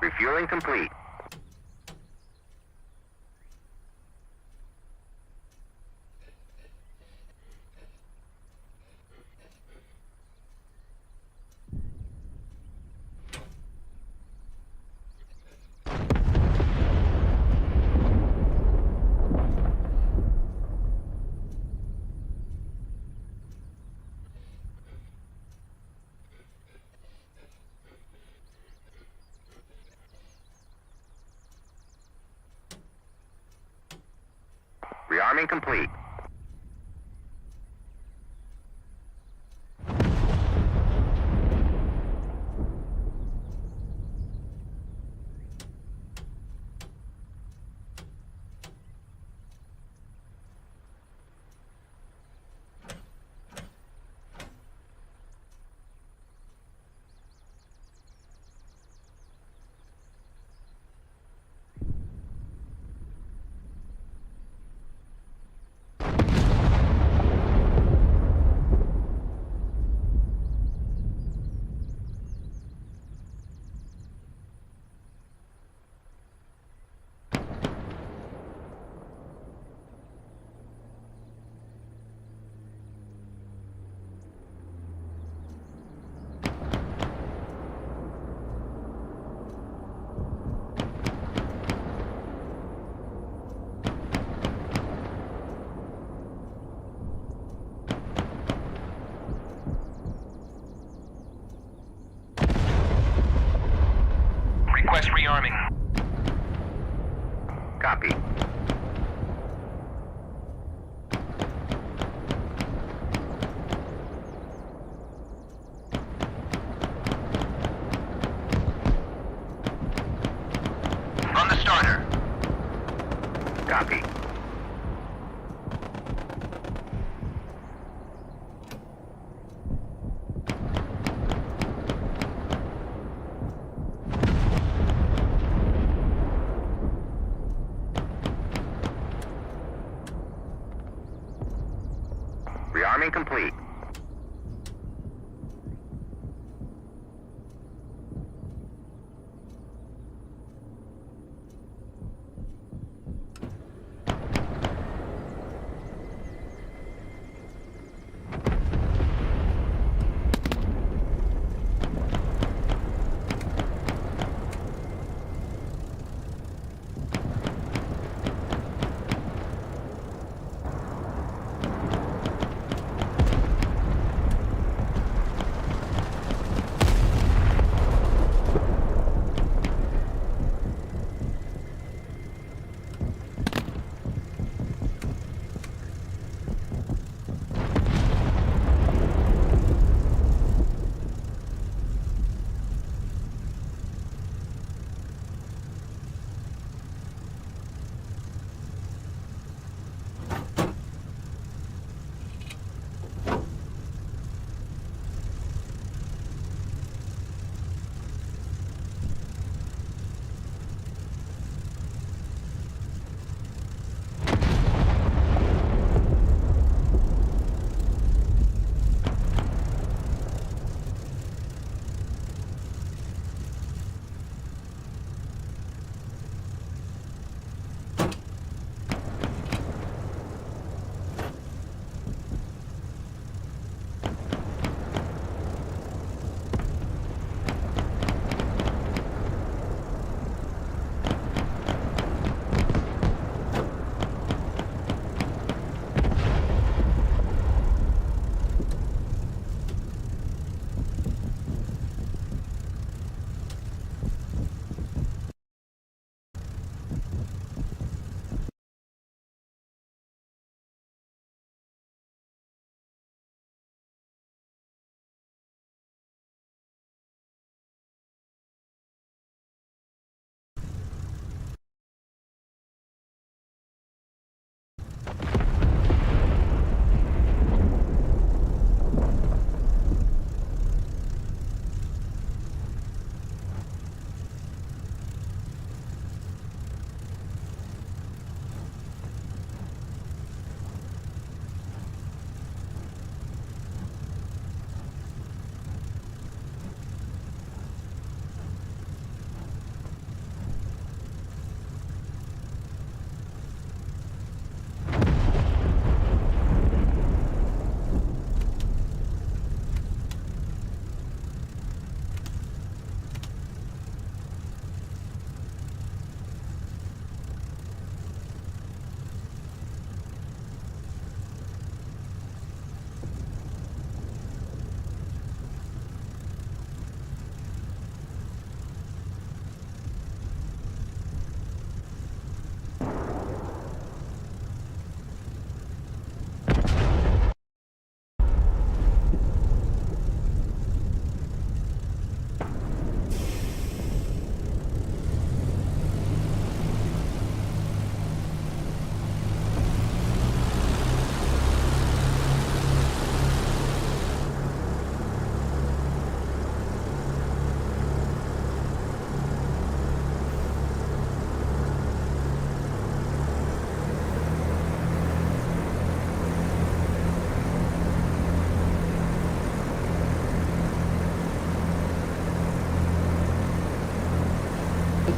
Refueling complete. Rearming complete.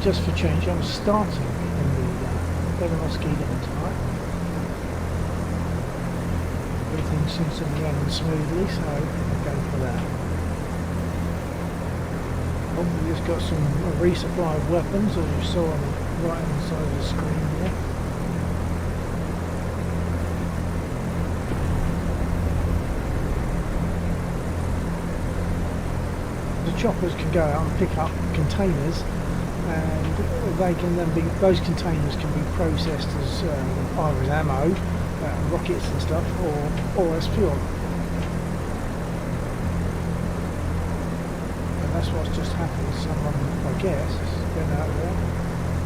just for change, I'm starting in the Mosquito type. Everything seems to be running smoothly, so I'll go for that. We just got some resupply of weapons, as you saw on the right hand side of the screen there. The choppers can go out and pick up containers, and they can then be, those containers can be processed as either as ammo, rockets and stuff, or as fuel. That's what's just happened. Someone, I guess, has been out there.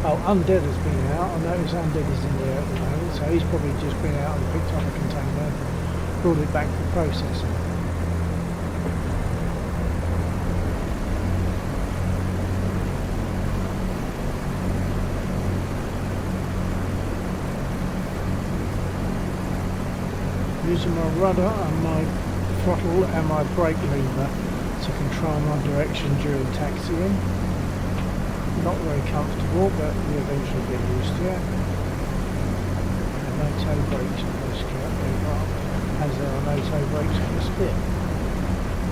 Oh, Undead has been out. I notice Undead is in there at the moment, so he's probably just been out and picked up a container and brought it back for processing. Using my rudder and my throttle and my brake lever to control my direction during taxiing. Not very comfortable, but we eventually get used to it. And no toe brakes on this car, as there are no toe brakes on the Spit.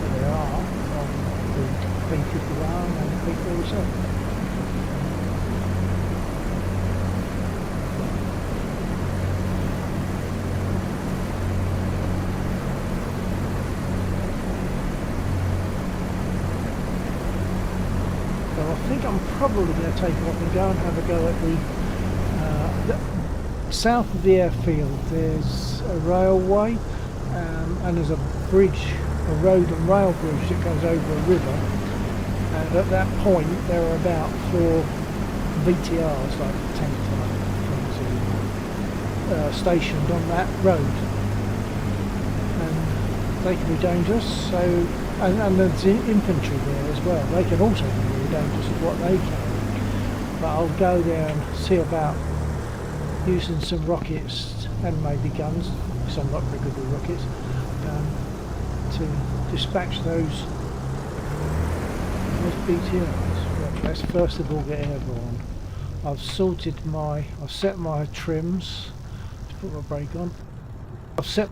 But there are on the P51 and the P47. I think I'm probably going to take off and go and have a go at the south of the airfield. There's a railway and there's a bridge, a road and rail bridge that goes over a river, and at that point there are about 4 VTRs, like tank type, stationed on that road, and they can be dangerous. So and there's infantry there as well. They can also be really dangerous at what they carry. But I'll go there and see about using some rockets and maybe guns, because I'm not very good with rockets, to dispatch those BTRs. Right, let's first of all get airborne. I've set my trims to put my brake on. I've set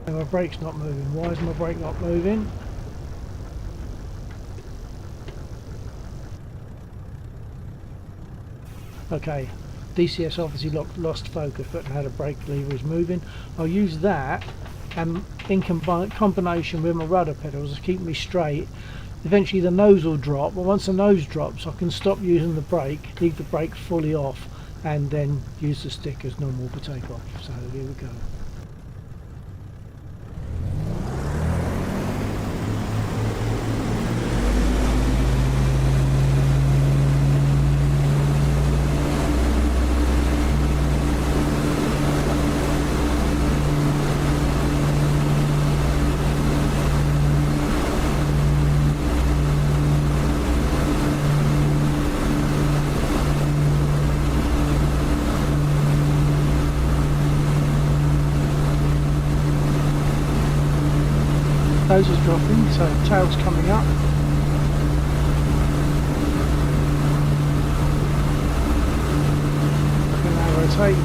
my brake's not moving. Why is my brake not moving? Okay, DCS obviously lost focus, but now the brake lever is moving. I'll use that, and in combination with my rudder pedals to keep me straight. Eventually the nose will drop, but once the nose drops I can stop using the brake, leave the brake fully off, and then use the stick as normal for takeoff. So here we go. Nose is dropping, so tail's coming up. I can now rotate.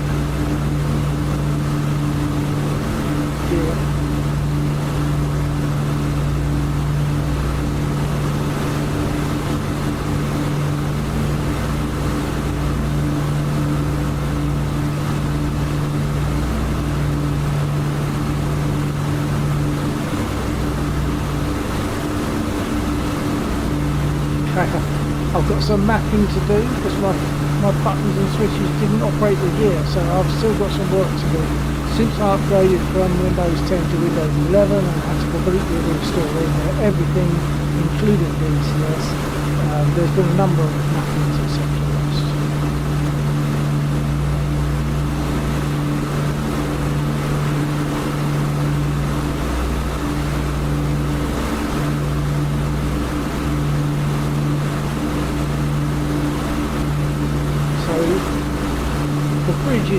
Gear up. I've got some mapping to do because my buttons and switches didn't operate the gear, so I've still got some work to do. Since I upgraded from Windows 10 to Windows 11 and had to completely reinstall everything, including DCS, there's been a number of mappings etc.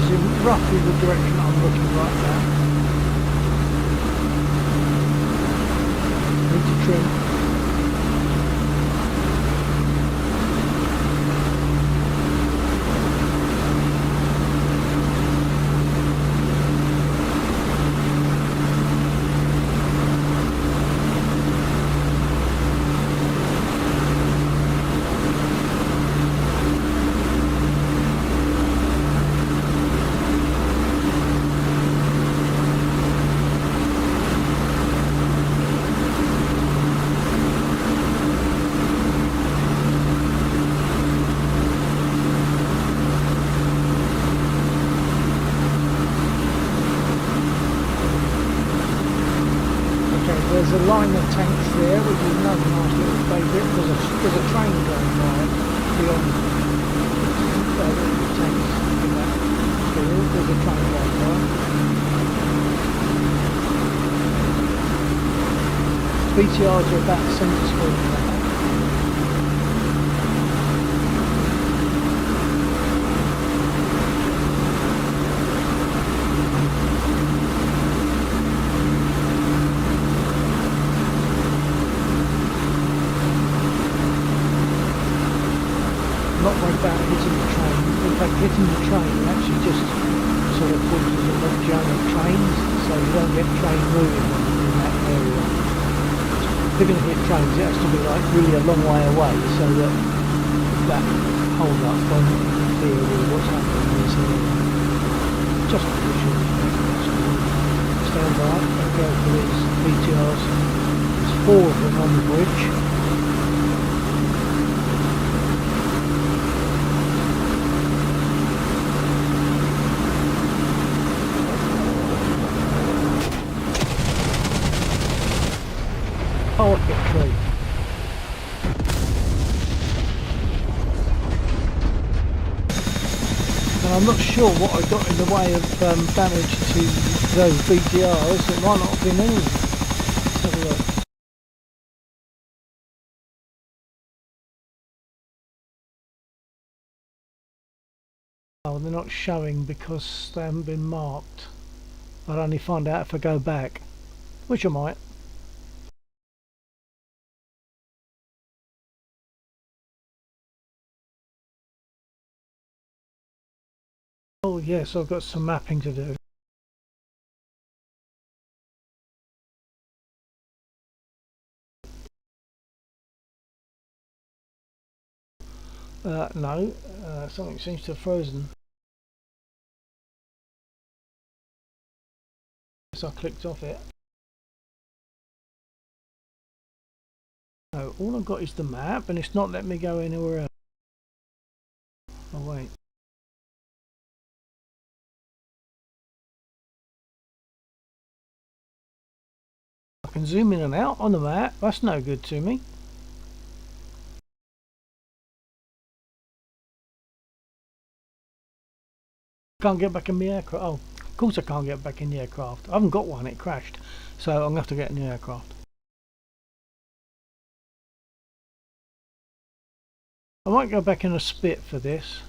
is in roughly the direction I'm looking right now. Need to trim. There's a line of tanks there, which is another nice little favourite. There's a train going by beyond the tanks in that field. There's a train going by. BTRs are about centre screen now. Not worried about hitting the train. In fact, hitting the train actually just sort of causes a long jam of trains, so you don't get train moving in that area. If you're going to hit trains, it has to be like really a long way away, so that hold up won't interfere with what's happening in this area. Just a visual effect. Stand by and go for these BTRs. There's 4 of them on the bridge. Oh, okay, tree. Now I'm not sure what I got in the way of damage to those BTRs. It might not have been anything. Let's have a look. Oh, they're not showing because they haven't been marked. I'll only find out if I go back, which I might. Oh yes, I've got some mapping to do. No, something seems to have frozen. So I clicked off it. No, all I've got is the map and it's not letting me go anywhere else. Oh wait. I can zoom in and out on the map, that's no good to me. Can't get back in the aircraft. Oh, of course I can't get back in the aircraft. I haven't got one, it crashed. So I'm going to have to get in the aircraft. I might go back in a spit for this.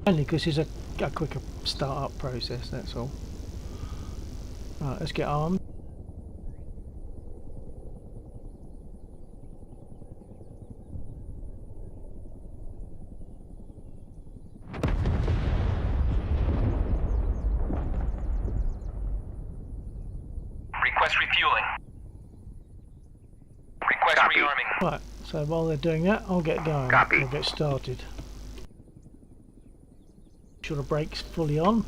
Only because it's a quicker start-up process, that's all. Right, let's get armed. Request refueling. Request Copy. rearming. Right, so while they're doing that, I'll get going. Copy. I'll get started. Make sure the brake's fully on.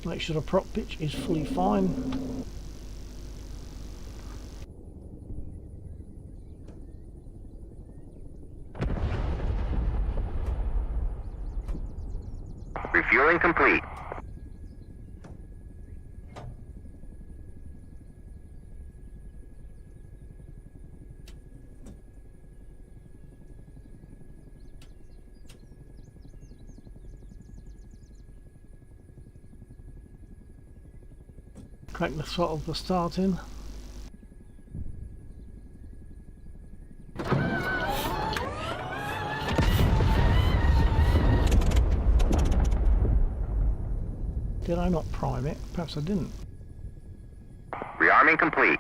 Make sure the prop pitch is fully fine. Refueling complete. Crack the throttle for starting. Did I not prime it? Perhaps I didn't. Rearming complete.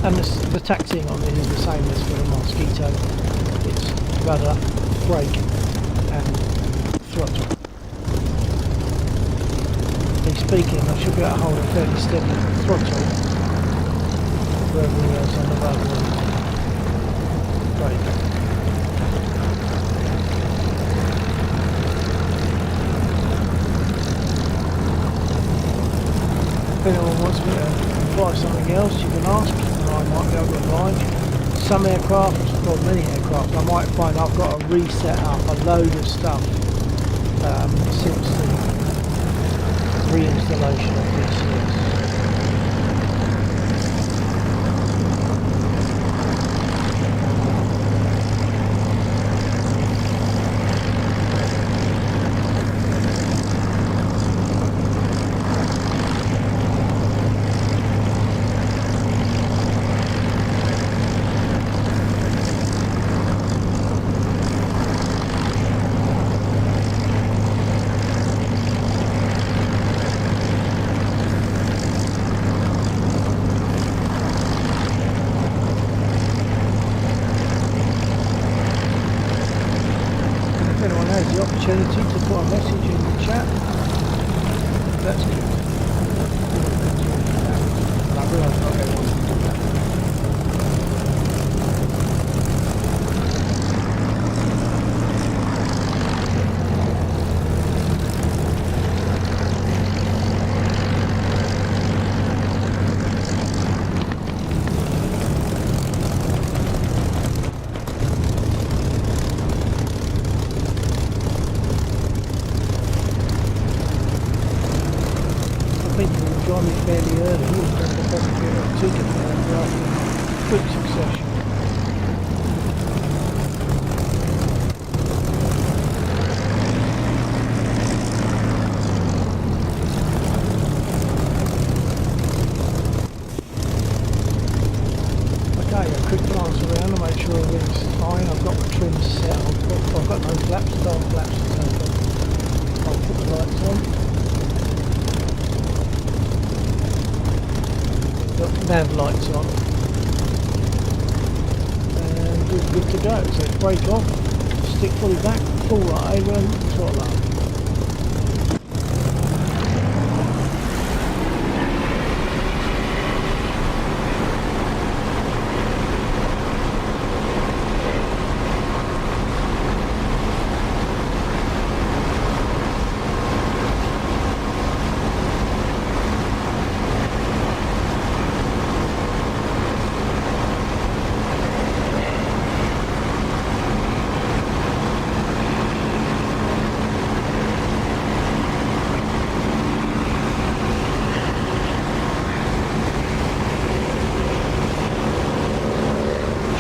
And the taxiing on it is the same as for the Mosquito. It's rudder, brake and throttle. Speaking, I should be able to hold a fairly steady throttle for everything else on the rudder and brake. If anyone wants me to try something else, you can ask. I might be able to oblige. Some aircraft, well many aircraft, I might find I've got to reset up a load of stuff since the reinstallation of DCS. The opportunity to put a message in the chat. That's good. I realise not everyone can do that. Join me fairly early, and then the best get a ticket rather than quick succession. Okay, a quick glance around to make sure everything's fine. I've got my trims set. I've got no flaps, dark flaps to take off. I'll put the lights on. Got nav lights on and we're good to go. So brake off, stick fully back, full right over and throttle up.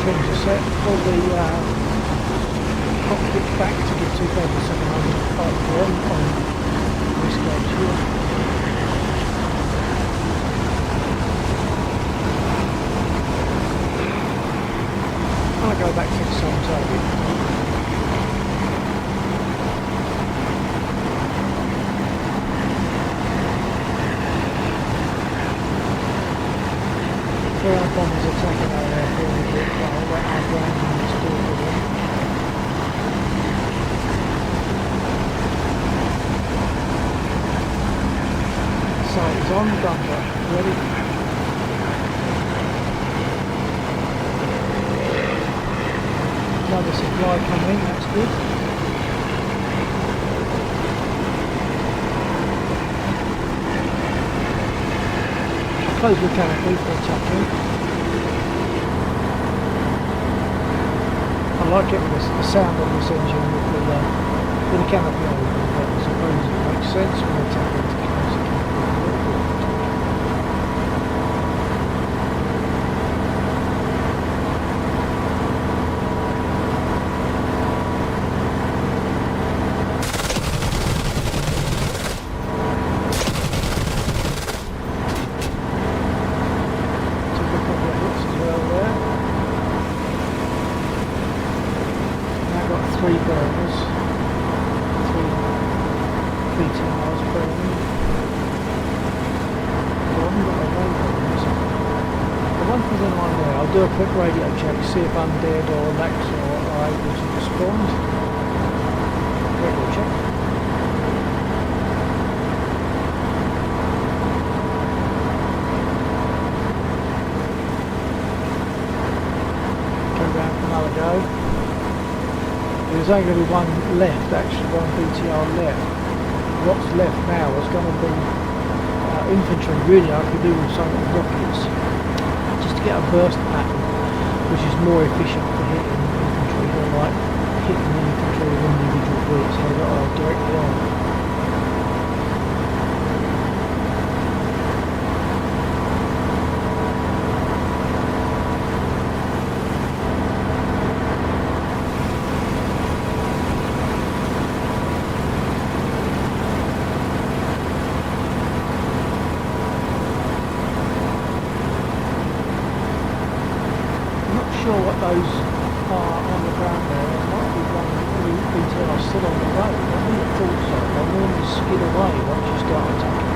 change the set, pull the cockpit back to the 2700 RPM on this gauge here. I'll go back to the same target. Ground bombers attacking our airfield a bit, but I'll let our ground units do it for them. Sight is on, gunner ready. Another supply coming, that's good. Close the canopy for attacking. I like it with the sound of this engine with the canopy open, but I suppose it makes sense when we're attacking to close the canopy a little bit. Three burners, three BTRs burning. The one thing in line there, I'll do a quick radio check, see if Undead or Lex are able to respond. Radio check. Go round for another go. There's only going to be one left, actually, one BTR left. What's left now is going to be infantry. Really, I could do with some rockets, just to get a burst pattern, which is more efficient for hitting infantry, than like hitting the infantry with individual bullets. So that are directly on. Sure what those are on the ground there. There might be one BTR still on the road. I wouldn't have thought so. They'll normally skid away once you start attacking.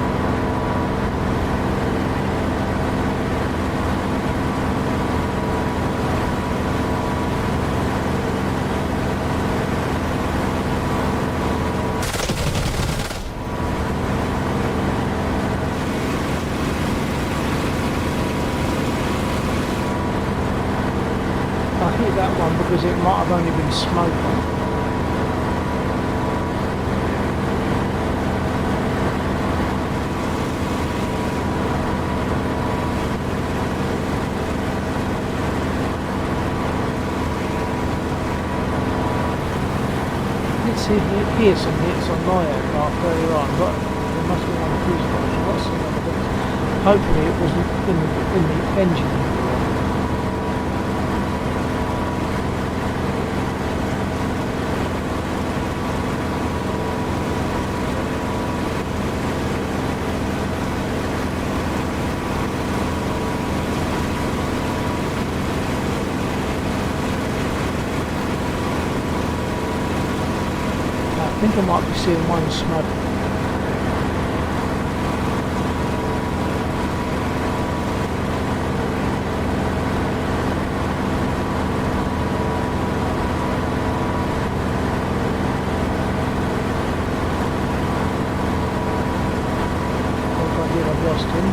I hit that one because it might have only been smoke on it. Let's hear some hits on my aircraft earlier on, but there must be one fuselage. I've not seen other bits. Hopefully it wasn't in the engine. I think I might be seeing one smoke. If I did, I've lost him.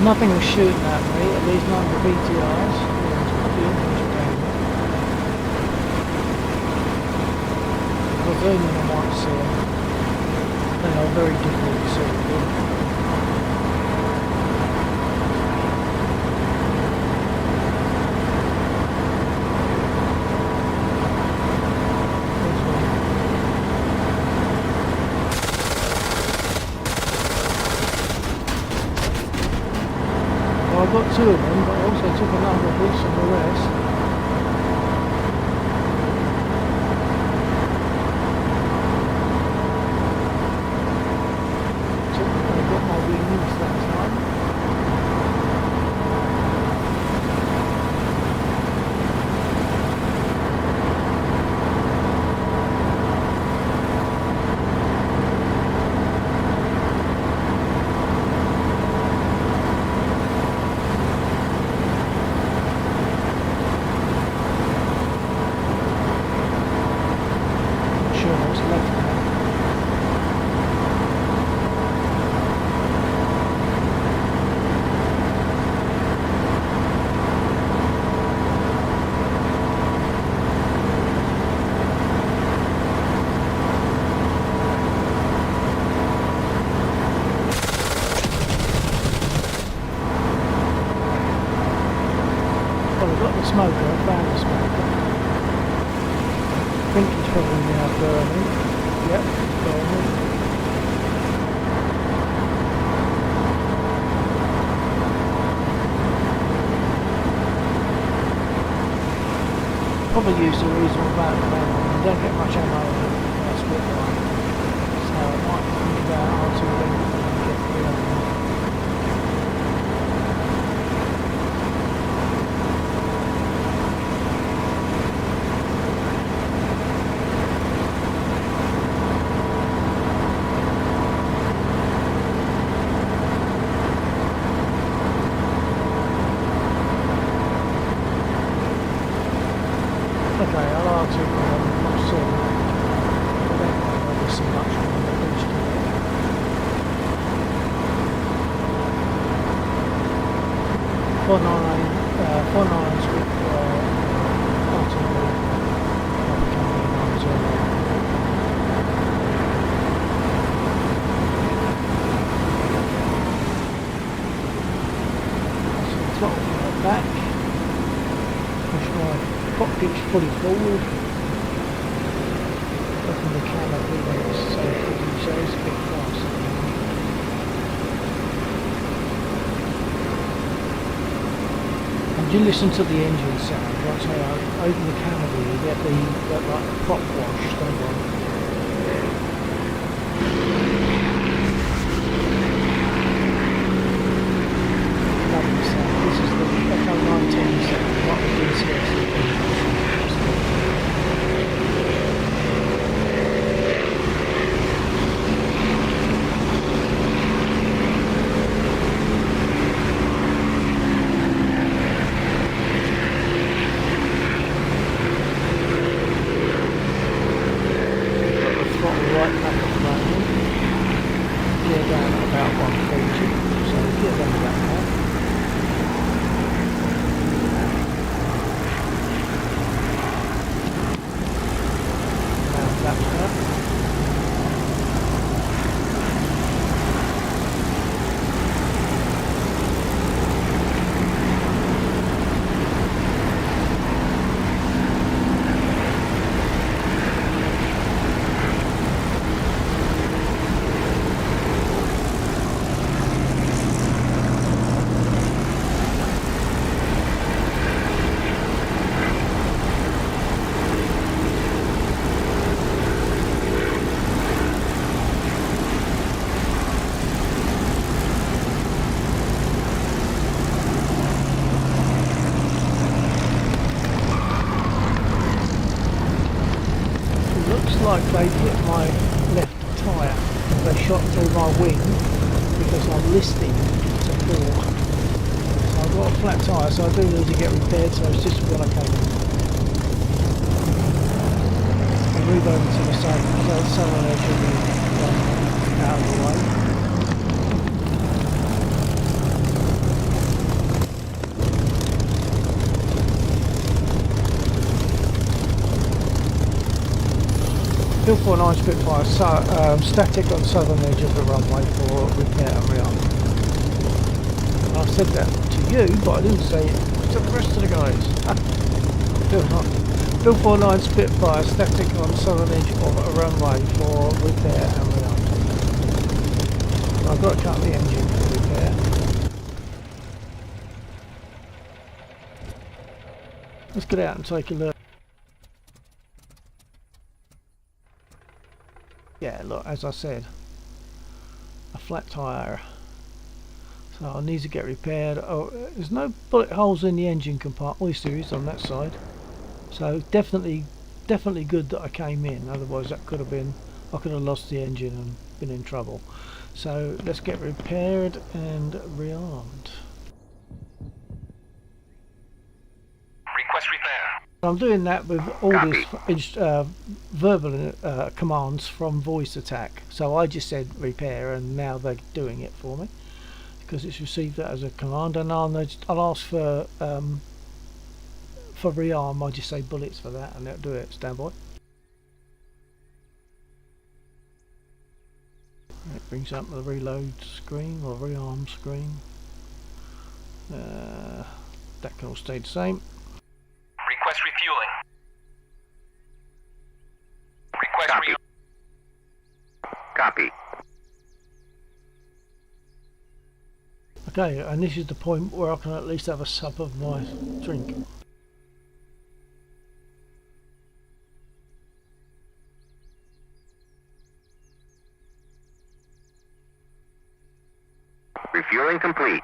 Nothing was shooting at me, at least none of the BTRs. Presuming I might see them. They are very difficult to see. got 2 of them, but I also took a number of hits from the rest. I got my wings that time. Smoker, I found the smoker. I think it's probably now burning. Yep, it's burning. Probably used a reasonable amount of ammo. You don't get much ammo in a Spitfire. So I might think about how to get the other one. Okay, I'll take much soon. I don't know whether there's so much on the beach today. 499 script artillery coming in on zero. So throttle back. Push my cockpit's fully forward. Open the canopy when it's safe to do so, it's a bit fast. And you listen to the engine sound. Once I open the canopy, you get that like prop wash, don't you? Lovely sound. This is the Echo 19 sound, not the DCS. Like they hit my left tyre. They shot through my wing because I'm listing to 4. So I've got a flat tyre, so I do need to get repaired, so it's just when I came in. I'll move over to the southern edge of the out of the way. Still 49 Spitfire, static on southern edge of the runway for repair and re-arm. I said that to you, but I didn't say it to the rest of the guys. Still 49 Spitfire, static on southern edge of a runway for repair and re-arm. I've got to cut the engine for repair. get out and take a look. Yeah, look, as I said, a flat tyre. So I need to get repaired. Oh, there's no bullet holes in the engine compartment. Well, there is on that side. So definitely good that I came in. Otherwise, that could have been, I could have lost the engine and been in trouble. So let's get repaired and rearmed. Request repair. I'm doing that with orders, verbal commands from voice attack. So I just said repair, and now they're doing it for me because it's received that as a command. And I'll ask for rearm. I just say bullets for that, and they'll do it. Stand by. It brings up the reload screen or rearm screen. That can all stay the same. Request refueling. Request Copy. Copy. Okay, and this is the point where I can at least have a sup of my drink. Refueling complete.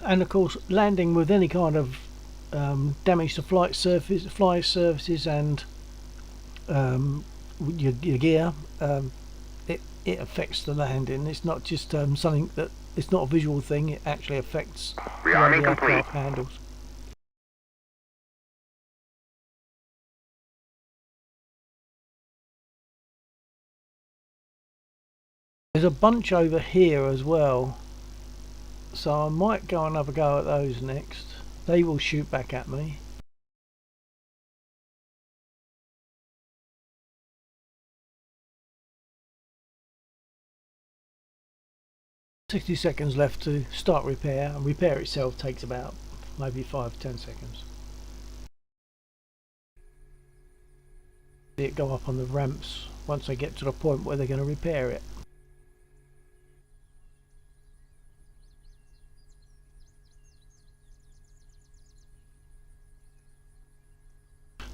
And of course, landing with any kind of damage to flight surfaces and your gear, it affects the landing. It's not just something that, it's not a visual thing, it actually affects the way Rearming the complete. aircraft handles. There's a bunch over here as well, so I might go and have a go at those next. They will shoot back at me. "60 seconds left to start repair, and repair itself takes about maybe 5-10 seconds. See it go up on the ramps once they get to the point where they're going to repair it.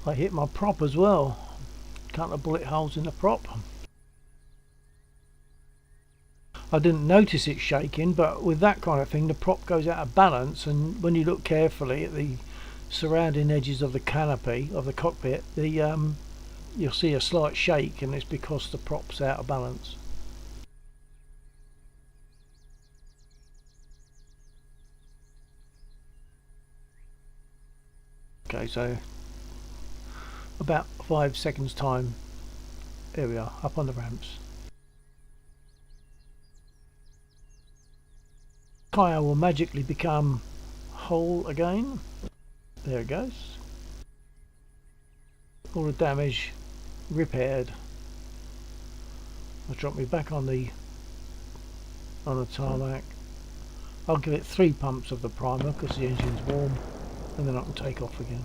I hit my prop as well. Couple of bullet holes in the prop. I didn't notice it shaking, but with that kind of thing the prop goes out of balance, and when you look carefully at the surrounding edges of the canopy of the cockpit, you'll see a slight shake, and it's because the prop's out of balance. Okay, so about 5 seconds time, here we are, up on the ramps. Tyre will magically become whole again. There it goes. All the damage repaired. I'll drop me back on the tarmac. I'll give it 3 pumps of the primer because the engine's warm, and then I can take off again.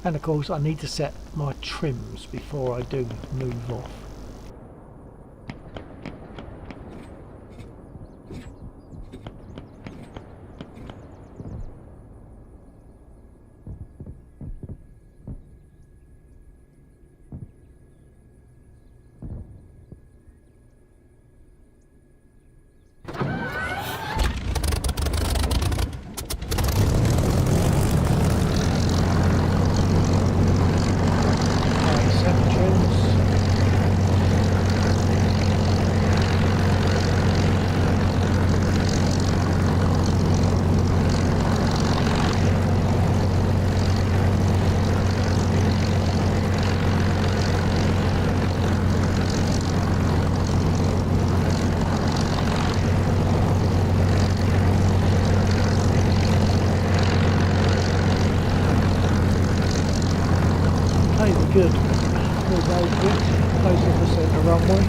And of course I need to set my trims before I do move off. Good. We'll go good. Close off the centre runway.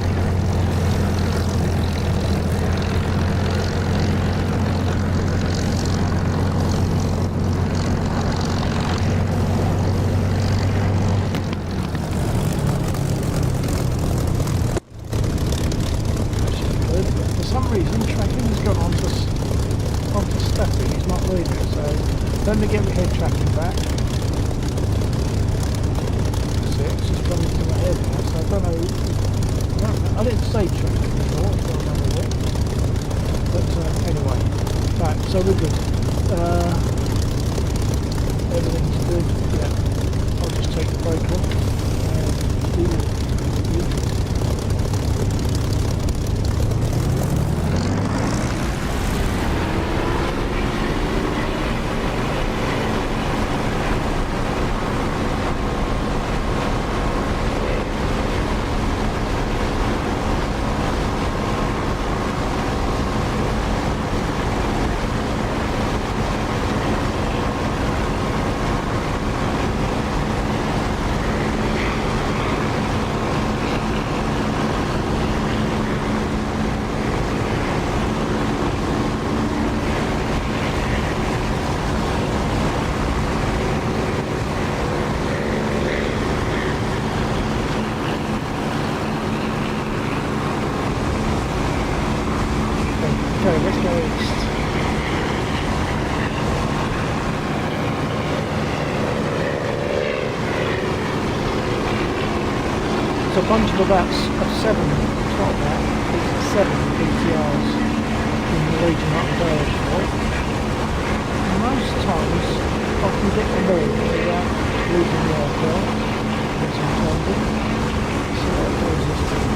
For some reason, tracking has gone onto static. It's not reading it, so let me get the head tracking back. That's it. It's just coming to my head now, so I don't know. I didn't say tracking before. I don't remember what. But anyway, right. So we're good. Everything's good. Yeah. I'll just take the brake off and do it. Okay, let's go east. It's a bunch of about 7, it's not that, it's 7 DCRs in the region up there for. Most times I can get them all without losing the aircraft and some time. So that goes this way.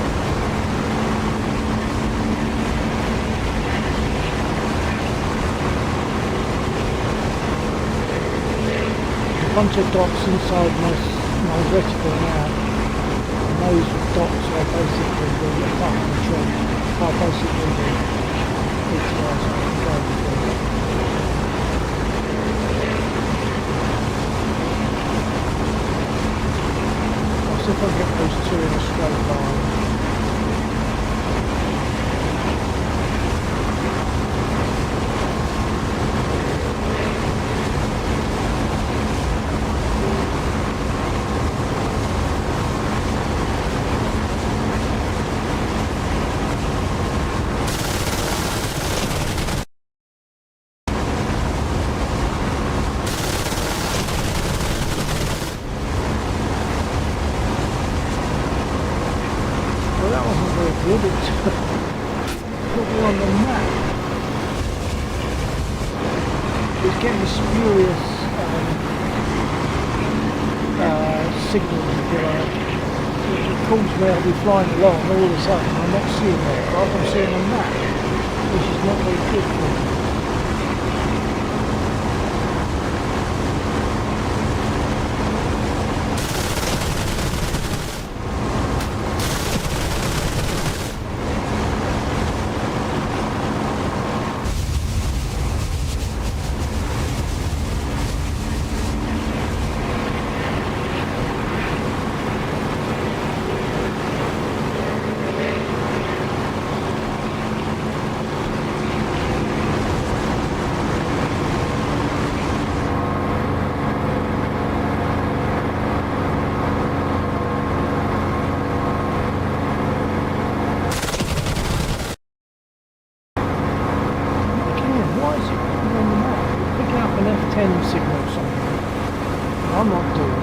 Bunch of dots inside my reticle now, and those dots are basically the button control, are basically the DCS I can go through. I'll see if I can get those two in a straight line. Good, it's put me on the map. It's getting spurious signals, if you like. It calls me, I'll be flying along, and all of a sudden I'm not seeing it, but I'm seeing a map, which is not very good for me. Signal something. I'm not doing it.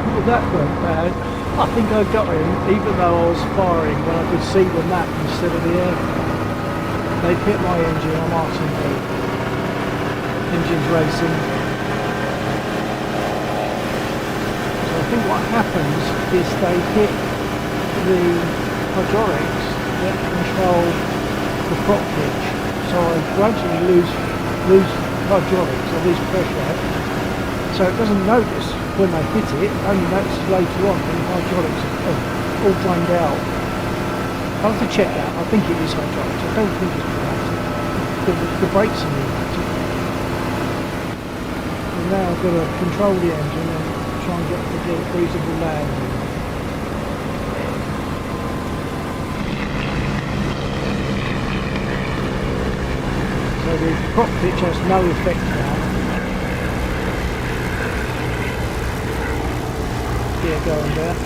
Well, that went bad. I think I got him, even though I was firing when I could see the map instead of the aircraft. They hit my engine, I'm RTB. Engine's racing. So I think what happens is they hit the hydraulics that control the prop pitch. So I gradually lose hydraulics, I lose pressure. So it doesn't notice when they hit it, only notices later on when the hydraulics are all drained out. I'll have to check that. I think it is hydraulics. I don't think it's pneumatic. The brakes are pneumatic. And now I've got to control the engine and try and get a reasonable landing. So the prop pitch has no effect now. Gear going there.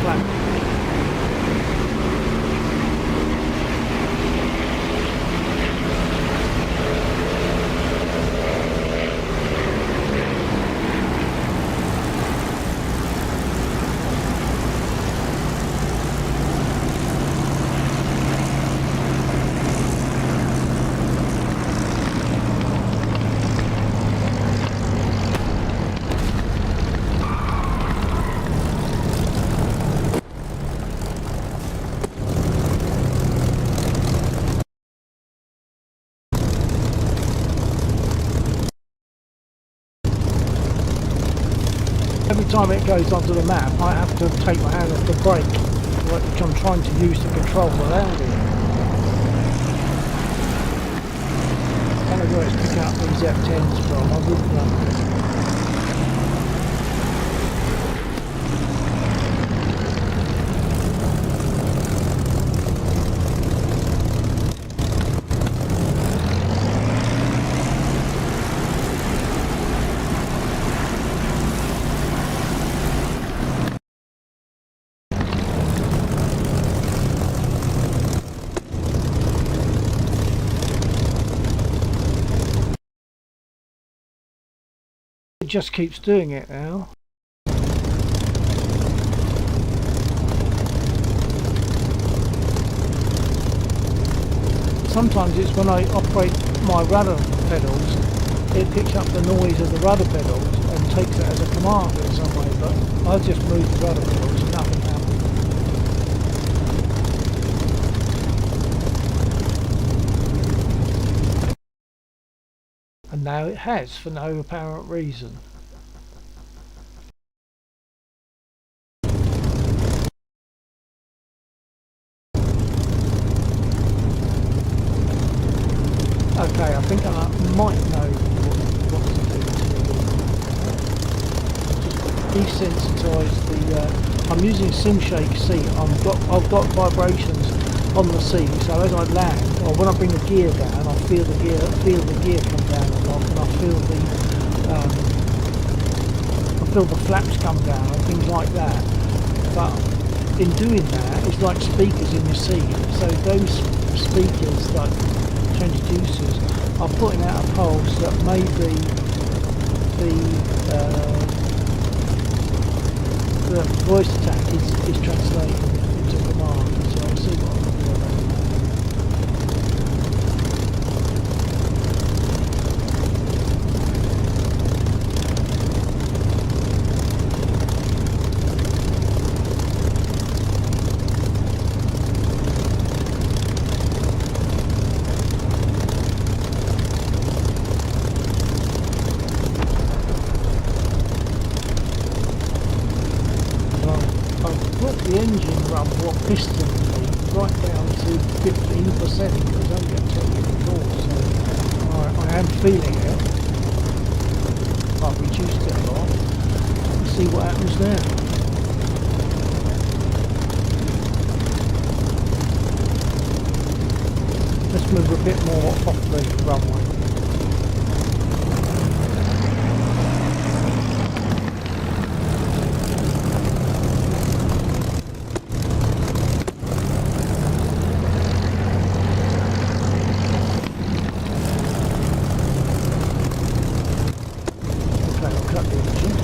Flat. Every time it goes onto the map, I have to take my hand off the brake, which I'm trying to use to control the landing. I don't know where it's picking up these F10s from, I wouldn't know. It just keeps doing it now. Sometimes it's when I operate my rudder pedals, it picks up the noise of the rudder pedals and takes it as a command in some way, but I just move the rudder pedals and nothing happens. And now it has, for no apparent reason. Okay, I think I might know what to do to just desensitise the. I'm using SimShake seat. I've got vibrations on the seat, so as I land, or when I bring the gear down, I feel the gear come down a lot, and I feel the flaps come down and things like that. But in doing that, it's like speakers in your seat. So those speakers, like transducers, are putting out a pulse that maybe the voice attack is translating into command. So I'll see what I can do about that. The engine run, what piston lead, right down to 15%, because only at 24, so I am feeling it. I've reduced it a lot. Let's see what happens there. Let's move a bit more off the runway. Cut the engine.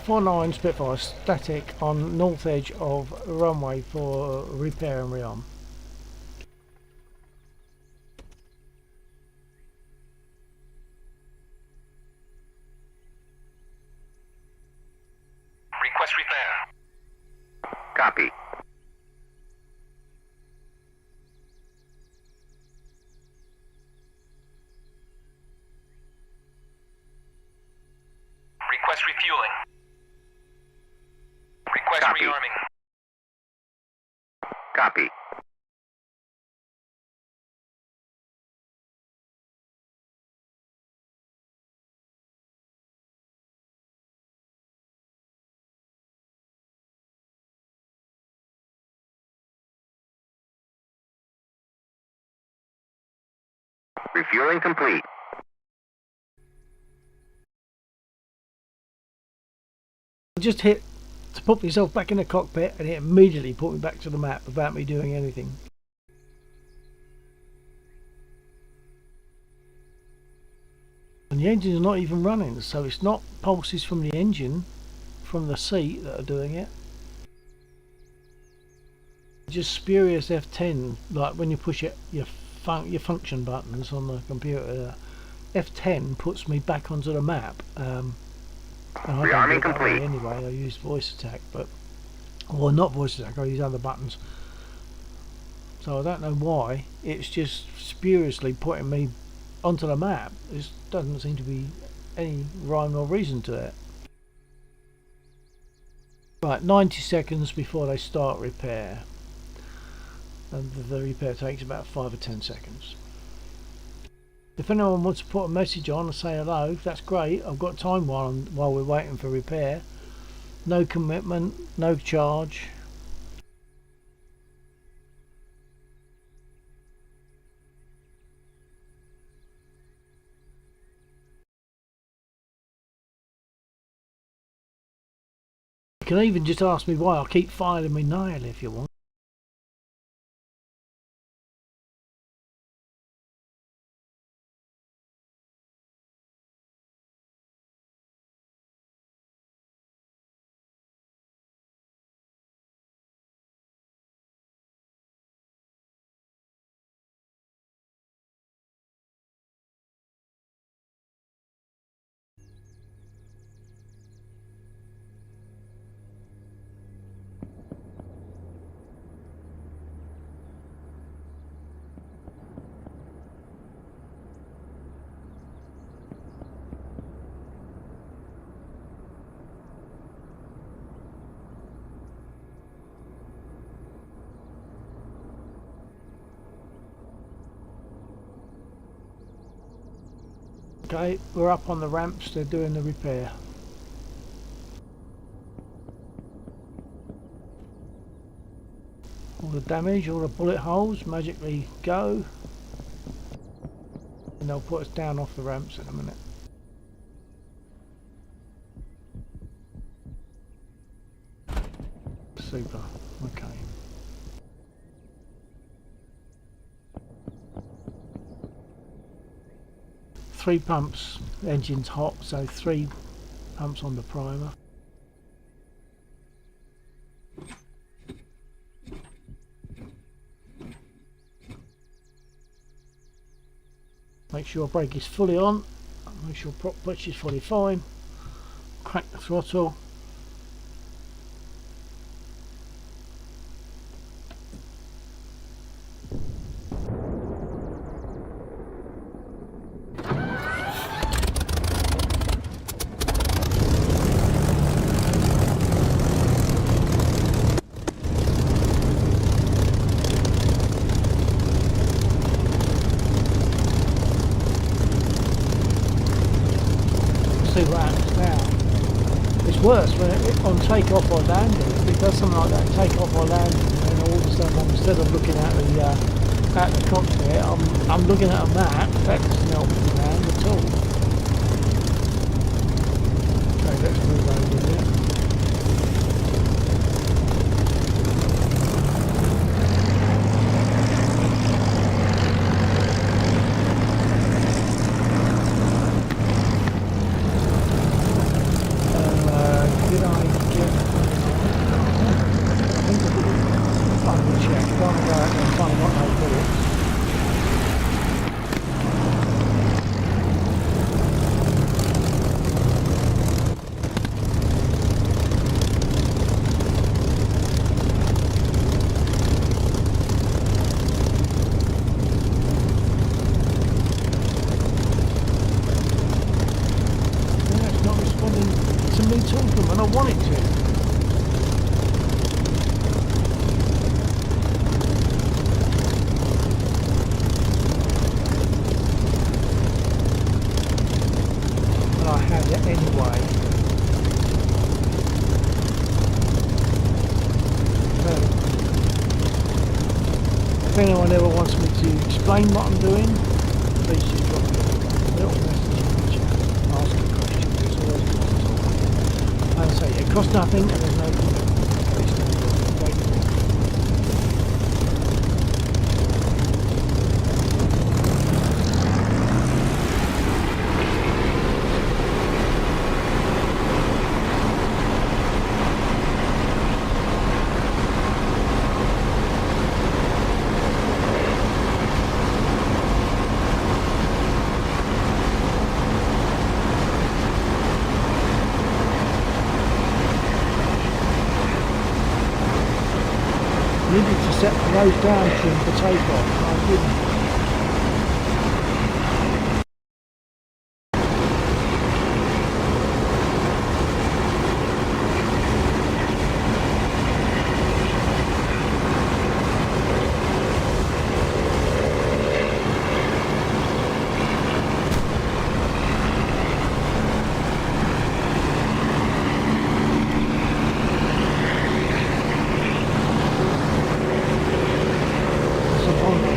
49 Spitfire static on north edge of runway for repair and rearm. Copy. Request refueling. Request Copy. rearming. Copy. Refueling complete. Just hit to put myself back in the cockpit and it immediately put me back to the map without me doing anything. And the engine's not even running, so it's not pulses from the engine, from the seat that are doing it. Just spurious F10, like when you push it, your function buttons on the computer. F10 puts me back onto the map. And I don't Rearming do it that way complete. anyway. I use voice attack, but well, not voice attack. I use other buttons. So I don't know why. It's just spuriously putting me onto the map. There doesn't seem to be any rhyme or reason to it. Right, 90 seconds before they start repair. And the repair takes about 5 or 10 seconds. If anyone wants to put a message on and say hello, that's great. I've got time while we're waiting for repair. No commitment, no charge. You can even just ask me why I keep filing my nail if you want. Okay, we're up on the ramps, they're doing the repair. All the damage, all the bullet holes magically go. And they'll put us down off the ramps in a minute. Super, okay. Three pumps, engine's hot, so 3 pumps on the primer. Make sure brake is fully on, make sure prop clutch is fully fine, crack the throttle. See what happens now. It's worse when on takeoff or landing. If it does something like that, takeoff or landing, and all of a sudden, instead of looking at the cockpit, I'm looking at a map. That doesn't help me land at all. Okay, let's move over here. Did I get... I think I did. Final check. I don't want to go out there and find out no bullets. talking when I want it to. But I had it anyway. So, if anyone ever wants me to explain what I'm doing, please just drop me a little message in the chat. Ask a question. It's always good to talk. As I say, it costs nothing and there's no commitment. It's no wait for it. Needed to set the road down trim for takeoff, and I didn't.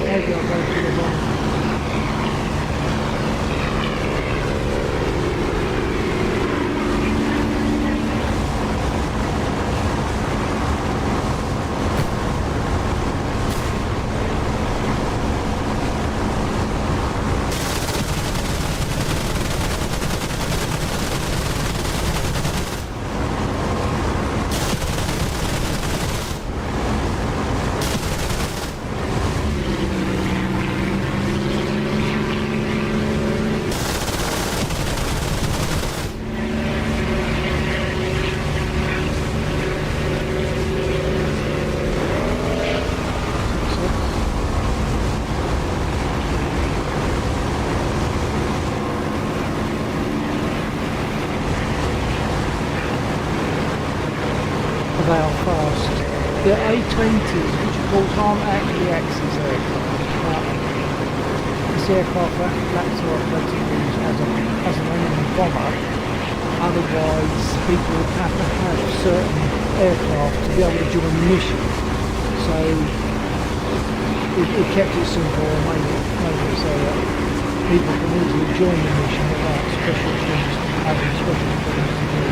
Maybe I'll go to the wrong. They are fast. The A20s, which of course aren't actually Axis aircraft, but this aircraft lacks operating rules as an enemy bomber. Otherwise, people would have to have certain aircraft to be able to join the mission. So it kept it simple and made it so that people can easily join the mission without special things, having special things to do.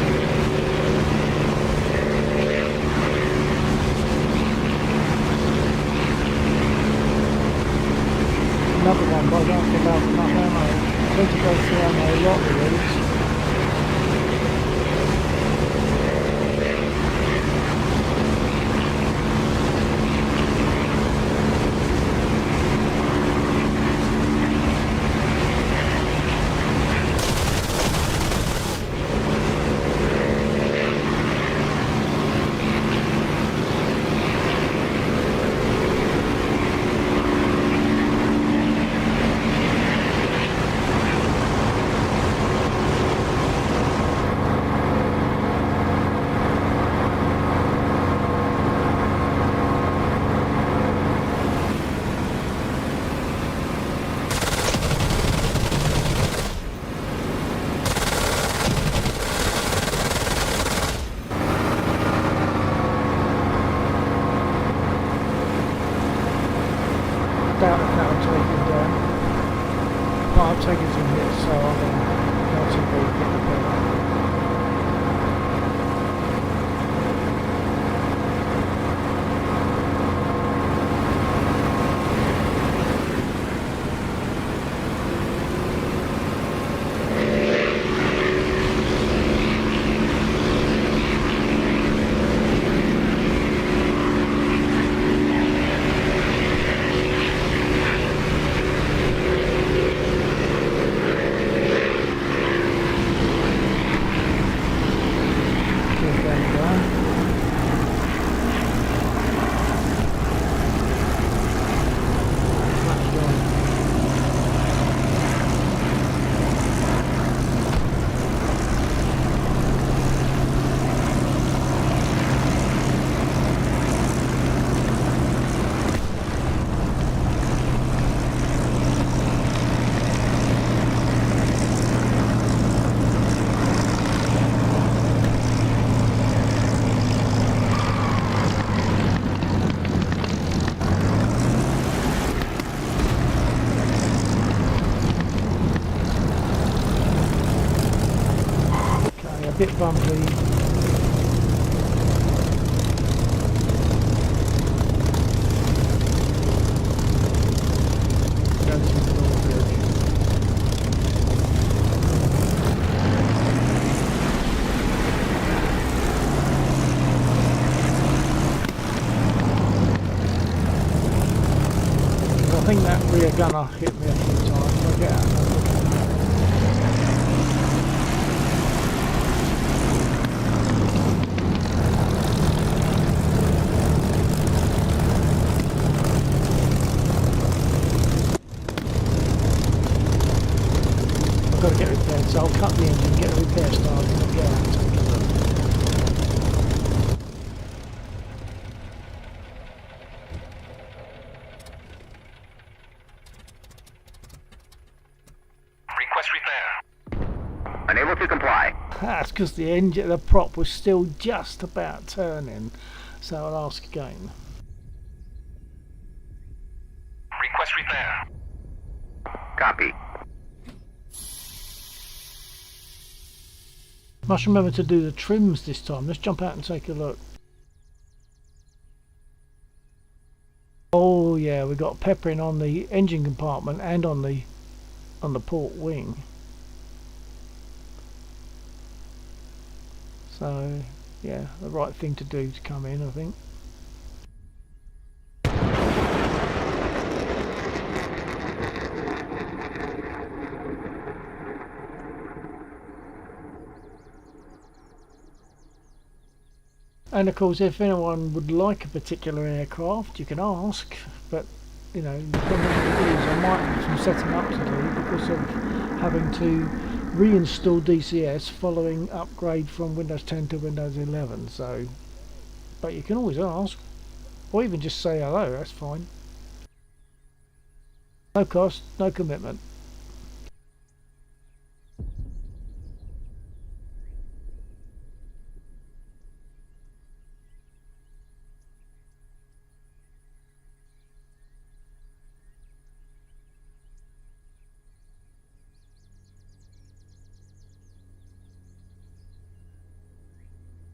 Another one, but I don't think about enough ammo. I need to go through ammo a lot of routes. Doubt if that'll take him down. But I'll take it from here, so I'll take a get the better. bit bumpy. Going to the north edge. I think that rear gunner hit me a few times. I'll get out and have a look at that. I've got to get repaired, so I'll cut the engine, get the repair started, and get out and take a look. Request repair. Unable to comply. That's because the engine, the prop was still just about turning, so I'll ask again. Request repair. Copy. Must remember to do the trims this time. Let's jump out and take a look. Oh yeah, we got peppering on the engine compartment and on the port wing. So yeah, the right thing to do to come in, I think. And of course, if anyone would like a particular aircraft, you can ask, but you know, the problem is I might have some setting up to do because of having to reinstall DCS following upgrade from Windows 10 to Windows 11. So, but you can always ask, or even just say hello, that's fine. No cost, no commitment.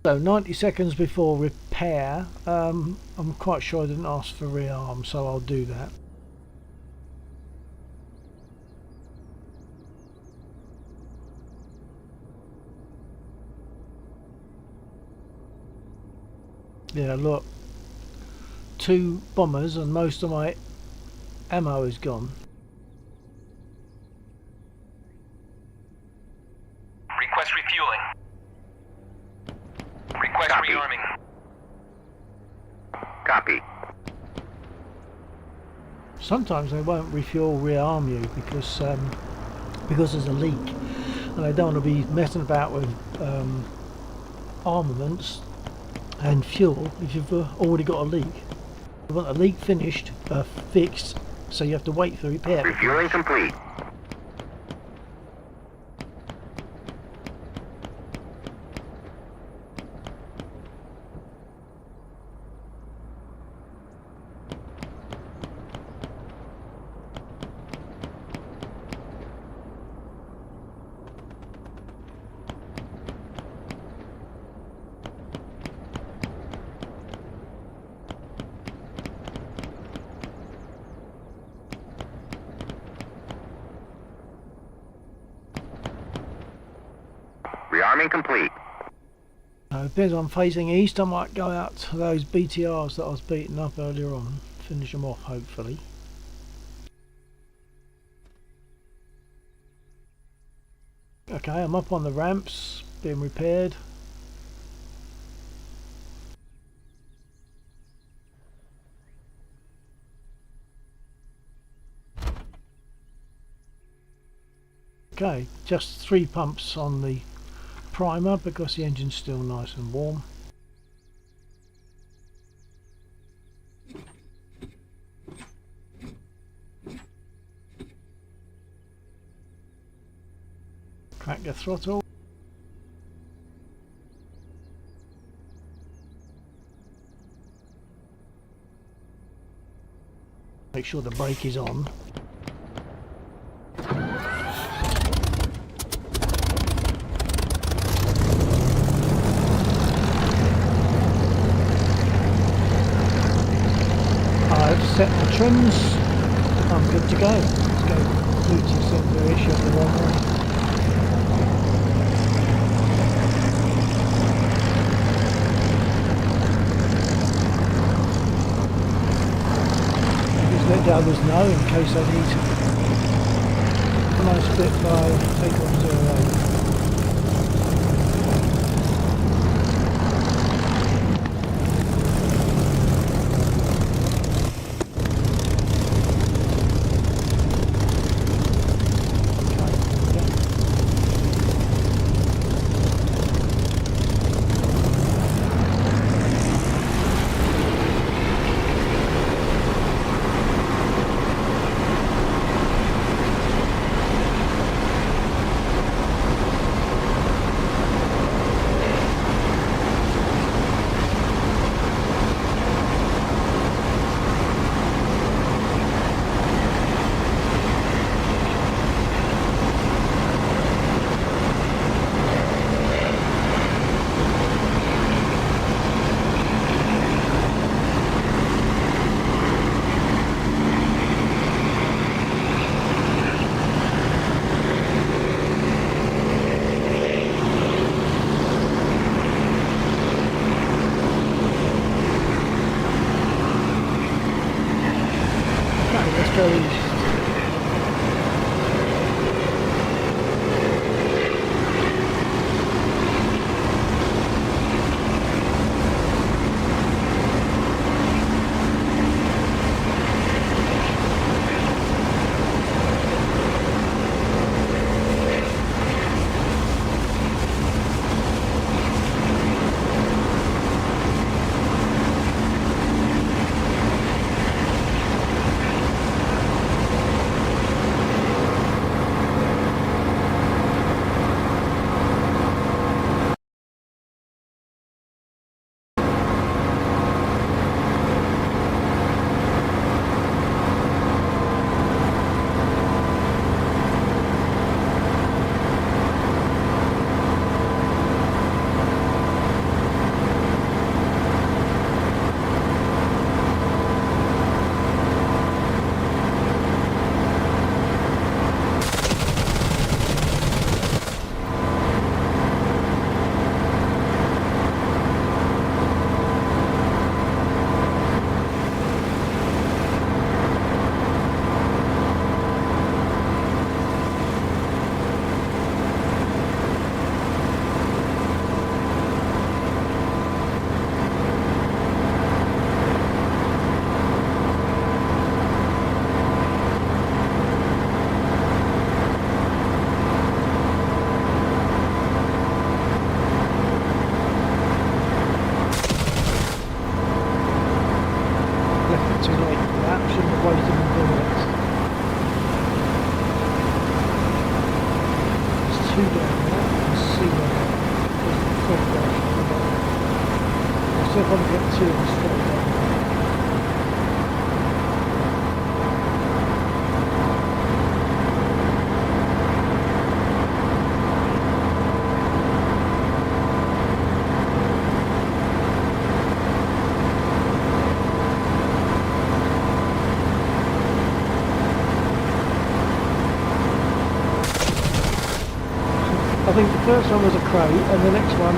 So 90 seconds before repair, I'm quite sure I didn't ask for rearm, so I'll do that. Yeah, look, 2 bombers and most of my ammo is gone. Request refueling. Request Copy. rearming. Copy. Sometimes they won't refuel rearm you because there's a leak, and they don't want to be messing about with armaments and fuel if you've already got a leak. You want a leak fixed, so you have to wait for repair. Refueling complete. Rearming complete. Depends on facing east, I might go out to those BTRs that I was beating up earlier on, finish them off hopefully. Okay, I'm up on the ramps, being repaired. Okay, just 3 pumps on the primer because the engine's still nice and warm. Crack the throttle. Make sure the brake is on. set my trims, I'm good to go. Let's go Bluetooth sender issue on the wrong one. Just let the others know in case I need a nice bit by 8108. Go east. Too late for that, shouldn't have waited until minutes. There's two down there, I can see where there's the third one. I'll see if I can get two and straight down there. I think the first one was a crate and the next one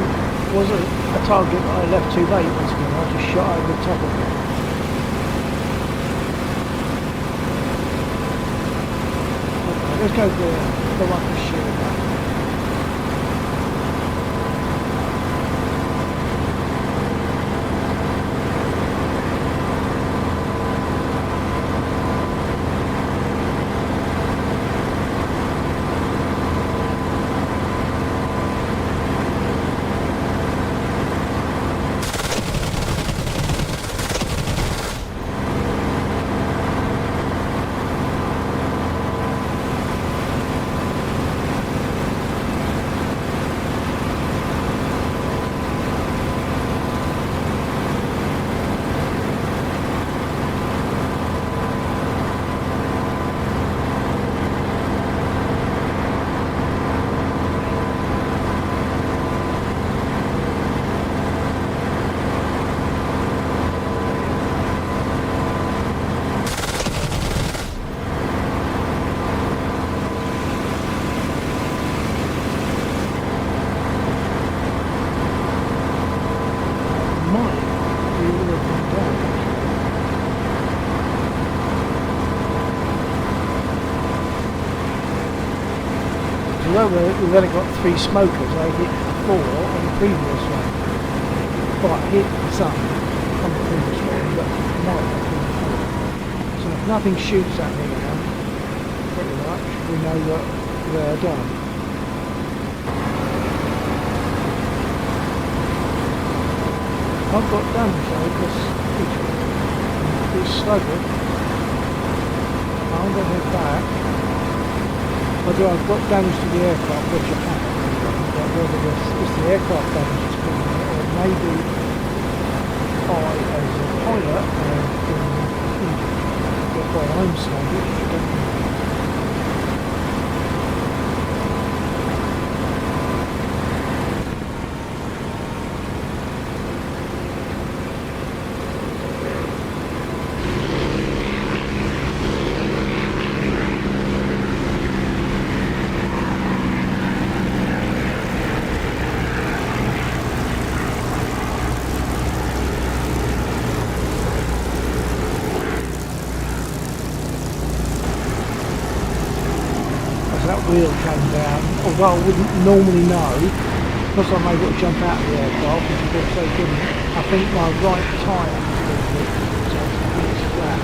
was a target that I left too late once again. I just shot over the top of it. Okay, let's go for the one for sure. might be all of them down. Although we've only got 3 smokers, I hit 4 on the previous one. But I hit some on the previous one, but might have been 4. So if nothing shoots at me now, pretty much, we know that they're done. I've got damage though, because it's sluggish. I'm going to head back. Although I've got damage to the aircraft, which I haven't. But whether it's the aircraft damage that's causing it, or maybe I, as a pilot, have been injured. That's why I'm sluggish. I don't know. That wheel came down, although I wouldn't normally know, because I'm able to jump out of the aircraft, which is also good. I think my right tyre is a little bit, so I think it's flat.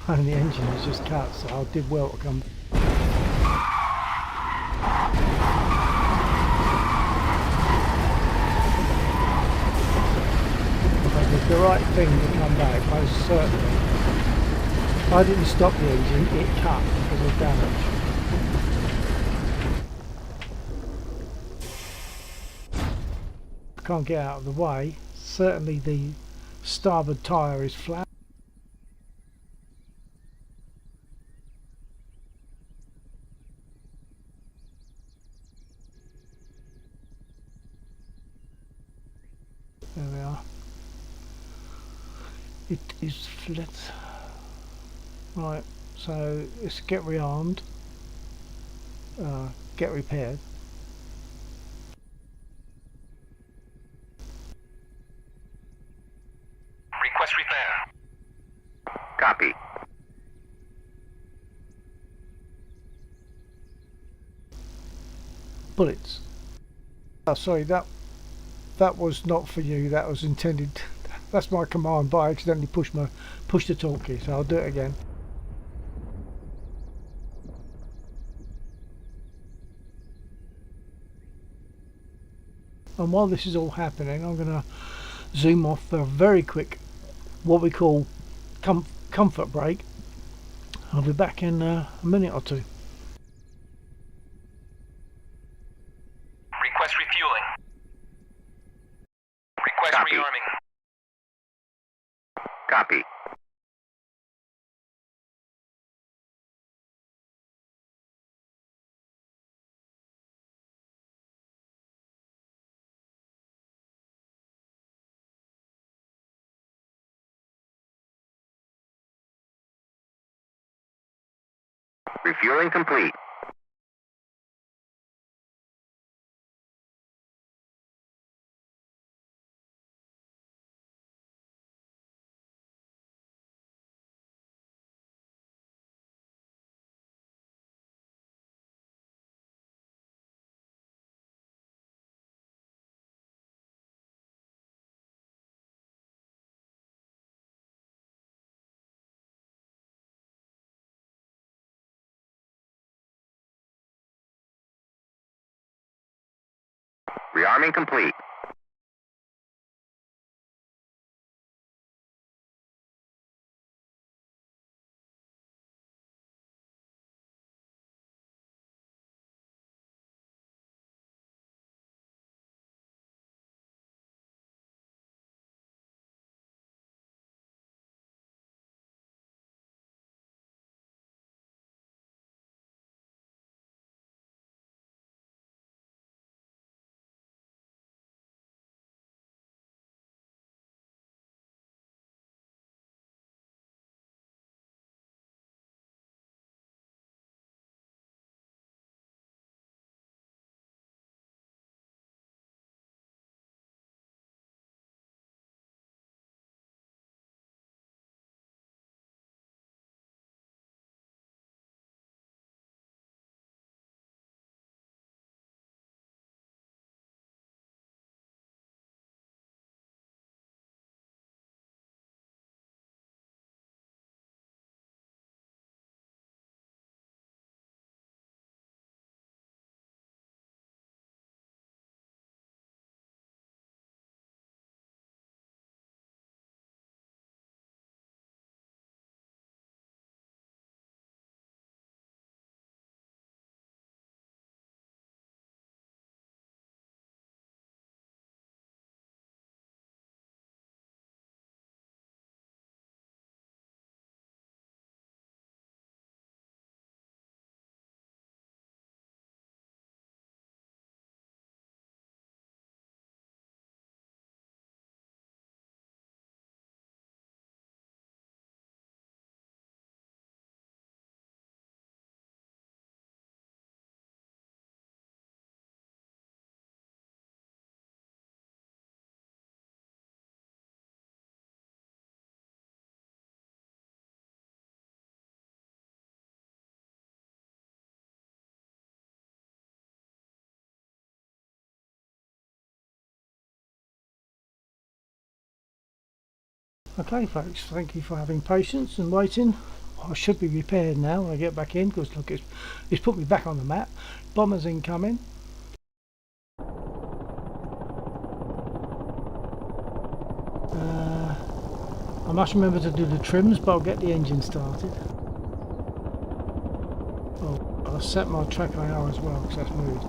And the engine is just cut, so I did well to come. The right thing to come back, most certainly. I didn't stop the engine, it cut because of damage. I can't get out of the way. Certainly the starboard tyre is flat. There we are. It is flat. Right, so let's get rearmed, get repaired. Request repair. Copy. Bullets. Oh, sorry, that was not for you. That was intended. That's my command, but I accidentally pushed the talk key, so I'll do it again. And while this is all happening, I'm going to zoom off for a very quick, what we call comfort break. I'll be back in a minute or two. Request refueling. Request Copy. rearming. Copy. Refueling complete. Rearming complete. Okay folks, thank you for having patience and waiting. I should be repaired now when I get back in, because look, it's put me back on the map. Bombers incoming. I must remember to do the trims, but I'll get the engine started. Oh, I'll set my track IR as well, because that's moved.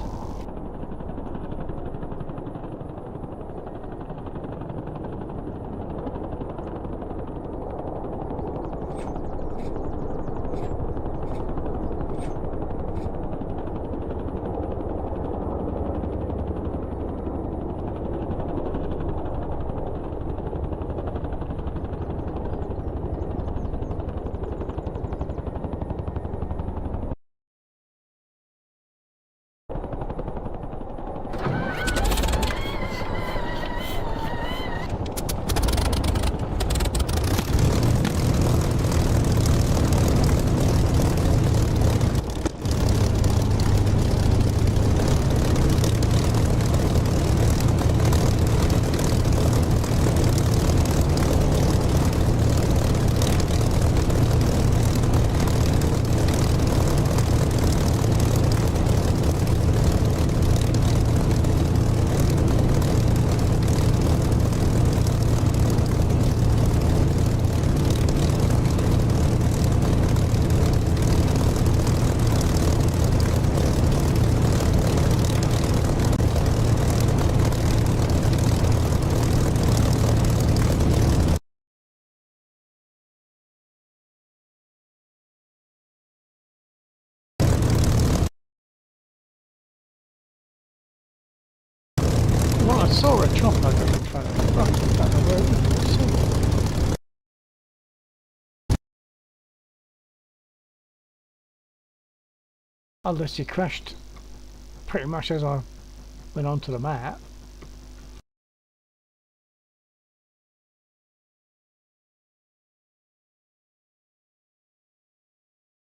Well, I saw a chopper go in front of me. Right, I don't know where it is. Unless you crashed pretty much as I went onto the map.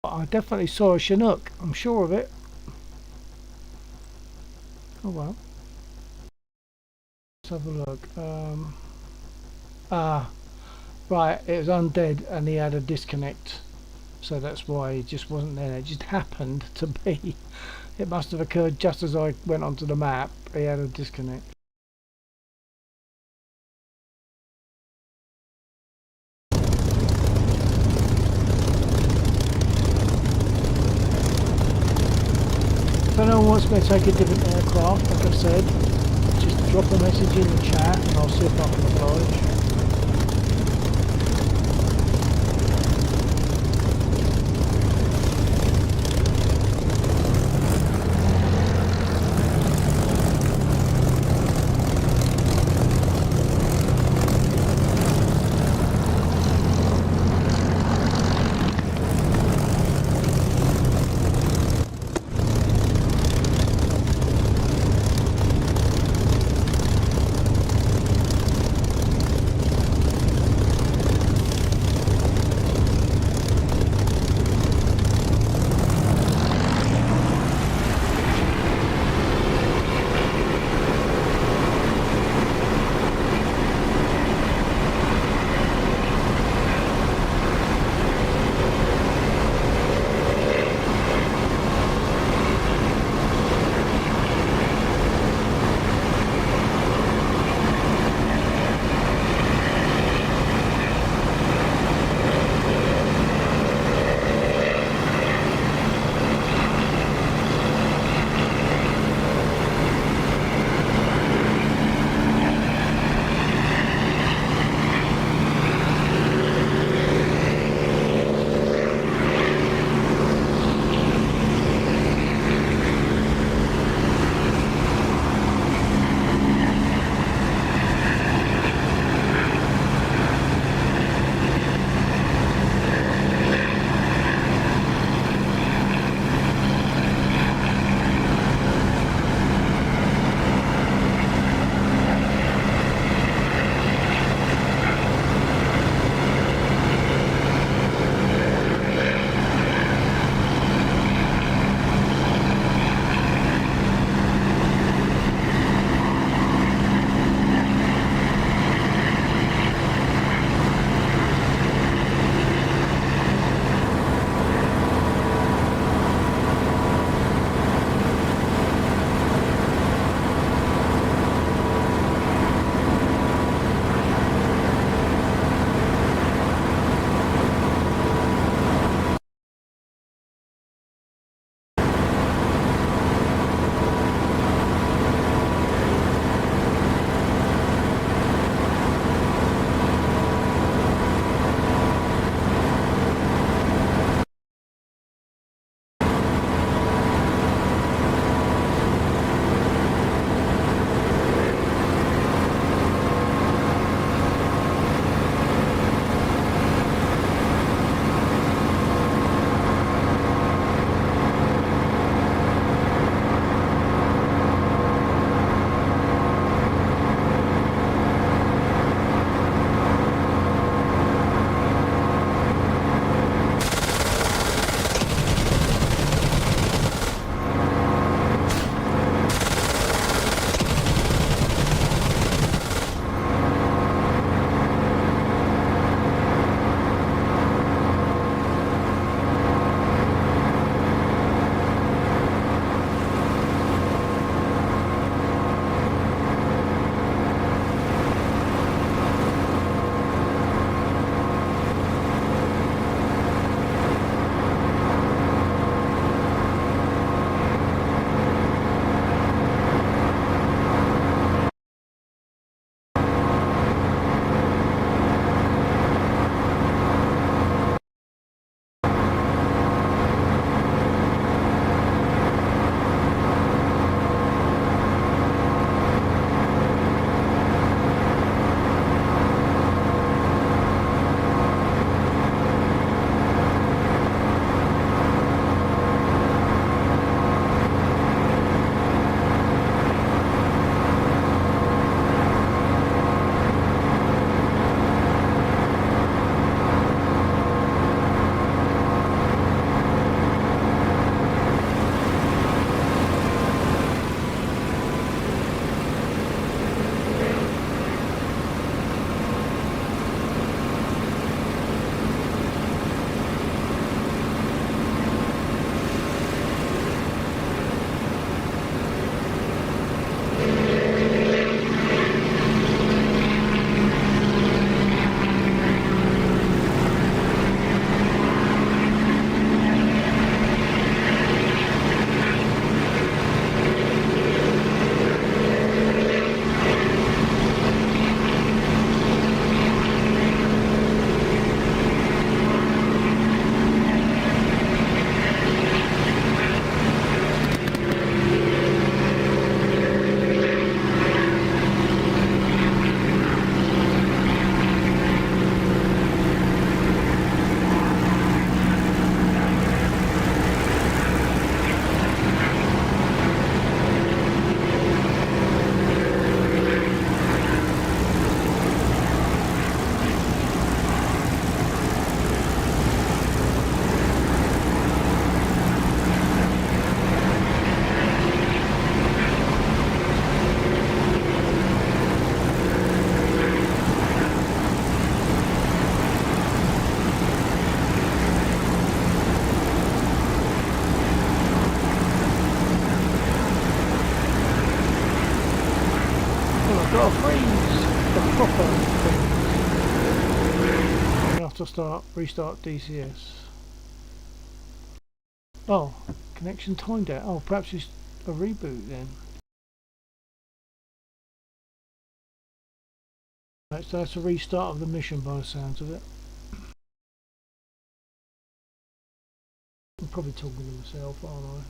But I definitely saw a Chinook, I'm sure of it. Oh well. Let's have a look. Right, it was undead and he had a disconnect. So that's why he just wasn't there. It just happened to be. It must have occurred just as I went onto the map. He had a disconnect. If anyone wants me to take a different aircraft, like I said, just drop a message in the chat and I'll see if I can oblige. to restart DCS. Oh, connection timed out. Oh, perhaps it's a reboot then. Right, so that's a restart of the mission by the sounds of it. I'm probably talking to myself, aren't I?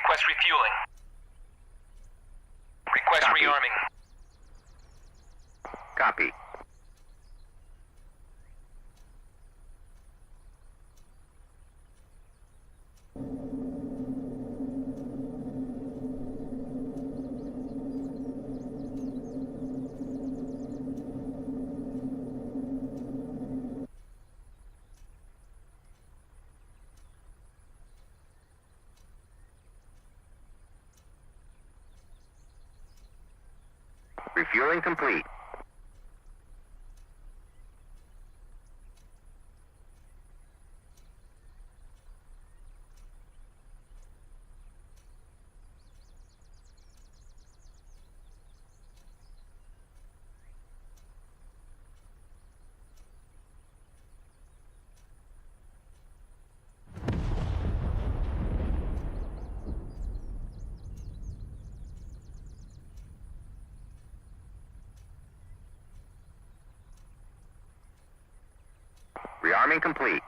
Request refueling. Request Copy. rearming. Copy. Refueling complete. Rearming complete.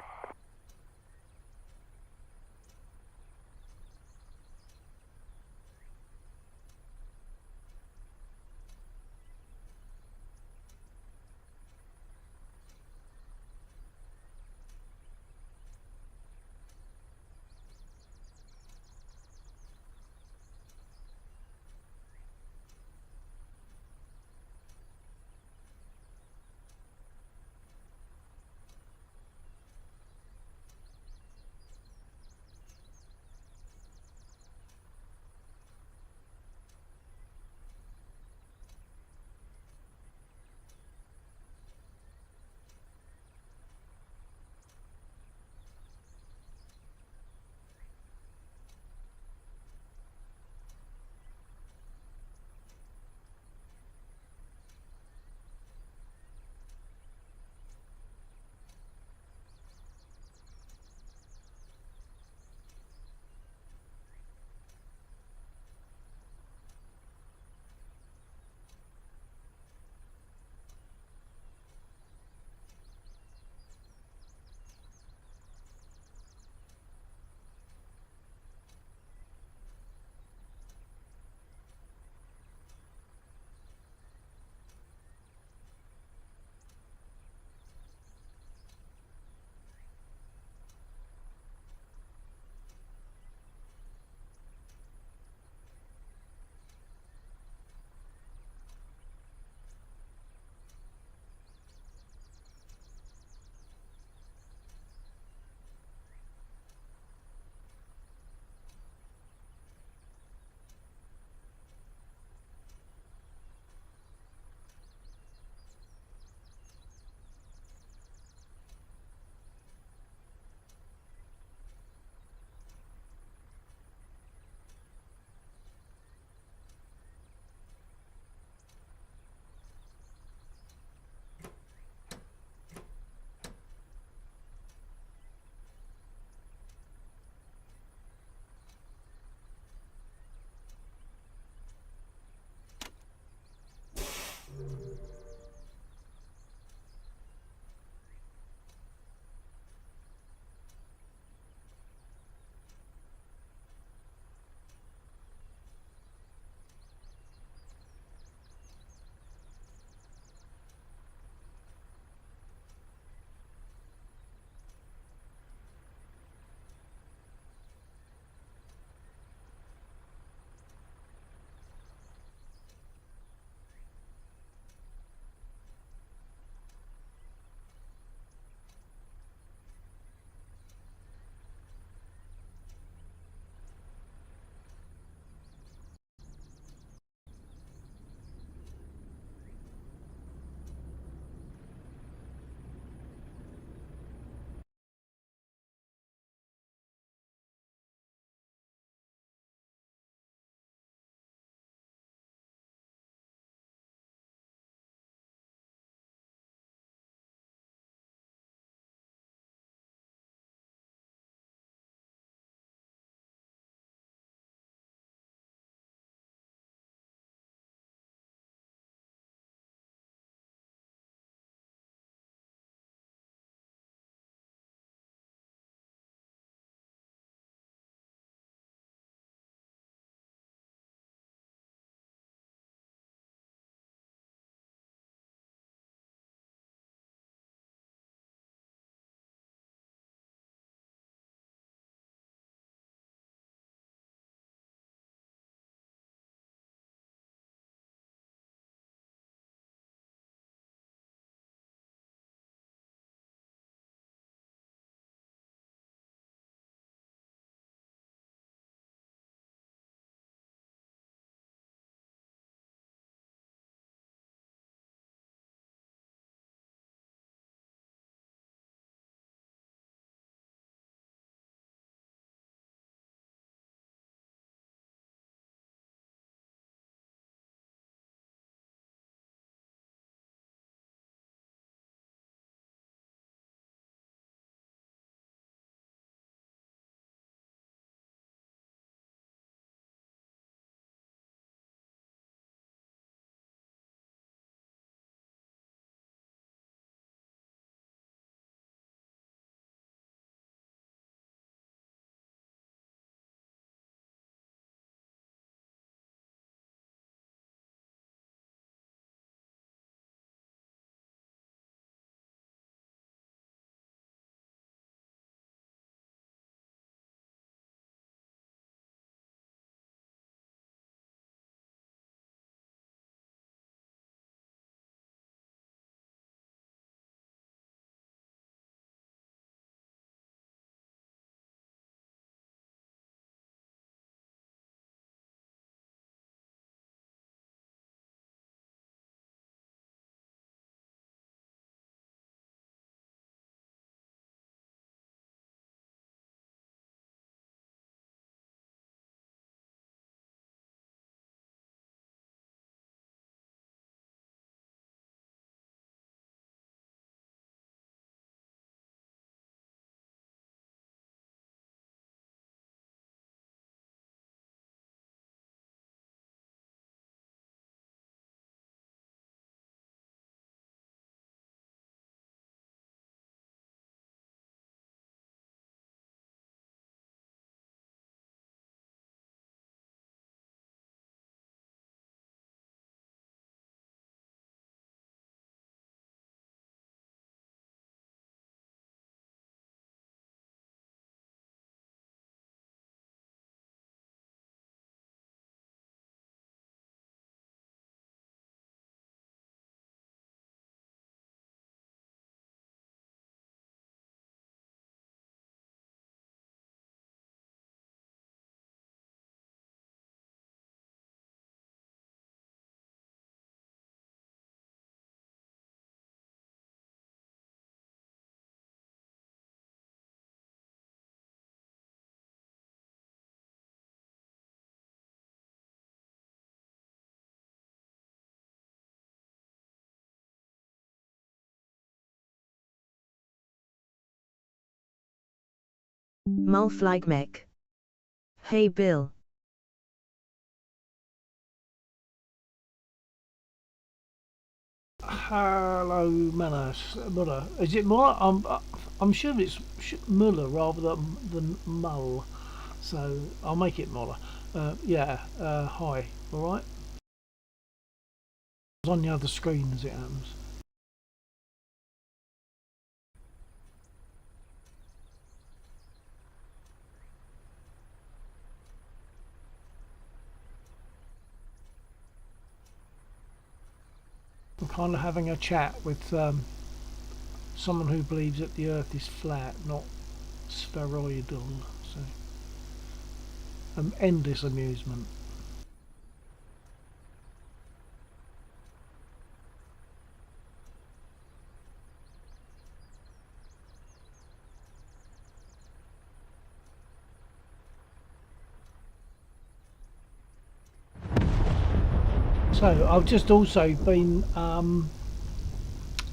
Mulflag mech. Hey Bill. Hello, Muller. Muller. Is it Muller? I'm sure it's Muller rather than Mull. So I'll make it Muller. Yeah. Hi. All right. It's on the other screen as it happens. I'm kind of having a chat with someone who believes that the Earth is flat, not spheroidal. So, endless amusement. So I've just also been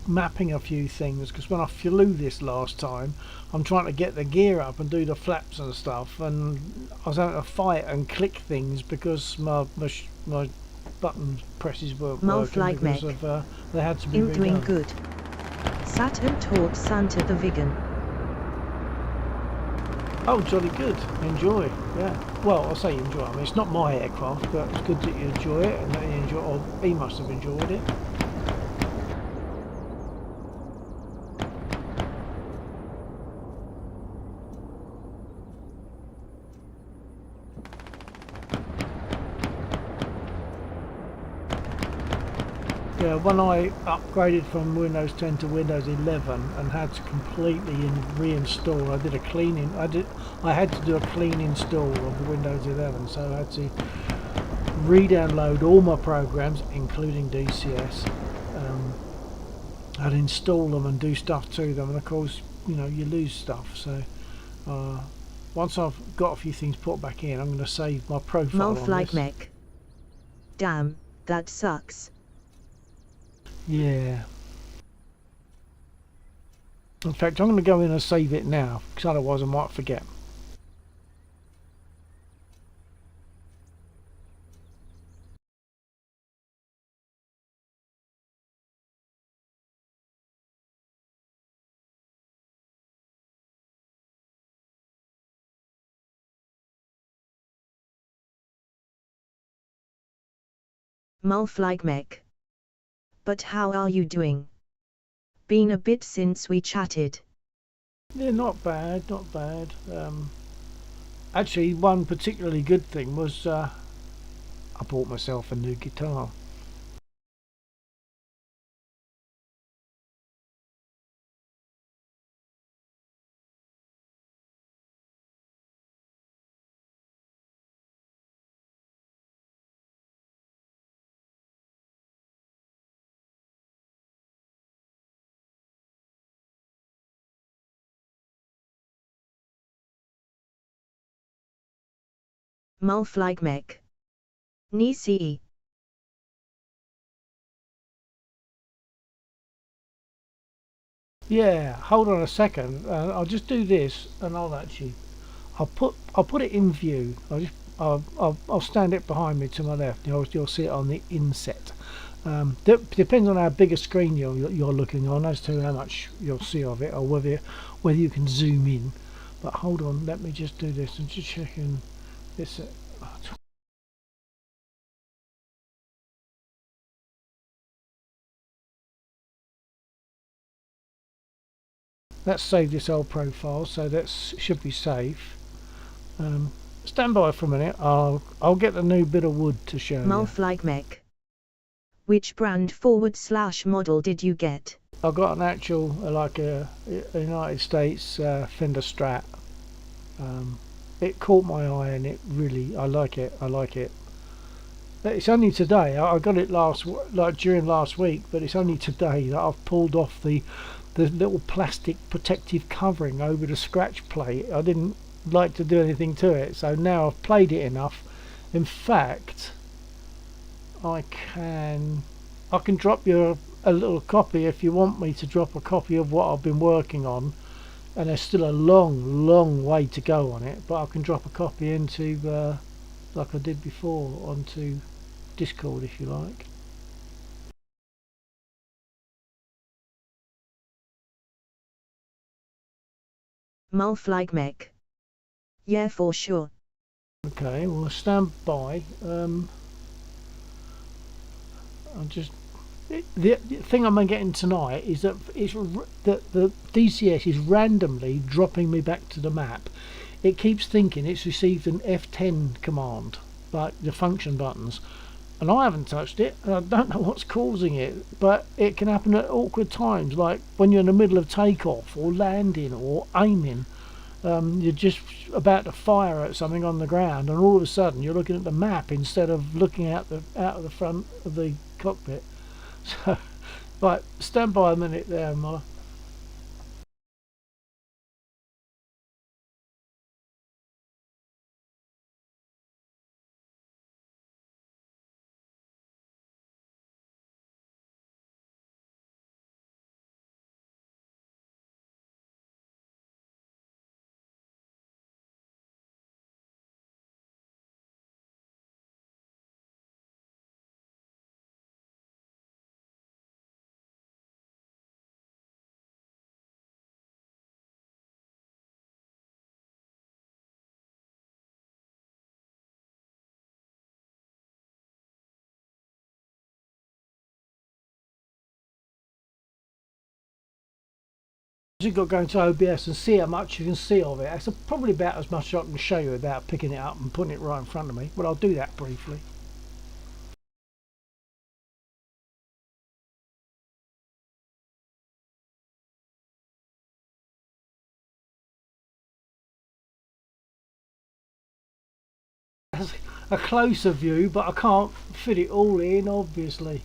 mapping a few things, because when I flew this last time, I'm trying to get the gear up and do the flaps and stuff, and I was having to fight and click things because my button presses weren't working because of they had to be redone. Doing good. Saturn taught Santa the vegan. Oh, jolly good. Enjoy. Yeah. Well, I say enjoy. I mean, it's not my aircraft, but it's good that you enjoy it, and that you enjoy. Or he must have enjoyed it. Yeah, when I upgraded from Windows 10 to Windows 11 and had to completely reinstall, I did a cleaning. I had to do a clean install of the Windows 11, so I had to re-download all my programs, including DCS, and install them and do stuff to them. And of course, you know, you lose stuff. So once I've got a few things put back in, I'm going to save my profile on this. Mech. Damn, that sucks. Yeah. In fact, I'm going to go in and save it now, because otherwise I might forget. Mulflag mech. But how are you doing? Been a bit since we chatted. Yeah, not bad, not bad. Actually, one particularly good thing was I bought myself a new guitar. Mulflag mech. Nisi. Yeah, hold on a second. I'll just do this, and I'll put it in view. I'll stand it behind me to my left. You'll see it on the inset. Depends on how big a screen you're looking on as to how much you'll see of it, or whether you can zoom in. But hold on, let me just do this and just checking this. Let's save this old profile, so that should be safe. Stand by for a minute. I'll get a new bit of wood to show you. Mulflag mech. Which brand / model did you get? I got an actual like a United States Fender Strat. It caught my eye, and I like it. It's only today. I got it during last week, but it's only today that I've pulled off the little plastic protective covering over the scratch plate. I didn't like to do anything to it, so now I've played it enough. In fact, I can drop you a little copy if you want me to drop a copy of what I've been working on and there's still a long way to go on it, but I can drop a copy into like I did before onto Discord if you like. Mulflag mech. Yeah, for sure. Okay, well stand by. I'll just the thing I'm getting tonight is that the DCS is randomly dropping me back to the map. It keeps thinking it's received an F10 command, like the function buttons, and I haven't touched it, and I don't know what's causing it, but it can happen at awkward times, like when you're in the middle of takeoff or landing or aiming. You're just about to fire at something on the ground, and all of a sudden you're looking at the map instead of looking out of the front of the cockpit. So, right, stand by a minute there, Mo. You've got to go into OBS and see how much you can see of it. That's probably about as much as I can show you without picking it up and putting it right in front of me, but I'll do that briefly. That's a closer view, but I can't fit it all in, obviously.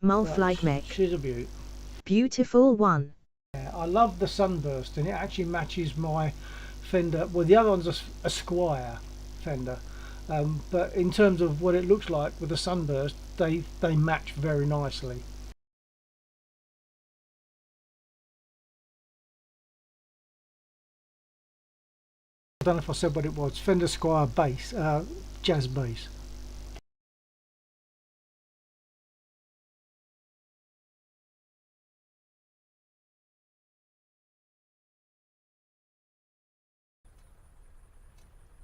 Mulflag mech. She's a beaut. Beautiful one. Yeah, I love the sunburst, and it actually matches my fender. Well, the other one's a Squire fender, but in terms of what it looks like with the sunburst, they match very nicely. I don't know if I said what it was. Fender Squire bass, jazz bass.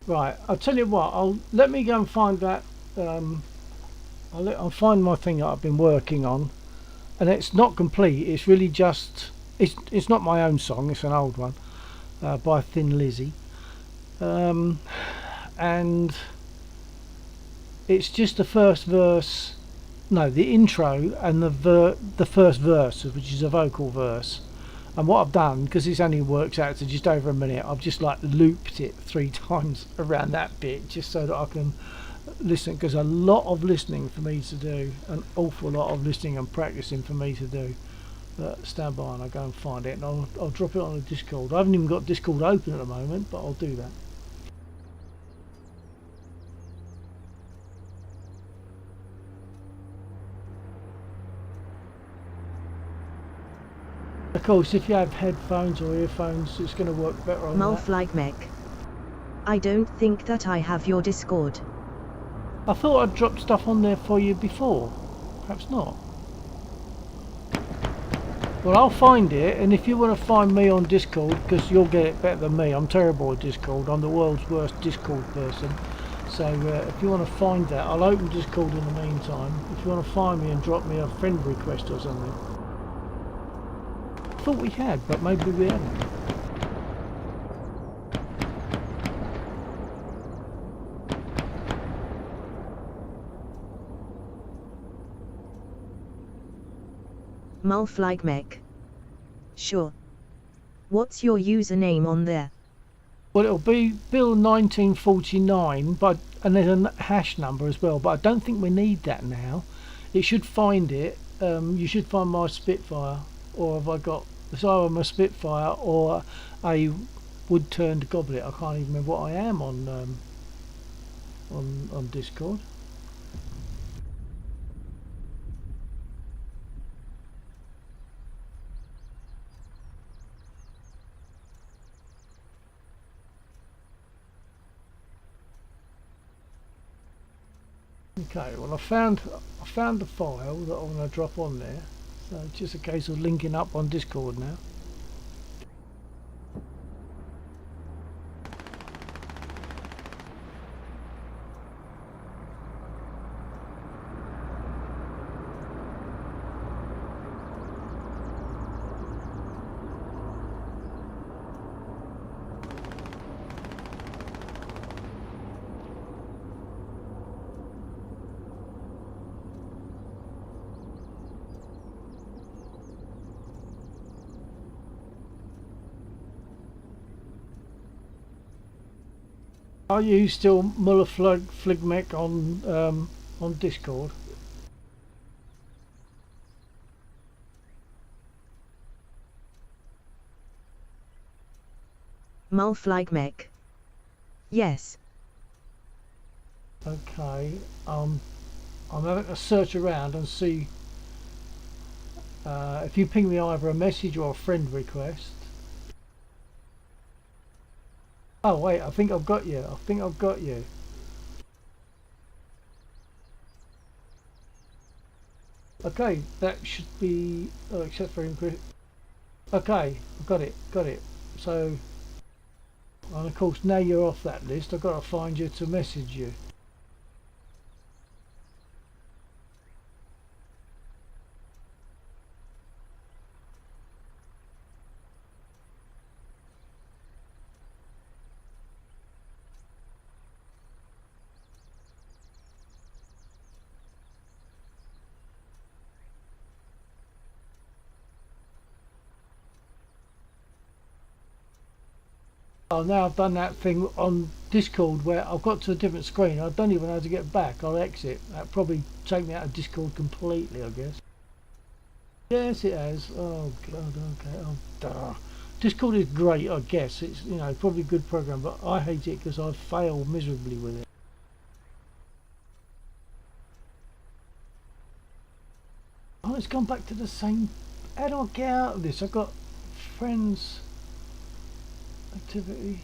Right, I'll tell you what. Let me go and find that. I'll find my thing that I've been working on, and it's not complete. It's really just. It's not my own song. It's an old one by Thin Lizzy, and it's just the first verse. No, the intro and the first verse, which is a vocal verse. And what I've done, because this only works out to just over a minute, I've just like looped it 3 times around that bit, just so that I can listen, because a lot of listening for me to do, an awful lot of listening and practicing for me to do. But stand by and I'll go and find it, and I'll drop it on the Discord. I haven't even got Discord open at the moment, but I'll do that. Of course, if you have headphones or earphones, it's going to work better on that. Mulflag mech. I don't think that I have your Discord. I thought I'd dropped stuff on there for you before. Perhaps not. Well, I'll find it, and if you want to find me on Discord, because you'll get it better than me, I'm terrible at Discord. I'm the world's worst Discord person. So if you want to find that, I'll open Discord in the meantime. If you want to find me and drop me a friend request or something. I thought we had, but maybe we haven't. Mulflag mech. Sure. What's your username on there? Well, it'll be Bill 1949, and there's a hash number as well, but I don't think we need that now. It should find it. You should find my Spitfire, or have I got? It's either my Spitfire or a wood-turned goblet. I can't even remember what I am on Discord. Okay, well I found the file that I'm going to drop on there, so it's just a case of linking up on Discord now. Are you still Muller Fligmec on Discord? Mulfligmec. Yes. Okay. I'm having to search around and see if you ping me either a message or a friend request. Oh wait, I think I've got you. I think I've got you. Okay, that should be. Oh, except for encrypt. Okay, I've got it. Got it. So, and of course now you're off that list. I've got to find you to message you. Oh, now I've done that thing on Discord where I've got to a different screen. I don't even know how to get back. I'll exit. That'll probably take me out of Discord completely, I guess. Yes, it has. Oh God. Okay. Oh, duh. Discord is great, I guess. It's, you know, probably a good program, but I hate it because I fail miserably with it. Oh, it's gone back to the same. How do I get out of this? I've got friends. Activity.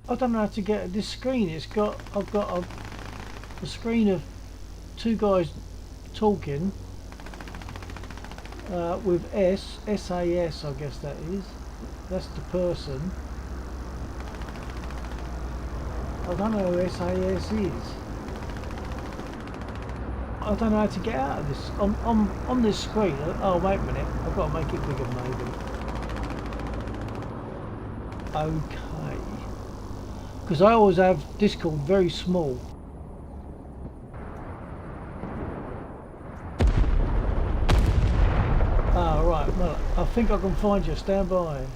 I don't know how to get this screen. I've got a screen of two guys talking with SAS, I guess that is. That's the person. I don't know who SAS is. I don't know how to get out of this. On this screen. Oh, wait a minute. I've got to make it bigger, maybe. Okay. Because I always have Discord very small. Ah, right. Well, I think I can find you. Stand by.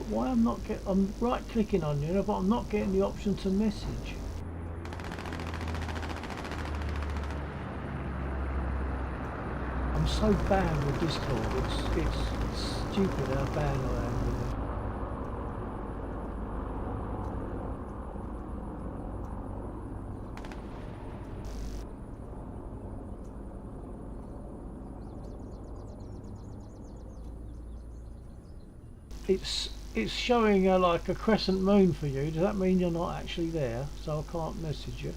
Why I'm right clicking on you, but I'm not getting the option to message. I'm so bad with Discord. It's stupid how bad I am with it. It's showing like a crescent moon for you. Does that mean you're not actually there? So I can't message you.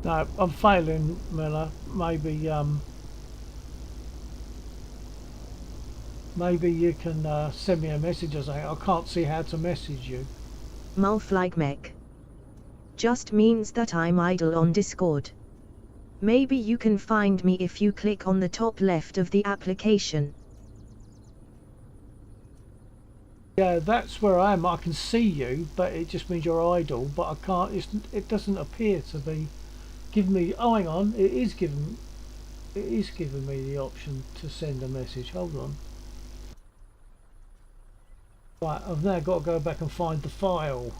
No, I'm failing, Miller. Maybe you can send me a message or something. I can't see how to message you. Mulfligmec. Just means that I'm idle on Discord. Maybe you can find me if you click on the top left of the application. Yeah, that's where I am. I can see you, but it just means you're idle. But I can't. It doesn't appear to be giving me. Oh, hang on. It is giving. it is giving me the option to send a message. Hold on. Right, I've now got to go back and find the file.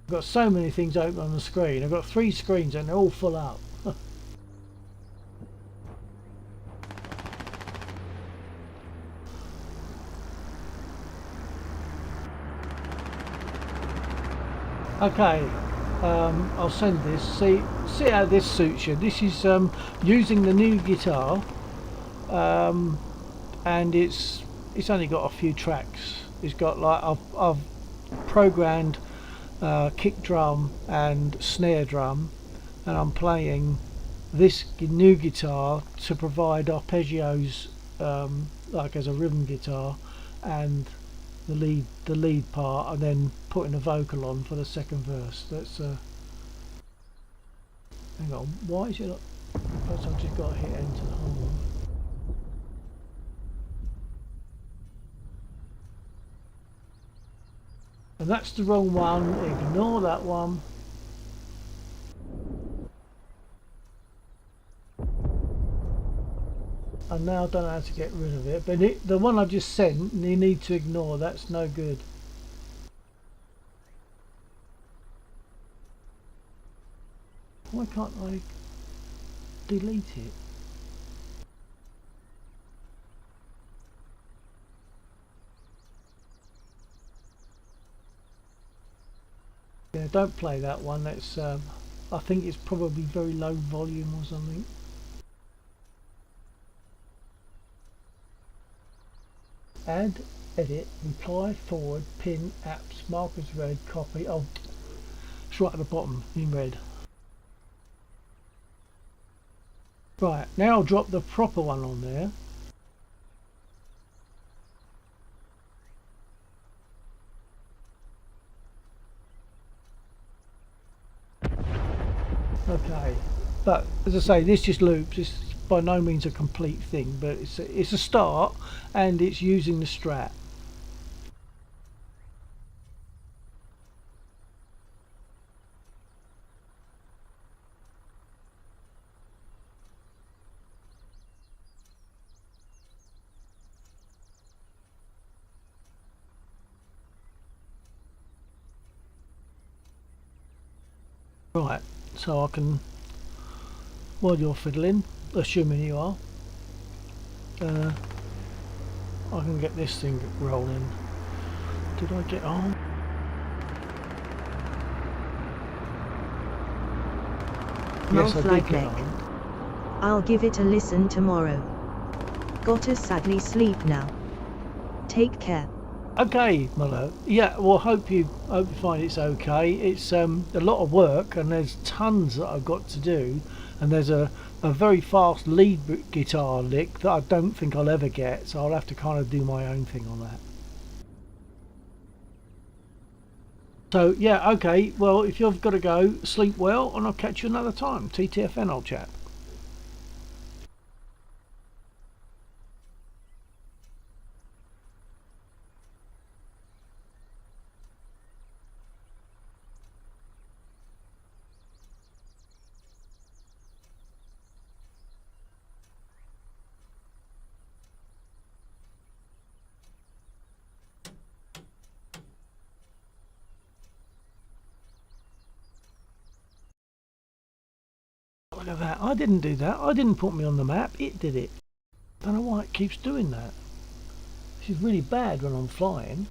I've got so many things open on the screen. I've got 3 screens and they're all full up. Okay, I'll send this. See how this suits you. This is using the new guitar, and it's only got a few tracks. It's got like I've programmed kick drum and snare drum, and I'm playing this new guitar to provide arpeggios, like as a rhythm guitar, and the lead part, and then putting a vocal on for the second verse. That's hang on, why is it not? Perhaps I've just got to hit enter. Hold on. And that's the wrong one. Ignore that one. And now I don't know how to get rid of it, but the one I just sent, you need to ignore. That's no good. Why can't I delete it? Yeah, don't play that one. That's I think it's probably very low volume or something. Add, edit, reply, forward, pin, apps, markers red, copy. Oh, it's right at the bottom in red. Right, now I'll drop the proper one on there. Okay, but as I say, this just loops. It's by no means a complete thing, but it's a start, and it's using the Strat. Right, so I can, while you're fiddling, assuming you are, I can get this thing rolling. Did I get on? Yes, I did get on. I'll give it a listen tomorrow. Gotta sadly sleep now. Take care. Okay, my love. Yeah, well, hope you find it's okay. It's a lot of work, and there's tons that I've got to do, and there's a very fast lead guitar lick that I don't think I'll ever get, so I'll have to kind of do my own thing on that. So yeah, okay, well, if you've got to go, sleep well, and I'll catch you another time. TTFN, old chap. Look at that. I didn't do that. I didn't put me on the map. It did it. I don't know why it keeps doing that. This is really bad when I'm flying.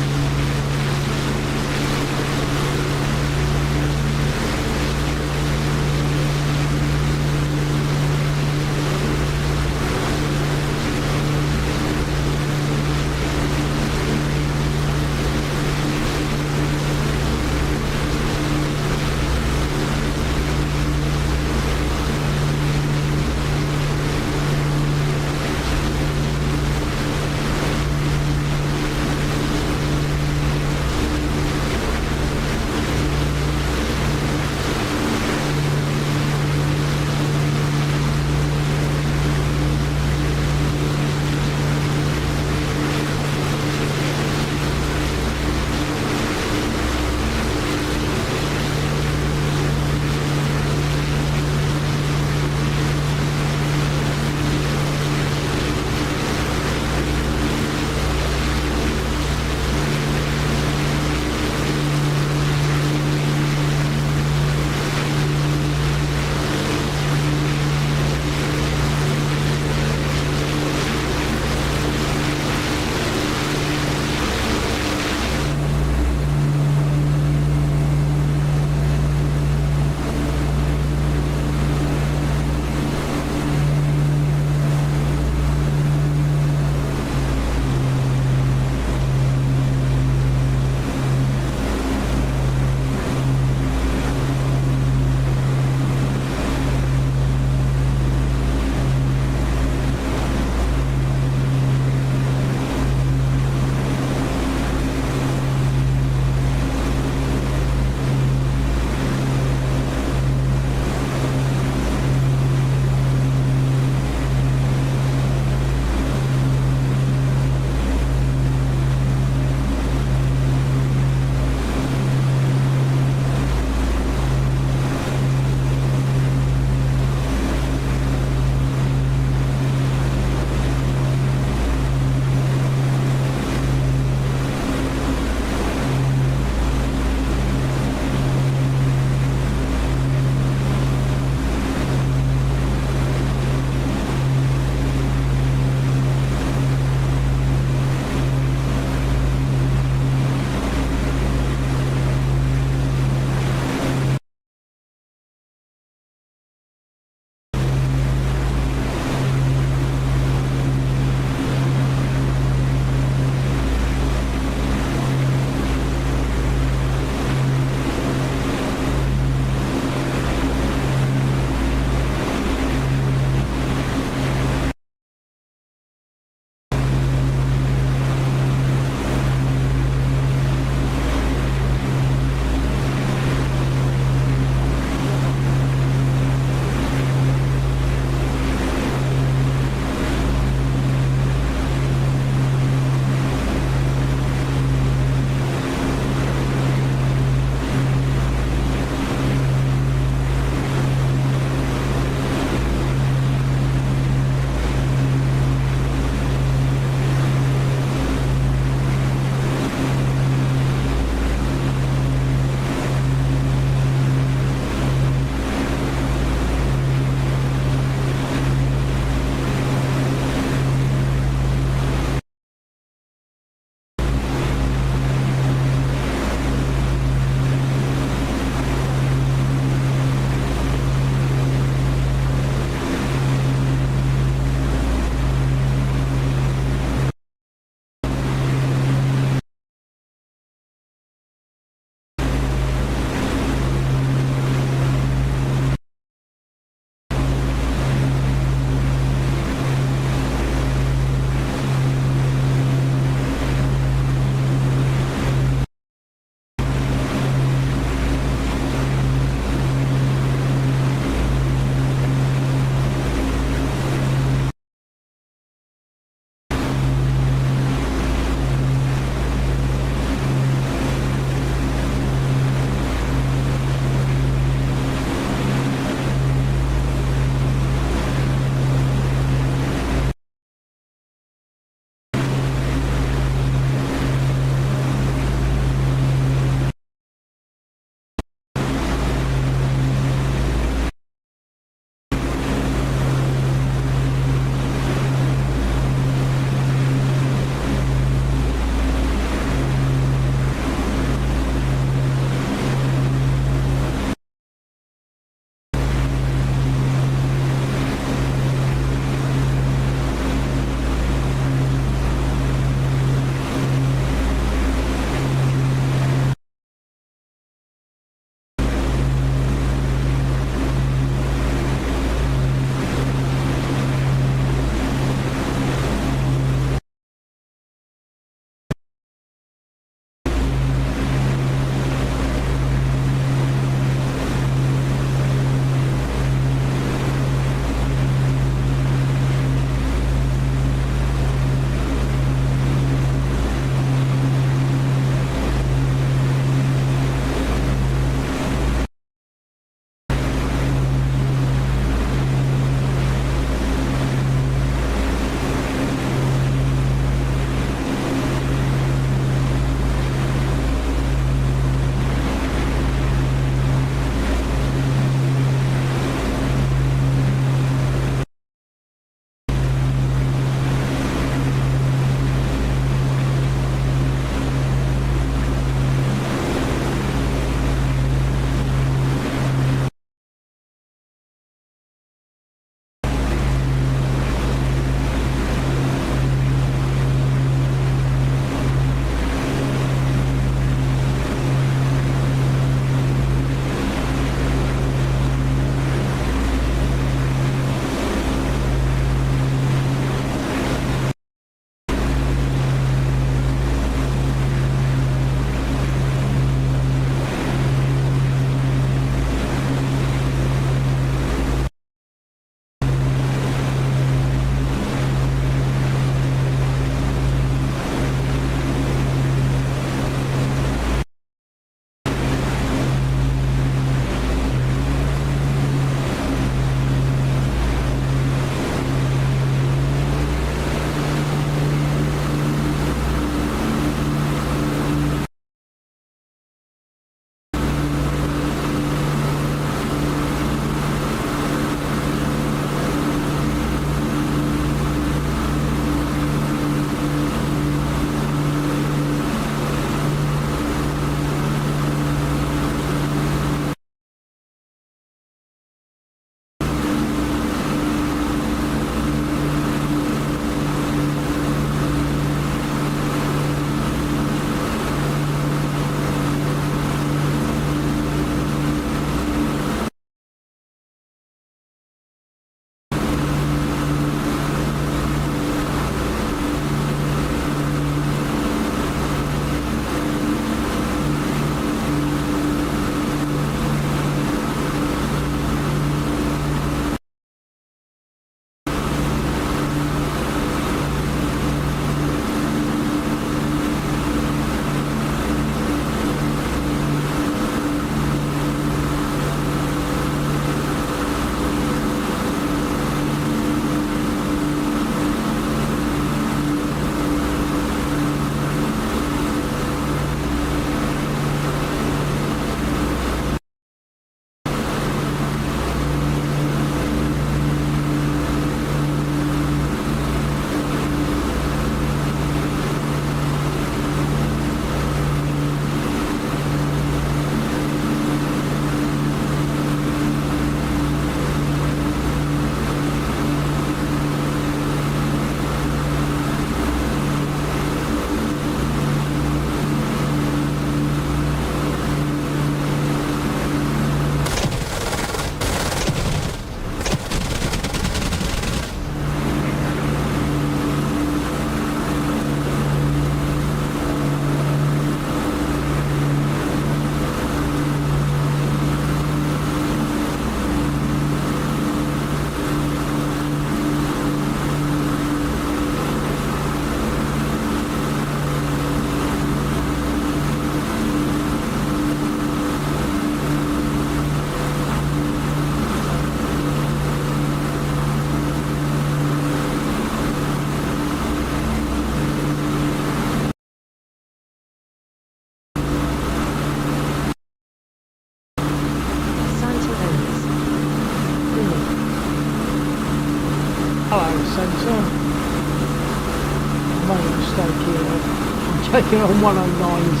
a mistake here. I'm taking on 109s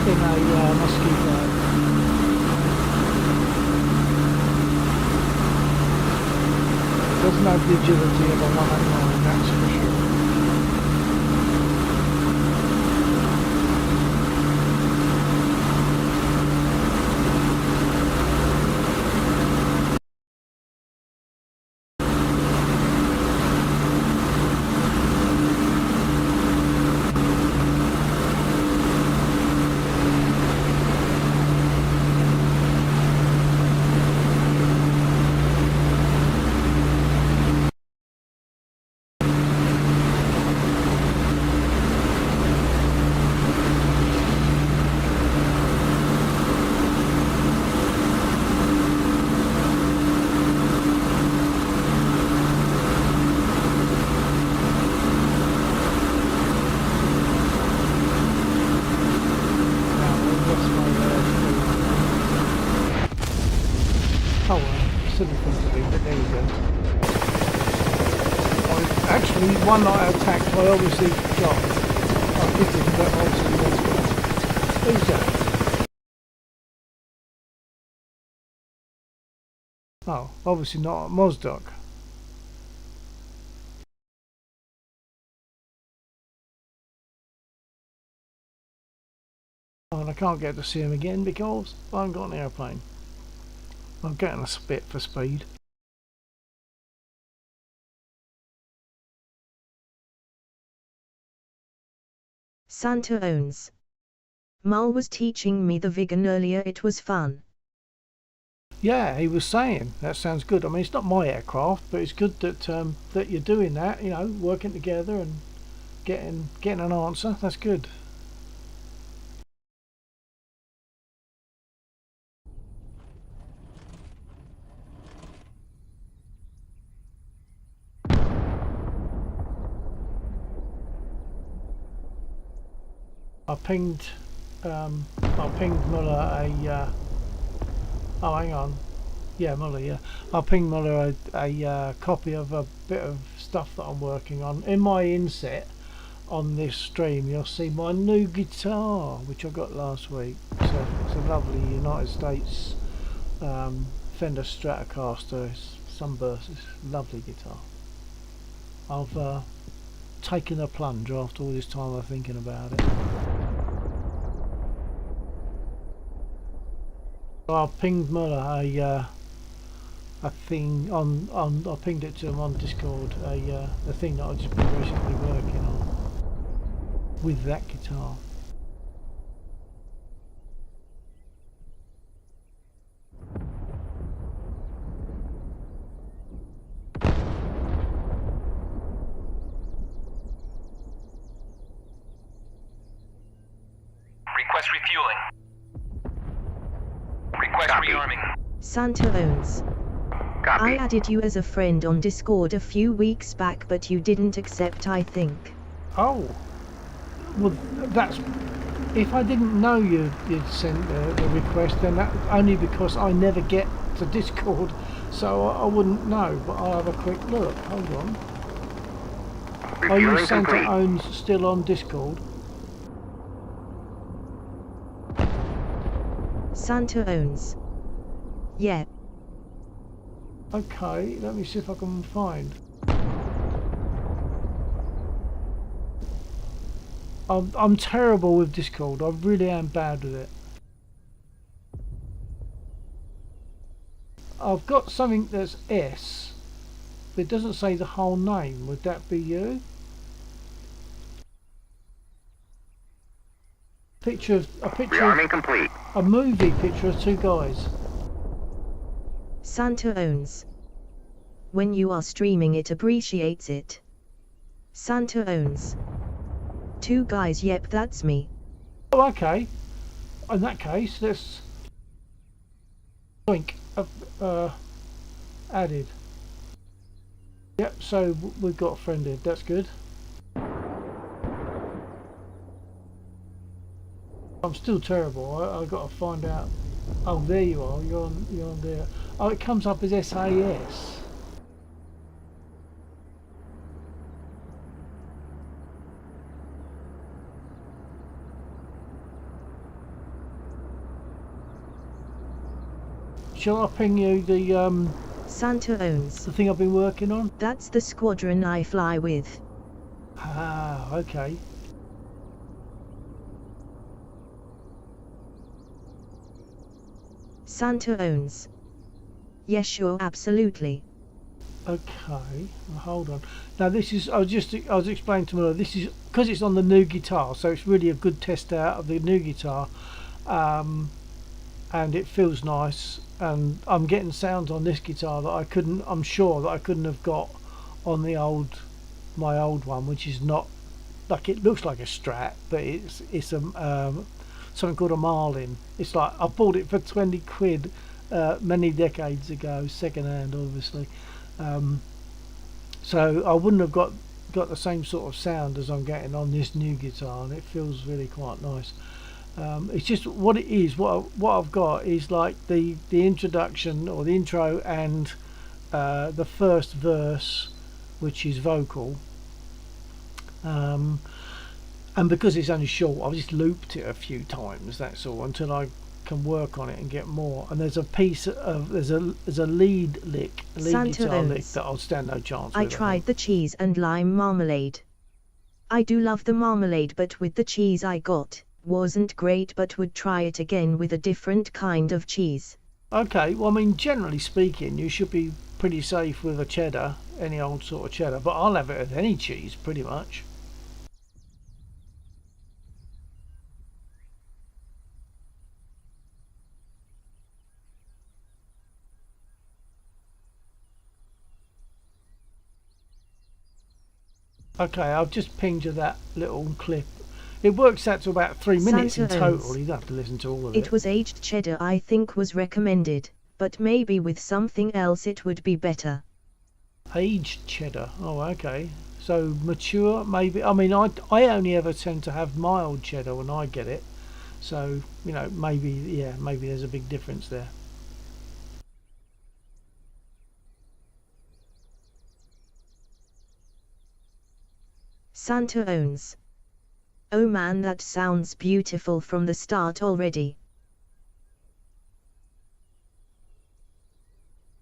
in a Mosquito. Doesn't have the agility of a 109, that's for sure. Oh well, silly thing to do, but there you go. Actually, one night I attacked, I obviously got. I did it, but obviously was good. Who's that? Oh, obviously not at Mozdok. Oh, and I can't get to see him again because I haven't got an airplane. I'm getting a bit for speed. Santa owns. Mull was teaching me the vegan earlier, it was fun. Yeah, he was saying that sounds good. I mean, it's not my aircraft, but it's good that that you're doing that. You know, working together and getting an answer. That's good. I pinged Muller a. Oh, hang on. Yeah, Muller. Yeah, I pinged Muller a copy of a bit of stuff that I'm working on in my inset. On this stream, you'll see my new guitar, which I got last week. It's a lovely United States Fender Stratocaster. It's Sunburst. It's a lovely guitar. I've taken a plunge after all this time of thinking about it. I pinged Muller a thing on I pinged it to him on Discord, a thing that I've just been recently working on with that guitar. Request refueling. Request Copy. rearming. Santa owns. Copy. I added you as a friend on Discord a few weeks back, but you didn't accept, I think. Oh, well, that's if I didn't know you'd sent the request, then that only because I never get to Discord, so I wouldn't know. But I'll have a quick look. Hold on. Are you Refueling Santa complete. Owns still on Discord? Santa owns. Yeah. Okay, let me see if I can find. I'm terrible with Discord. I really am bad with it. I've got something that's S, but it doesn't say the whole name. Would that be you? A picture of Rearming complete. a movie picture of two guys. Santa owns. When you are streaming, it appreciates it. Santa owns. Two guys, yep, that's me. Oh, okay. In that case, let's link added. Yep. So we've got friended. That's good. I'm still terrible. I got to find out. Oh, there you are. You're on there. Oh, it comes up as SAS. shall I ping you Santa owns. the thing I've been working on? That's the squadron I fly with. Ah, okay. Santa owns. Yes, sure, absolutely. Okay, well, hold on. Now this is, I was explaining to Miller, this is because it's on the new guitar, so it's really a good test out of the new guitar, and it feels nice. And I'm getting sounds on this guitar that I'm sure that I couldn't have got on my old one, which is not like, it looks like a Strat, but it's a something called a Marlin. It's like I bought it for 20 quid many decades ago, second hand, obviously. So I wouldn't have got the same sort of sound as I'm getting on this new guitar, and it feels really quite nice. It's just what it is. What I've got is like the introduction or the intro and the first verse, which is vocal. And because it's only short, I've just looped it a few times. That's all, until I can work on it and get more. And there's a piece of there's a lead lick, a lead Santa guitar lick owns. that I'll stand no chance I with. tried the cheese and lime marmalade. I do love the marmalade, but with the cheese I got, wasn't great, but would try it again with a different kind of cheese. Okay, well, I mean, generally speaking, you should be pretty safe with a cheddar, any old sort of cheddar, but I'll have it with any cheese pretty much. Okay, I've just pinged you that little clip. It works out to about 3 minutes in Santa total. owns. You don't have to listen to all of it. It was aged cheddar I think was recommended, but maybe with something else it would be better. Aged cheddar. Oh, okay. So mature, maybe. I mean, I only ever tend to have mild cheddar when I get it. So, you know, maybe, yeah, maybe there's a big difference there. Santa owns. Oh man, that sounds beautiful from the start already.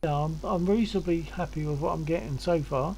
Yeah, I'm reasonably happy with what I'm getting so far.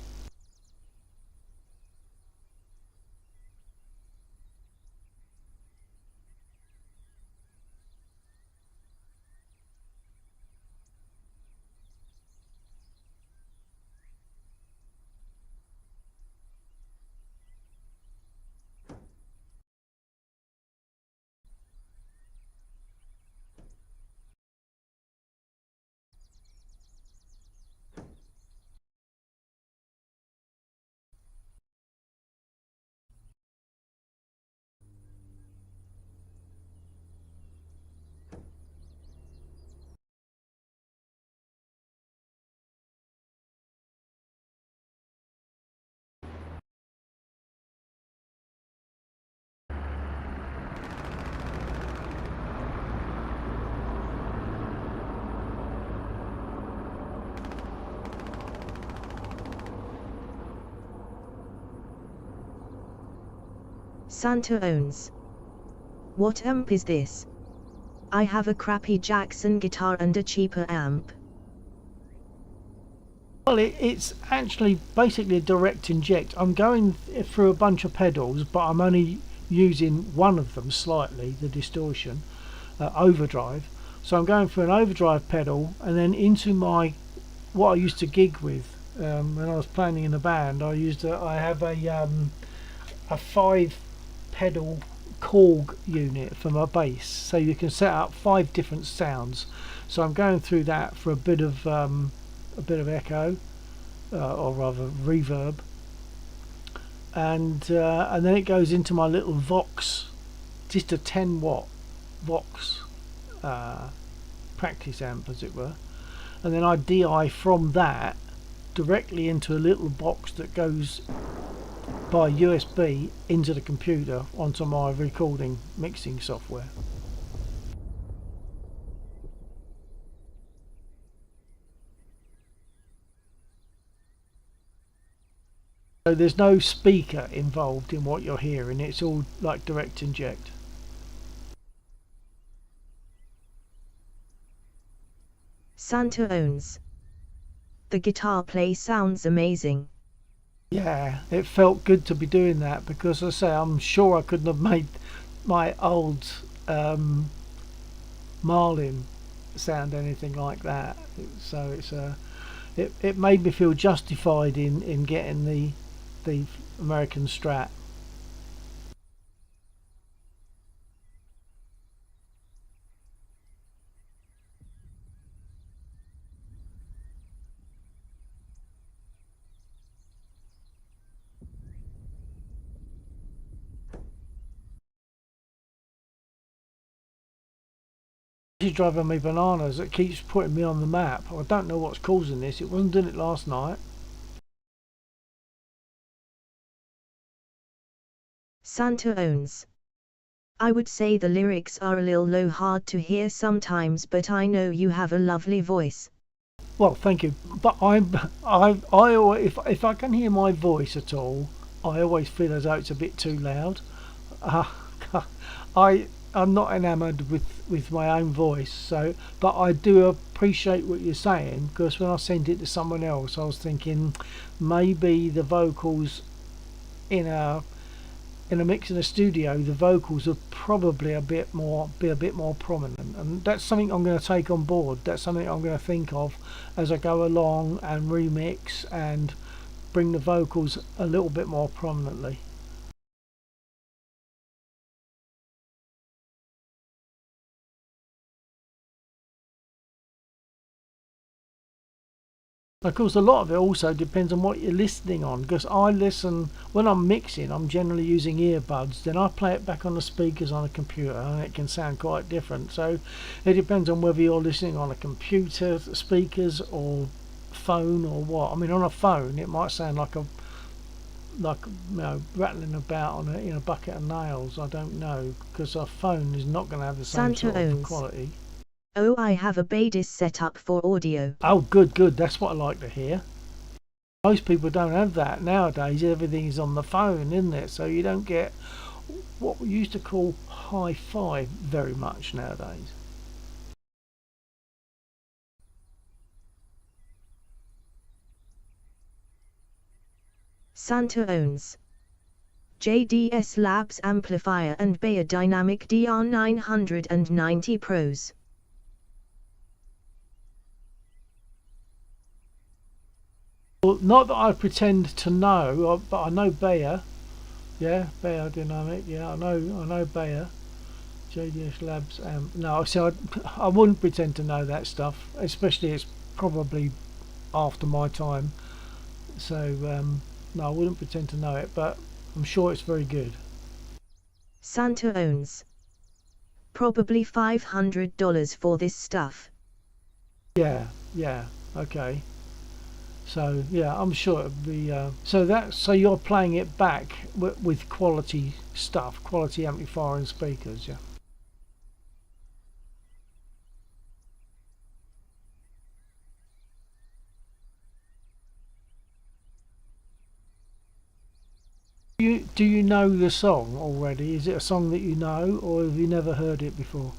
Santa owns. What amp is this? I have a crappy Jackson guitar and a cheaper amp. Well, it's actually basically a direct inject. I'm going through a bunch of pedals, but I'm only using one of them slightly, the distortion, overdrive. So I'm going for an overdrive pedal, and then into what I used to gig with when I was playing in a band. I have a 5 pedal Korg unit for my bass, so you can set up 5 different sounds. So I'm going through that for a bit of echo, or rather reverb, and then it goes into my little Vox, just a 10-watt Vox practice amp, as it were, and then I DI from that directly into a little box that goes by USB into the computer onto my recording mixing software. So there's no speaker involved in what you're hearing, it's all like direct inject. Santa owns. The guitar play sounds amazing. Yeah, it felt good to be doing that because, as I say, I'm sure I couldn't have made my old Marlin sound anything like that. So it made me feel justified in getting the American Strat. This is driving me bananas. It keeps putting me on the map. I don't know what's causing this. It wasn't doing it last night. Santa owns. I would say the lyrics are a little hard to hear sometimes, but I know you have a lovely voice. Well, thank you. But I always, if I can hear my voice at all, I always feel as though it's a bit too loud. Uh, I'm not enamoured with my own voice, so but I do appreciate what you're saying, because when I sent it to someone else, I was thinking maybe the vocals in a mix in a studio, the vocals would probably be a bit more prominent, and that's something I'm going to take on board. That's something I'm going to think of as I go along and remix and bring the vocals a little bit more prominently. Of course, a lot of it also depends on what you're listening on, because I listen, when I'm mixing, I'm generally using earbuds, then I play it back on the speakers on a computer, and it can sound quite different. So it depends on whether you're listening on a computer speakers or phone or what. I mean, on a phone it might sound like rattling about in a bucket of nails. I don't know, because a phone is not going to have the same Santa sort of owns. quality. Oh, I have a Badis set up for audio. Oh, good, good. That's what I like to hear. Most people don't have that nowadays. Everything is on the phone, isn't it? So you don't get what we used to call hi-fi very much nowadays. Santa owns. JDS Labs amplifier and Bayer Dynamic DR990 Pros. Well, not that I pretend to know, but I know Bayer. Yeah, Bayer Dynamic. Yeah, I know Bayer. JDS Labs. No, so I wouldn't pretend to know that stuff. Especially, it's probably after my time. So no, I wouldn't pretend to know it, but I'm sure it's very good. Santa owns. Probably $500 for this stuff. Yeah, okay. So yeah, I'm sure it'd be. So you're playing it back with quality stuff, quality amplifier and speakers, yeah. Do you know the song already? Is it a song that you know, or have you never heard it before?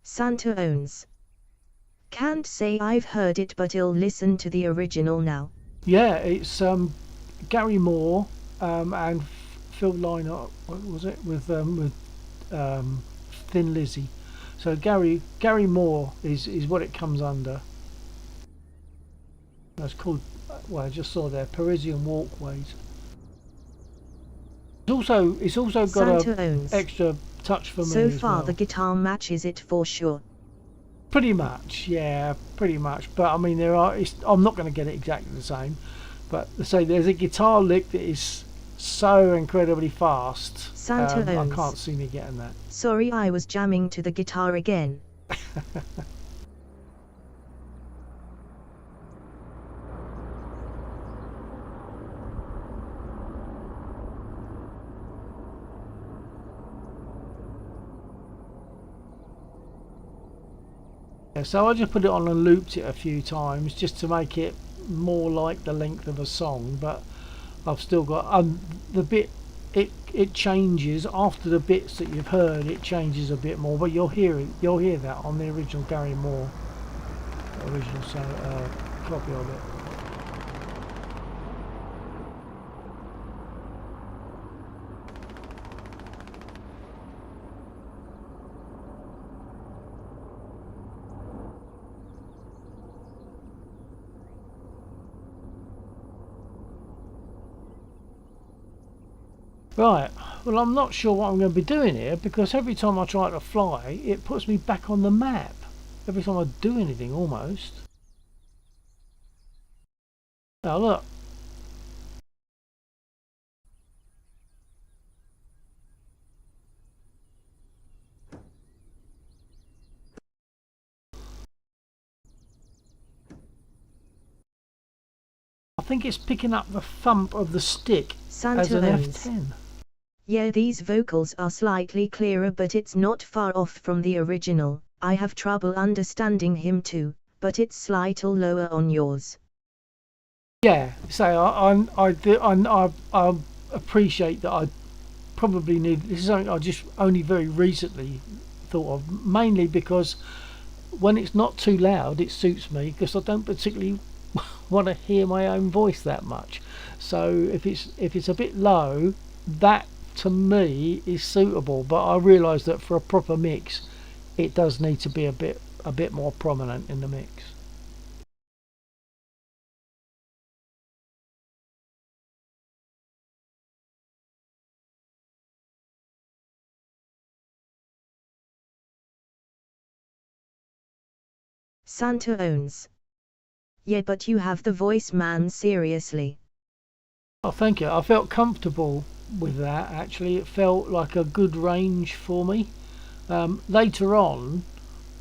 Santa owns. Can't say I've heard it, but I'll listen to the original now. Yeah, it's Gary Moore and Phil Lynott. What was it with Thin Lizzy? So Gary Moore is what it comes under. That's called. Well, I just saw there Parisian Walkways. It's also got Santa a owns. extra touch for me So as far well. the guitar matches it for sure. Pretty much, yeah, pretty much. But I mean, I'm not going to get it exactly the same. But say there's a guitar lick that is so incredibly fast. Santa I owns. can't see me getting that. Sorry, I was jamming to the guitar again. Yeah, so I just put it on and looped it a few times just to make it more like the length of a song, but I've still got the bit. It changes after the bits that you've heard. It changes a bit more, but you'll hear it. You'll hear that on the original Gary Moore original copy of it. Right, well I'm not sure what I'm going to be doing here, because every time I try to fly it puts me back on the map. Every time I do anything almost. Now look. I think it's picking up the thump of the stick as an F10. Yeah, these vocals are slightly clearer, but it's not far off from the original. I have trouble understanding him too, but it's slightly lower on yours. Yeah, so I appreciate that. I probably need, this is something I just only very recently thought of, mainly because when it's not too loud it suits me, because I don't particularly want to hear my own voice that much. So if it's a bit low, that to me is suitable, but I realise that for a proper mix it does need to be a bit more prominent in the mix. Santa owns. Yeah, but you have the voice, man, seriously. Oh, thank you. I felt comfortable with that, actually. It felt like a good range for me. Later on,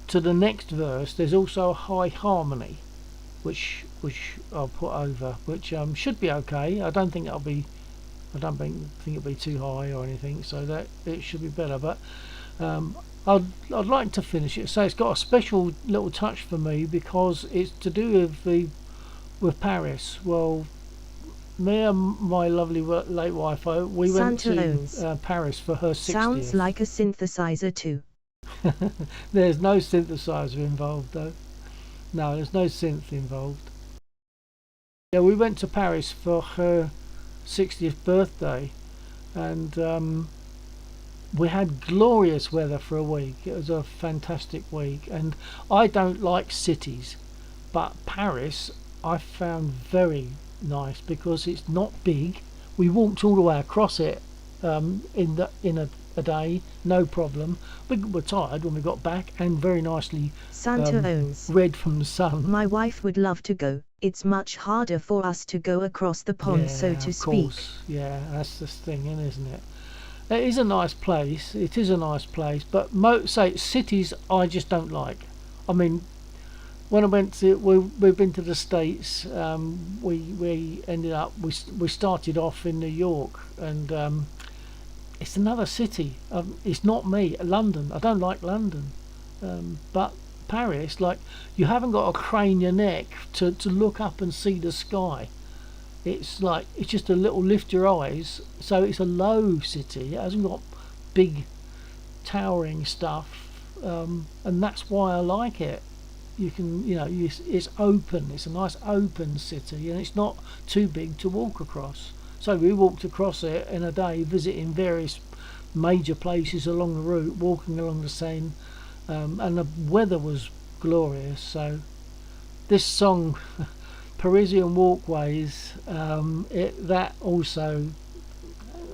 to the next verse, there's also a high harmony, which I'll put over, which should be okay. I don't think it'll be too high or anything, so that it should be better. But I'd like to finish it. So it's got a special little touch for me because it's to do with Paris. Well, me and my lovely late wife, we went to Paris for her 60th. Sounds like a synthesizer too. There's no synthesizer involved though. No, there's no synth involved. Yeah, we went to Paris for her 60th birthday, and we had glorious weather for a week. It was a fantastic week, and I don't like cities, but Paris I found very nice because it's not big. We walked all the way across it in a day, no problem. We were tired when we got back, and very nicely red from the sun. My wife would love to go. It's much harder for us to go across the pond, so to speak. Yeah, that's the thing, isn't it? It is a nice place. It is a nice place, but say cities I just don't like. I mean, when I went to, we've been to the States. We ended up, we started off in New York, and it's another city. It's not me. London, I don't like London, but Paris, like, you haven't got to crane your neck to look up and see the sky. It's like, it's just a little lift your eyes. So it's a low city. It hasn't got big towering stuff, and that's why I like it. You can, it's open. It's a nice open city, and it's not too big to walk across. So we walked across it in a day, visiting various major places along the route, walking along the Seine, and the weather was glorious. So this song, Parisian Walkways, that also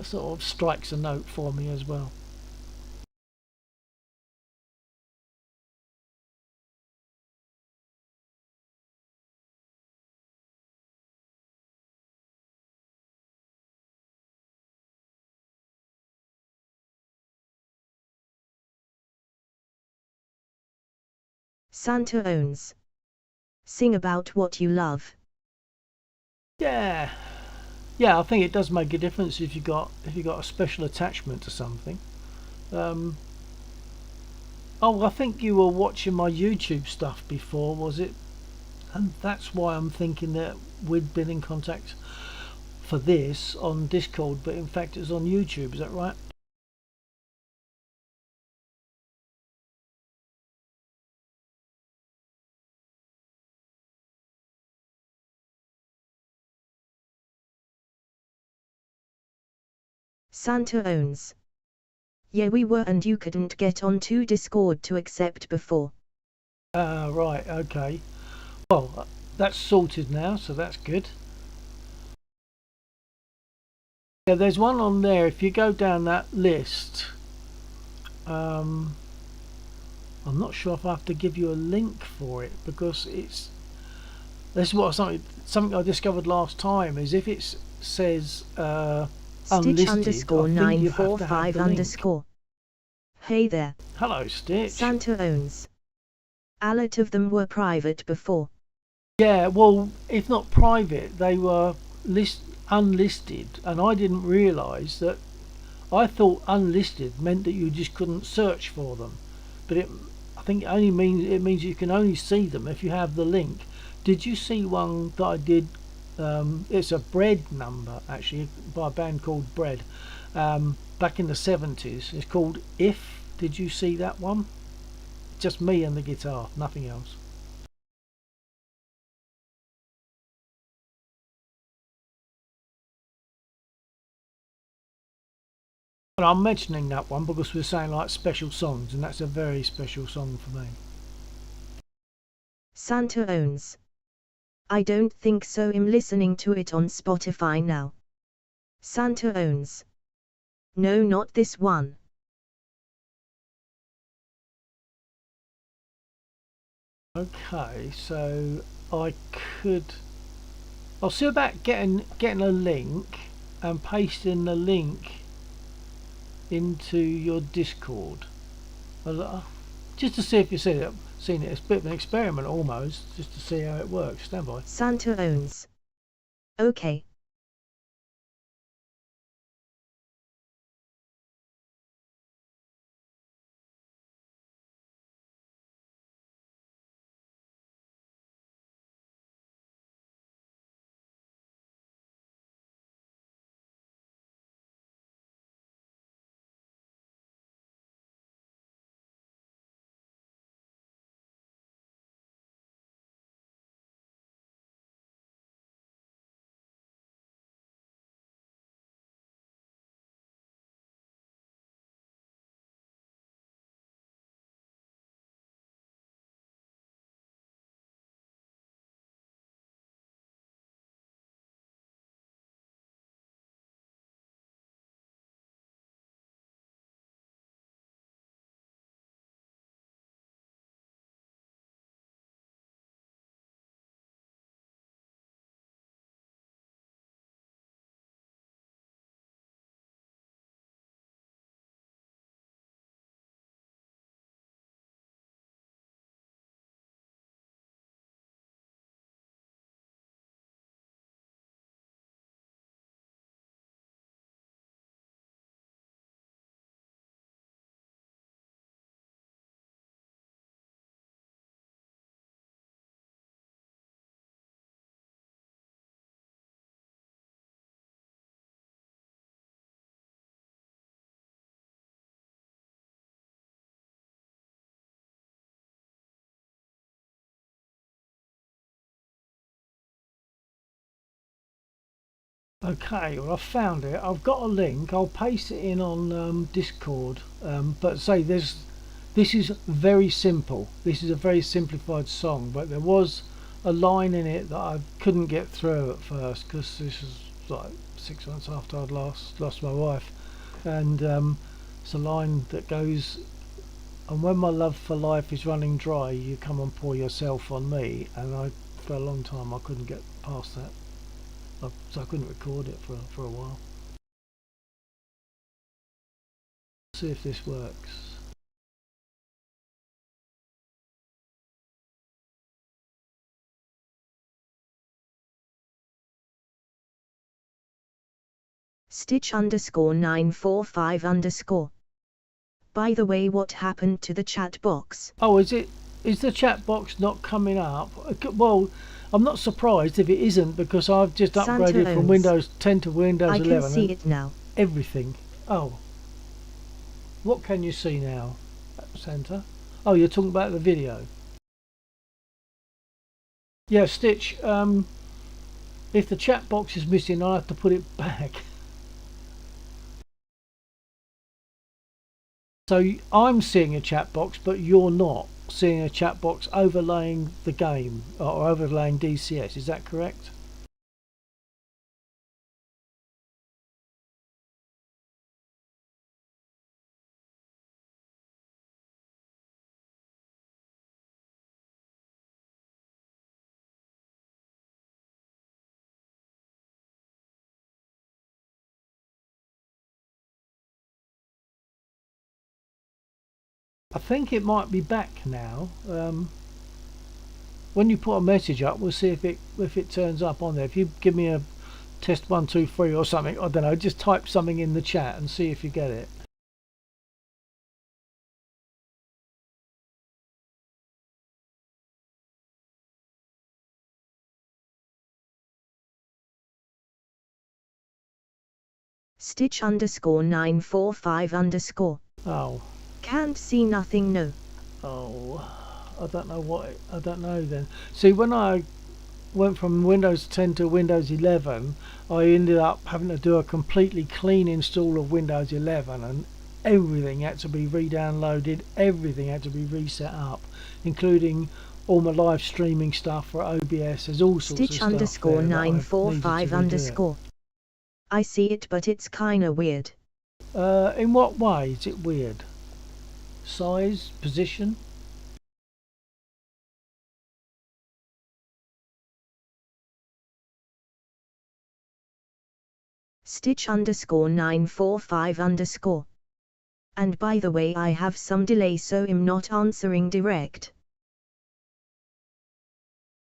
sort of strikes a note for me as well. Santa owns. Sing about what you love. Yeah, I think it does make a difference if you got a special attachment to something. Oh, I think you were watching my YouTube stuff before, was it? And that's why I'm thinking that we'd been in contact for this on Discord, but in fact it's on YouTube, is that right? Santa owns. Yeah, we were, and you couldn't get onto Discord to accept before. Ah, right, okay. Well, that's sorted now, so that's good. Yeah, there's one on there. If you go down that list, I'm not sure if I have to give you a link for it, because it's this is what something I discovered last time is if it says Stitch unlisted, I think you have to have _945 the link. underscore. Hey there. Hello, Stitch. Santa owns. A lot of them were private before. Yeah, well, if not private, they were unlisted, and I didn't realise that. I thought unlisted meant that you just couldn't search for them, but I think it means you can only see them if you have the link. Did you see one that I did? It's a Bread number actually by a band called Bread, back in the 70s. It's called If. Did you see that one? Just me and the guitar, nothing else. But I'm mentioning that one because we're saying like special songs, and that's a very special song for me. Santa owns. I don't think so. I'm listening to it on Spotify now. Santa owns. No, not this one. Okay, so I could. I'll see about getting a link and pasting the link into your Discord, just to see if you've seen it. It's a bit of an experiment almost, just to see how it works. Stand by. Santa owns. Okay. Okay, well I found it. I've got a link. I'll paste it in on Discord. But say this is very simple. This is a very simplified song, but there was a line in it that I couldn't get through at first because this was like 6 months after I'd lost my wife, and it's a line that goes, "And when my love for life is running dry, you come and pour yourself on me." And for a long time I couldn't get past that. So I couldn't record it for a while. See if this works. Stitch _945 _. By the way, what happened to the chat box? Oh, is the chat box not coming up? Well, I'm not surprised if it isn't, because I've just Santa upgraded from owns. Windows 10 to Windows I 11. can see and it now. everything. Oh, what can you see now, Santa? Oh, you're talking about the video. Yeah, Stitch. If the chat box is missing, I'll have to put it back. So I'm seeing a chat box, but you're not seeing a chat box overlaying the game, or overlaying DCS. Is that correct? I think it might be back now. When you put a message up, we'll see if it turns up on there. If you give me a test 1 2 3 or something, I don't know, just type something in the chat and see if you get it. Stitch underscore 945 underscore. Oh. Can't see nothing, no. Oh, I don't know then. See, when I went from Windows 10 to Windows 11, I ended up having to do a completely clean install of Windows 11, and everything had to be re-downloaded, everything had to be reset up, including all my live streaming stuff for OBS. There's all sorts of Stitch stuff underscore there that I needed to 945 redo it. underscore. I see it, but it's kinda weird. In what way is it weird? Size, position? Stitch underscore 945 underscore. And by the way, I have some delay, so I'm not answering direct.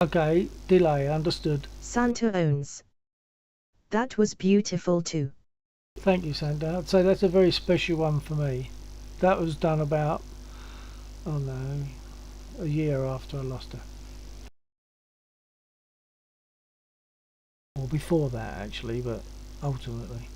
Okay, delay, understood. Santa owns. That was beautiful too. Thank you, Santa. I'd say that's a very special one for me. That was done about, oh no, a year after I lost her. Or before that actually, but ultimately.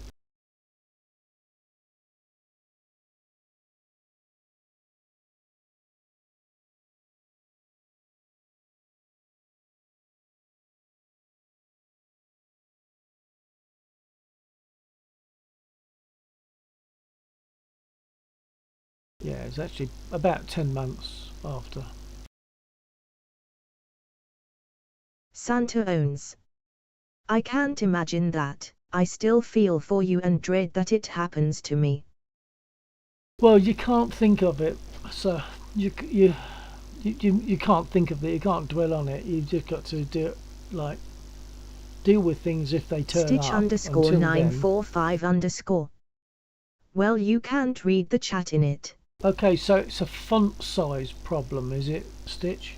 Yeah, it's actually about 10 months after. Santa owns. I can't imagine that. I still feel for you and dread that it happens to me. Well, you can't think of it, so you can't think of it. You can't dwell on it. You've just got to deal with things if they turn Stitch up. underscore Until 945 underscore. Well, you can't read the chat in it. Okay, so it's a font size problem, is it, Stitch?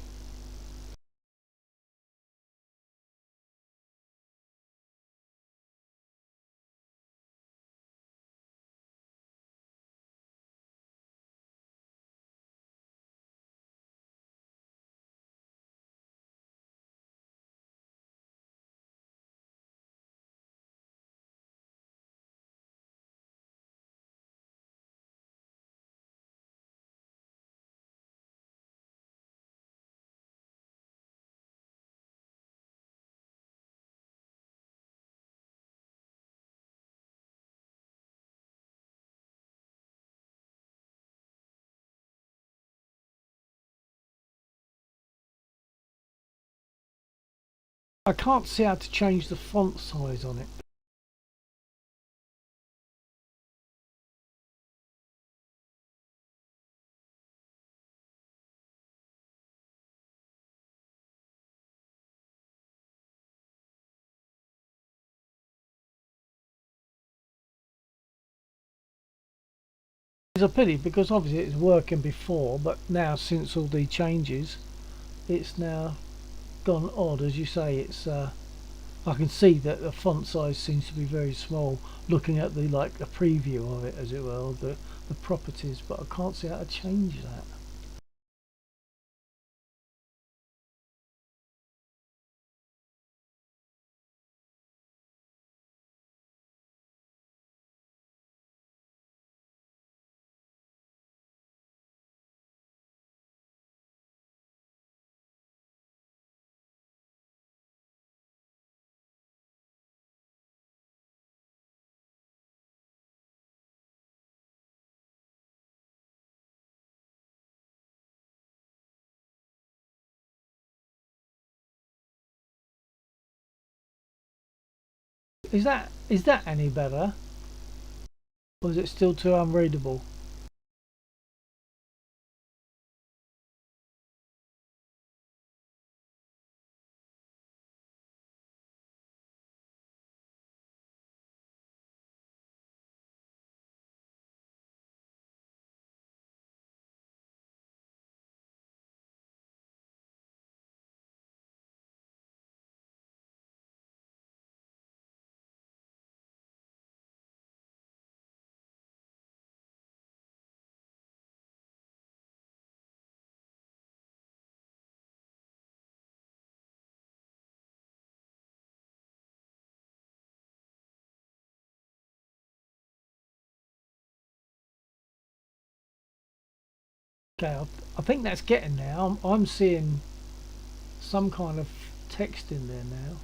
I can't see how to change the font size on it. It's a pity because obviously it's working before, but now since all the changes, it's now gone odd. As you say, it's I can see that the font size seems to be very small. Looking at the preview of it, as it were, the the properties, but I can't see how to change that. Is that any better? Or is it still too unreadable? Okay, I think that's getting there. I'm seeing some kind of text in there now.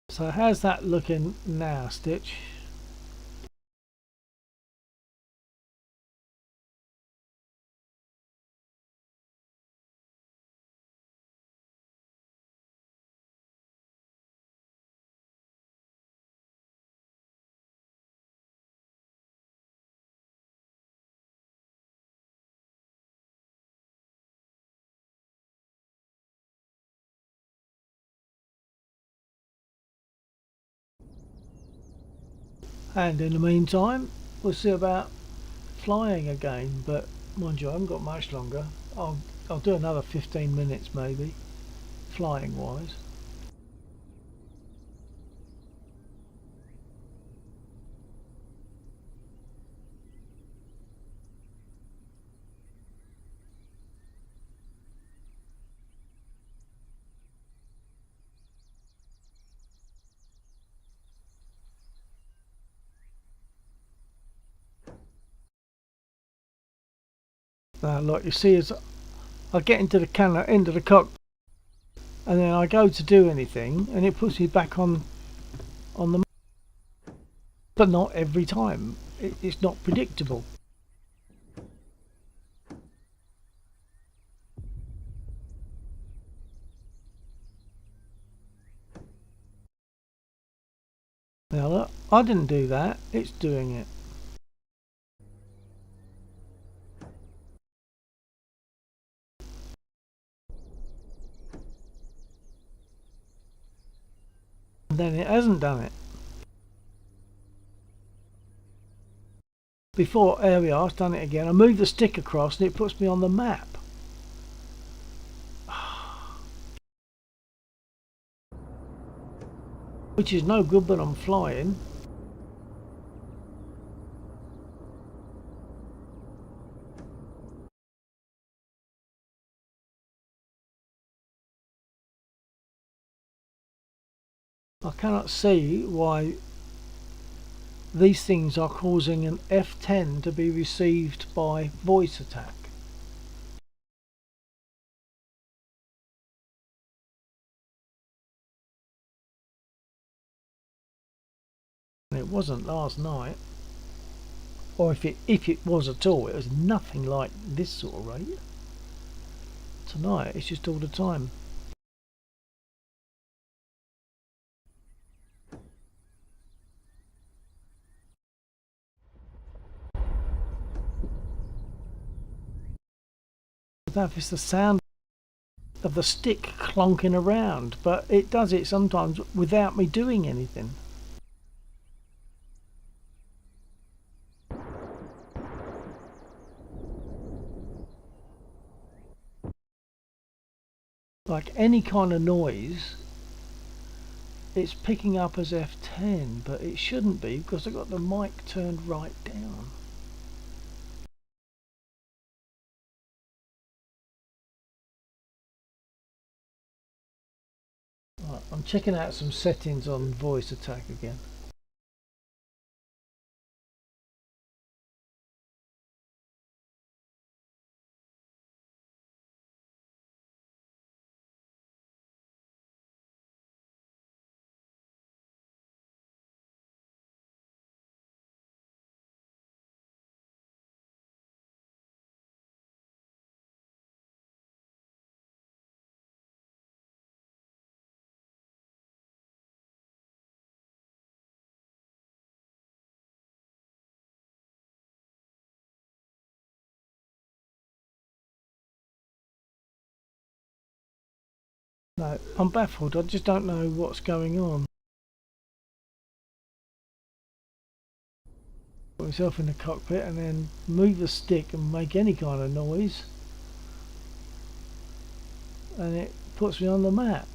So how's that looking now, Stitch? And in the meantime, we'll see about flying again. But mind you, I haven't got much longer. I'll do another 15 minutes maybe, flying wise. Now, like you see, as I get into the cockpit, and then I go to do anything, and it puts me back on the. But not every time. It's not predictable. Now look, I didn't do that. It's doing it. And then it hasn't done it. Before, there we are, it's done it again. I move the stick across and it puts me on the map. Which is no good when I'm flying. I cannot see why these things are causing an F10 to be received by voice attack. And it wasn't last night. Or if it was at all, it was nothing like this sort of rate. Tonight it's just all the time. That is the sound of the stick clonking around, but it does it sometimes without me doing anything. Like any kind of noise, it's picking up as F10, but it shouldn't be because I've got the mic turned right down. Right, I'm checking out some settings on voice attack again. No, I'm baffled. I just don't know what's going on. Put myself in the cockpit and then move the stick and make any kind of noise, and it puts me on the map.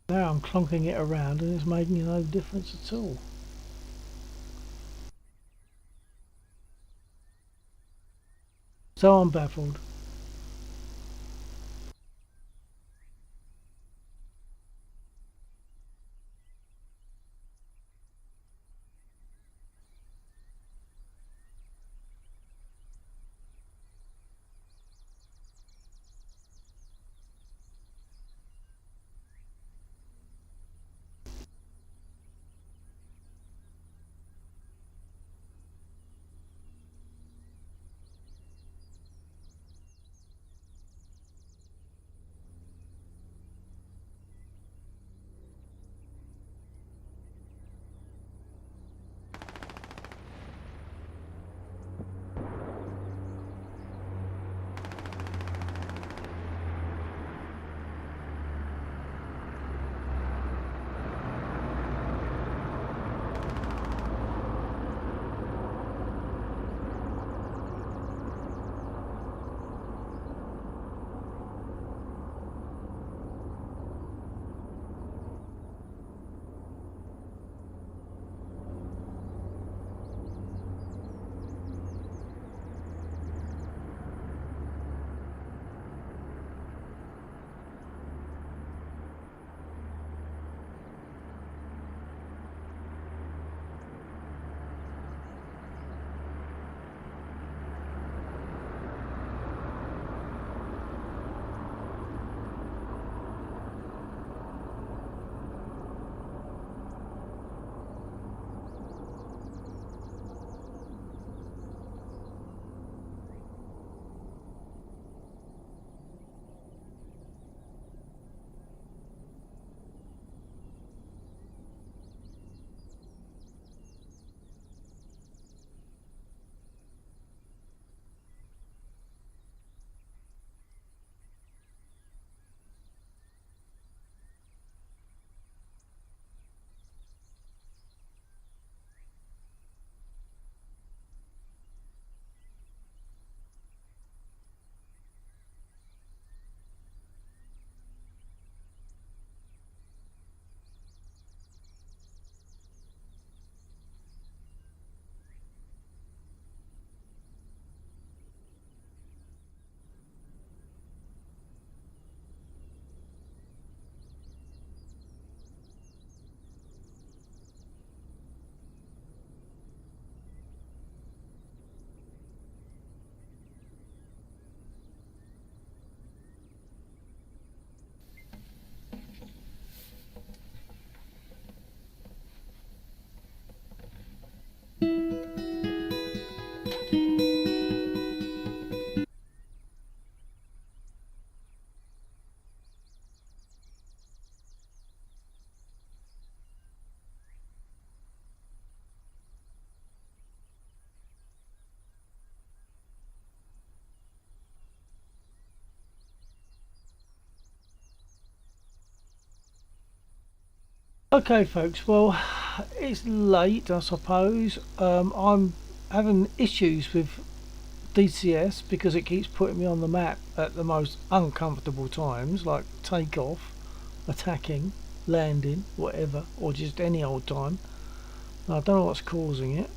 Now I'm clonking it around and it's making no difference at all. So I'm baffled. Okay folks, well it's late I suppose. I'm having issues with DCS because it keeps putting me on the map at the most uncomfortable times, like takeoff, attacking, landing, whatever, or just any old time. I don't know what's causing it.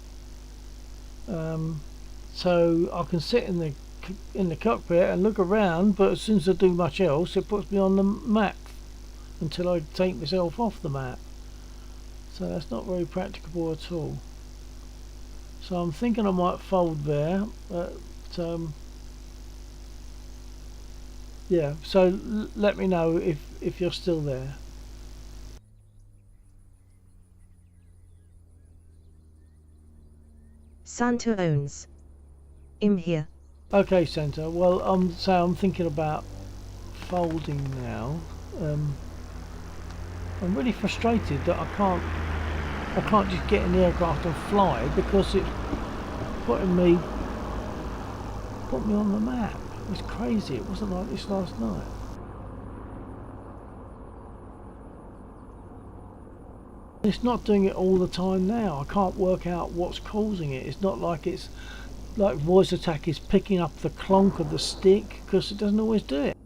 So I can sit in the cockpit and look around, but as soon as I do much else it puts me on the map until I take myself off the map. So that's not very practicable at all. So I'm thinking I might fold there, but yeah, so let me know if you're still there. Santa owns. I'm here. Okay, Santa. Well, I'm thinking about folding now. I'm really frustrated that I can't just get in the aircraft and fly because it's put me on the map. It's crazy. It wasn't like this last night. It's not doing it all the time now. I can't work out what's causing it. It's not like it's like voice attack is picking up the clonk of the stick, because it doesn't always do it.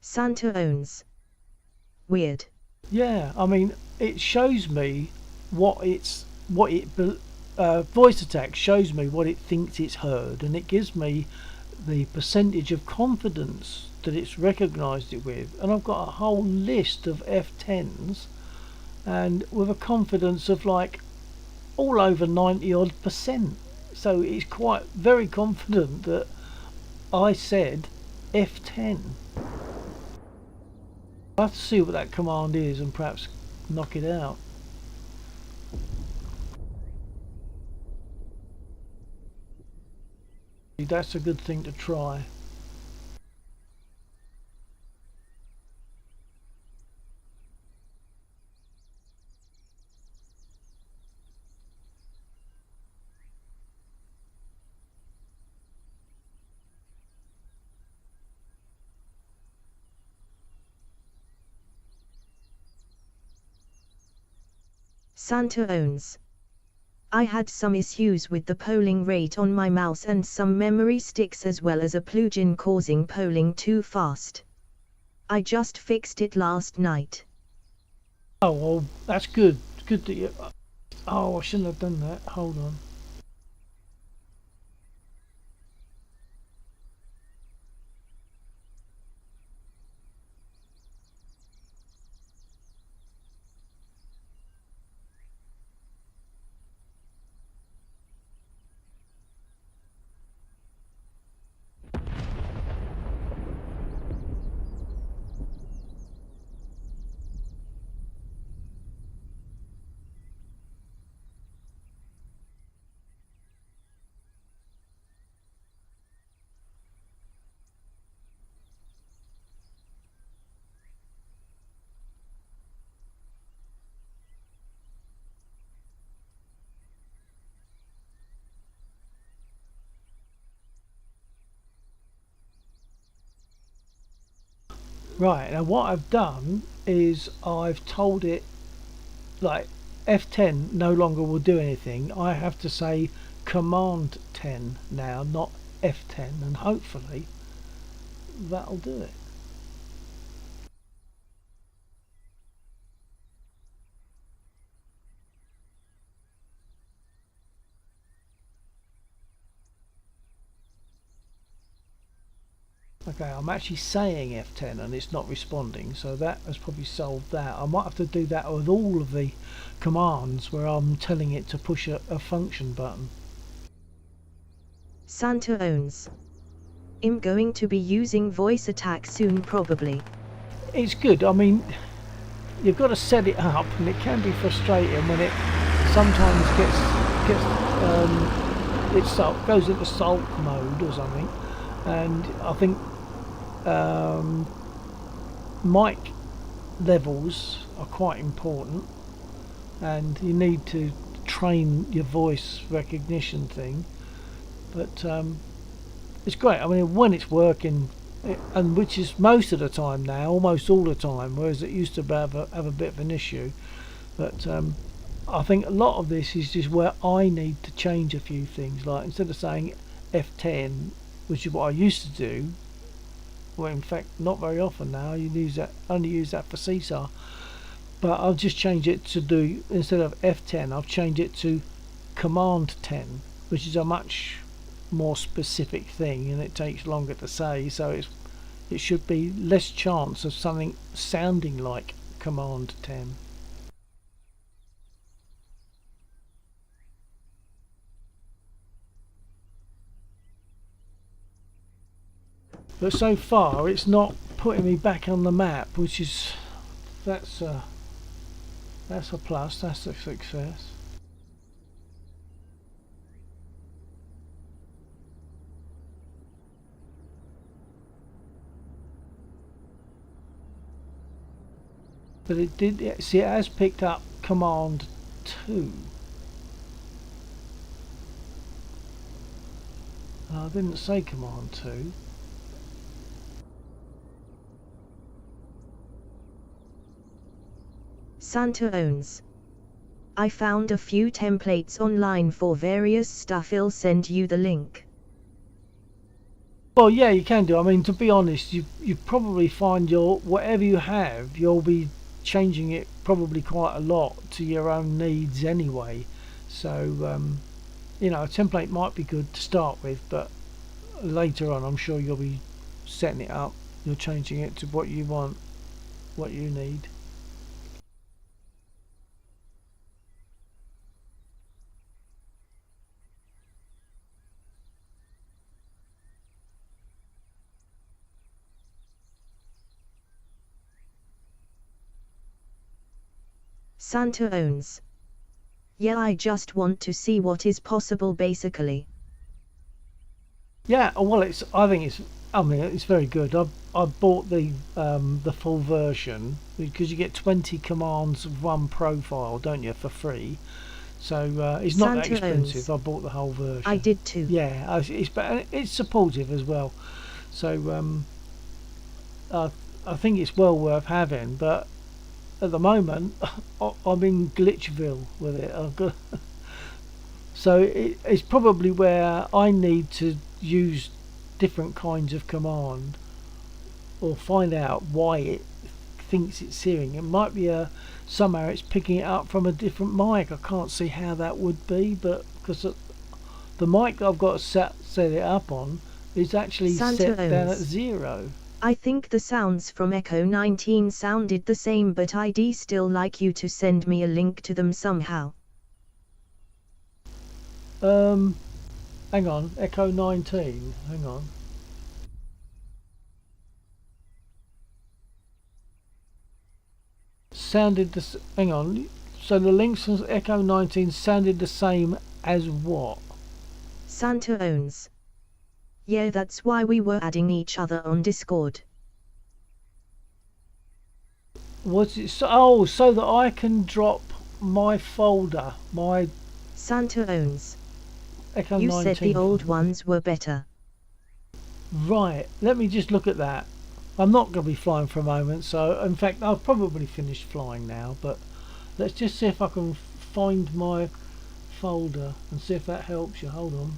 Santa owns. Weird. Yeah, I mean, it shows me voice attack shows me what it thinks it's heard, and it gives me the percentage of confidence that it's recognized it with, and I've got a whole list of F10s and with a confidence of like all over 90% odd. So it's quite very confident that I said F10. I'll have to see what that command is and perhaps knock it out. That's a good thing to try. Santa owns. I had some issues with the polling rate on my mouse and some memory sticks, as well as a plugin causing polling too fast. I just fixed it last night. Oh well, that's good. Good that you... Oh, I shouldn't have done that. Hold on. Right, now what I've done is I've told it like F10 no longer will do anything. I have to say command 10 now, not F10, and hopefully that'll do it. Okay, I'm actually saying F10 and it's not responding, so that has probably solved that. I might have to do that with all of the commands where I'm telling it to push a function button. Santa owns. I'm going to be using voice attack soon, probably. It's good. I mean, you've got to set it up, and it can be frustrating when it sometimes goes into sulk mode or something. And I think mic levels are quite important. and you need to train your voice recognition thing. But it's great. I mean, when it's working, and which is most of the time now, almost all the time, whereas it used to have a bit of an issue. But I think a lot of this is just where I need to change a few things. Like instead of saying F10, which is what I used to do, well, in fact, not very often now. You only use that for CSAR. But I'll just change it to do, instead of F10, I've changed it to Command 10, which is a much more specific thing, and it takes longer to say, so it should be less chance of something sounding like Command 10. But so far it's not putting me back on the map, which is that's a plus, that's a success. But it did, see, it has picked up Command 2. I didn't say Command 2. Santa owns. I found a few templates online for various stuff. I'll send you the link. Well, yeah, you can do. I mean, to be honest, you probably find whatever you have, you'll be changing it probably quite a lot to your own needs anyway. So, you know, a template might be good to start with, but later on, I'm sure you'll be setting it up. You're changing it to what you want, what you need. Santa owns. Yeah, I just want to see what is possible basically. Yeah, well, I mean, it's very good. I bought the full version because you get 20 commands of one profile, don't you, for free. So it's not that Santa expensive. owns. I bought the whole version. I did too. Yeah, it's supportive as well. So I think it's well worth having. But at the moment, I'm in Glitchville with it. I've got so it's probably where I need to use different kinds of command, or find out why it thinks it's hearing. It might be somehow it's picking it up from a different mic. I can't see how that would be, but because the mic I've got set it up on is actually Santa set down at owns. 0. I think the sounds from Echo 19 sounded the same, but I'd still like you to send me a link to them somehow. Hang on, Echo 19. Hang on. Hang on. So the links from Echo 19 sounded the same as what? Santa owns. Yeah, that's why we were adding each other on Discord. Was it so that I can drop my folder, my Santa owns. Echo You 19 said the old folder. ones were better. Right, let me just look at that. I'm not going to be flying for a moment, so in fact I've probably finished flying now, but let's just see if I can find my folder and see if that helps you. Hold on.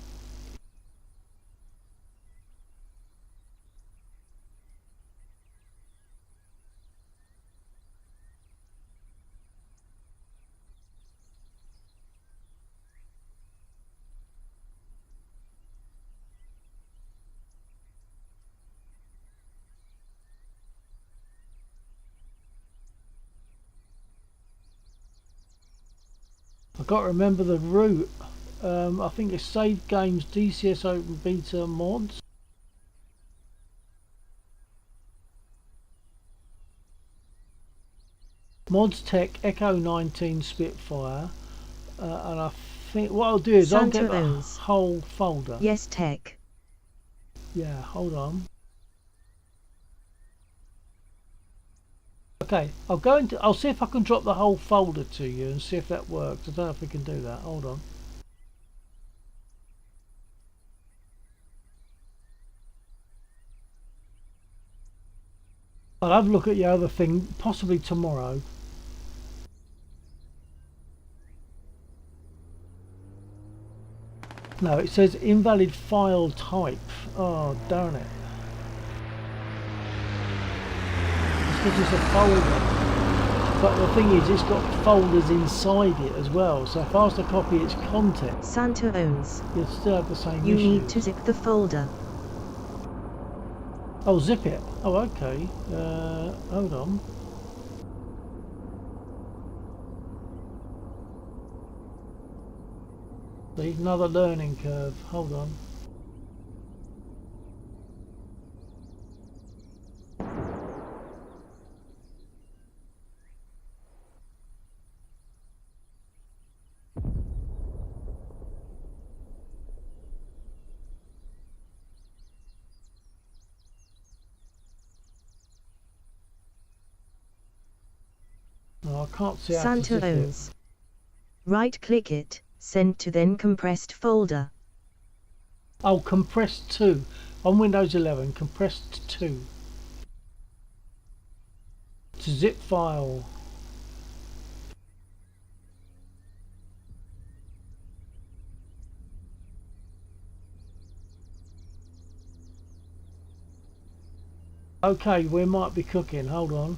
I've got to remember the route. I think it's Save Games DCS Open Beta Mods. Mods Tech Echo 19 Spitfire. And I think what I'll do is I'll get the owns. whole folder. Yes, Tech. Yeah, hold on. Okay, I'll see if I can drop the whole folder to you and see if that works. I don't know if we can do that. Hold on. I'll have a look at the other thing possibly tomorrow. No, it says invalid file type. Oh, darn it. It's because it's a folder. But the thing is, it's got folders inside it as well. So if I was to copy its content, Santa owns. you'd still have the same You issue. need to zip the folder. Oh, zip it. Oh, okay. Hold on. See, another learning curve. Hold on. No, I can't see how to Santa zip it. owns. Right click it, send to then compressed folder. Oh, compressed 2. On Windows 11, compressed 2. To zip file. Okay, we might be cooking. Hold on.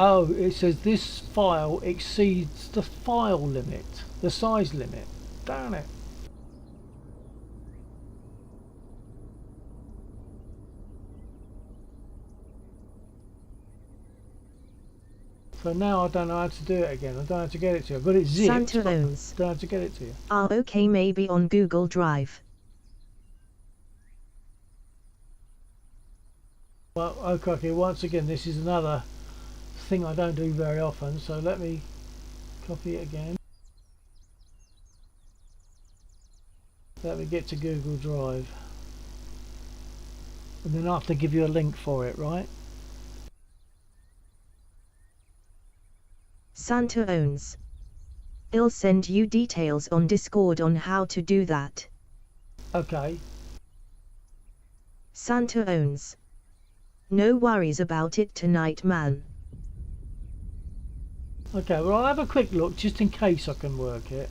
Oh, it says this file exceeds the file limit, the size limit. Darn it. So now I don't know how to do it again. I don't know how to get it to you. I've got it zipped. Santa but I owns. don't know how to get it to you. Ah, okay, maybe on Google Drive. Well, okay, once again, this is another thing I don't do very often. So let me copy it again. Let me get to Google Drive. And then I have to give you a link for it, right? Santa owns. I'll send you details on Discord on how to do that. Okay. Santa owns. No worries about it tonight, man. Okay, well I'll have a quick look just in case I can work it.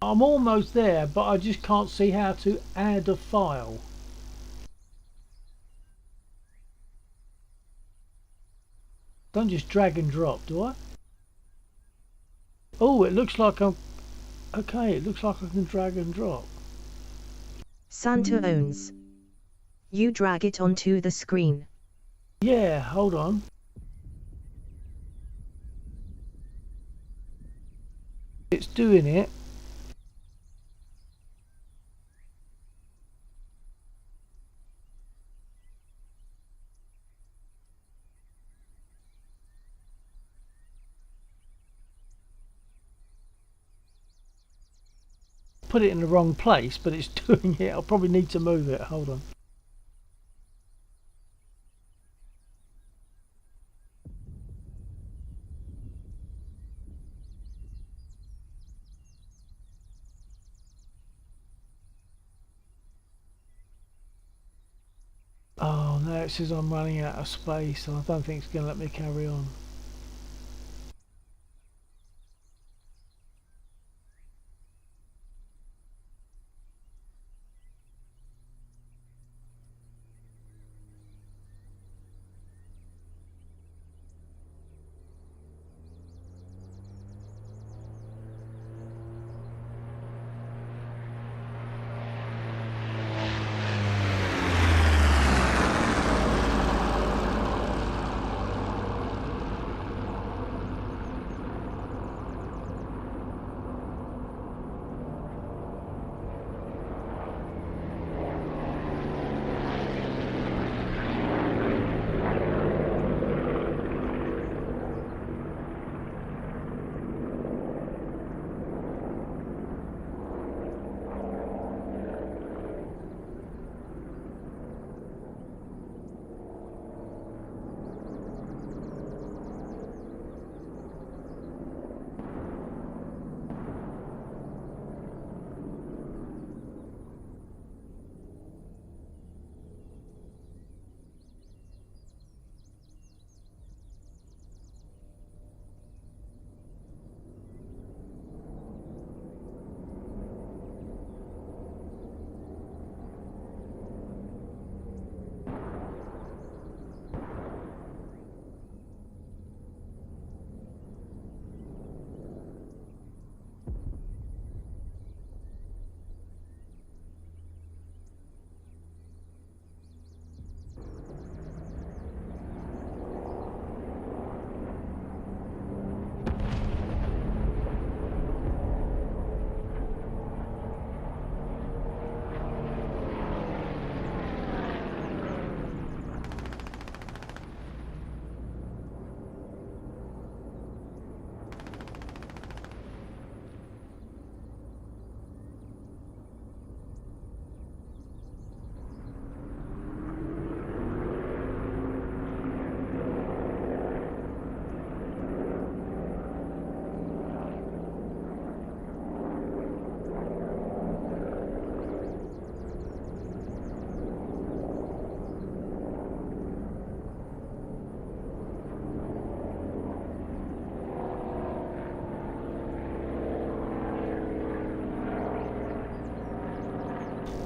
I'm almost there, but I just can't see how to add a file. Don't just drag and drop, do I? Oh, it looks like I'm... Okay, it looks like I can drag and drop. Santa owns. You drag it onto the screen. Yeah, hold on. It's doing it. put it in the wrong place, but it's doing it. I'll probably need to move it. Hold on. Oh, now it says I'm running out of space, and I don't think it's going to let me carry on.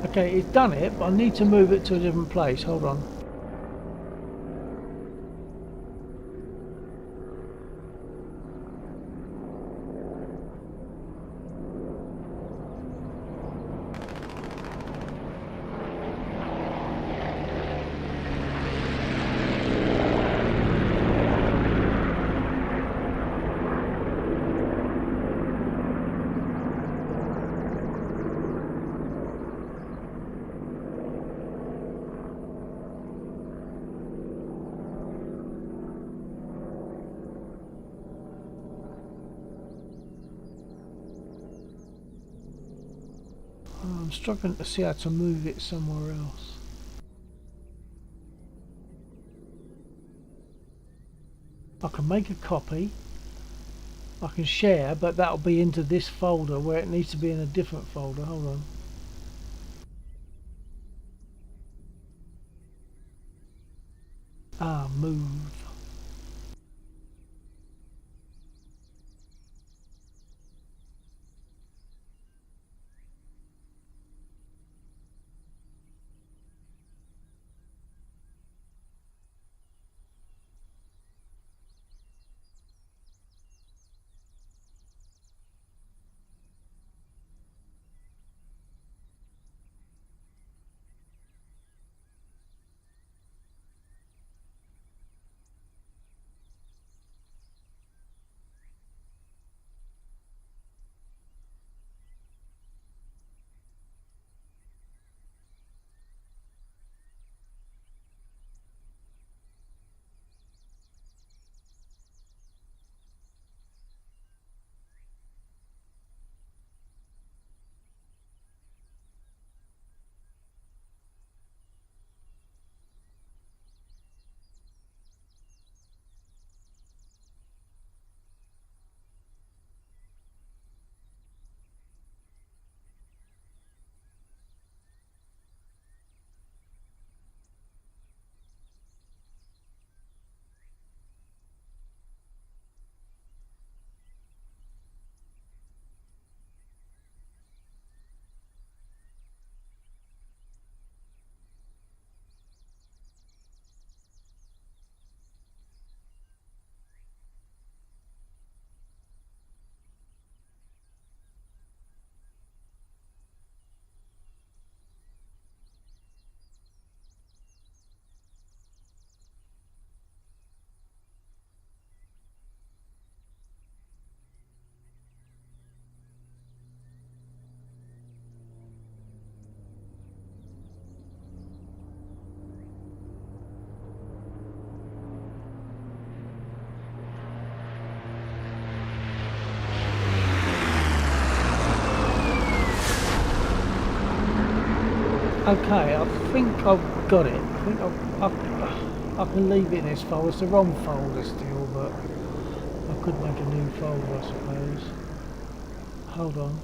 Okay, it's done it, but I need to move it to a different place. Hold on. I'm struggling to see how to move it somewhere else. I can make a copy. I can share, but that'll be into this folder where it needs to be in a different folder. Hold on. Move. Okay, I think I've got it. I think I can leave it in this folder. It's the wrong folder still, but I could make a new folder, I suppose. Hold on.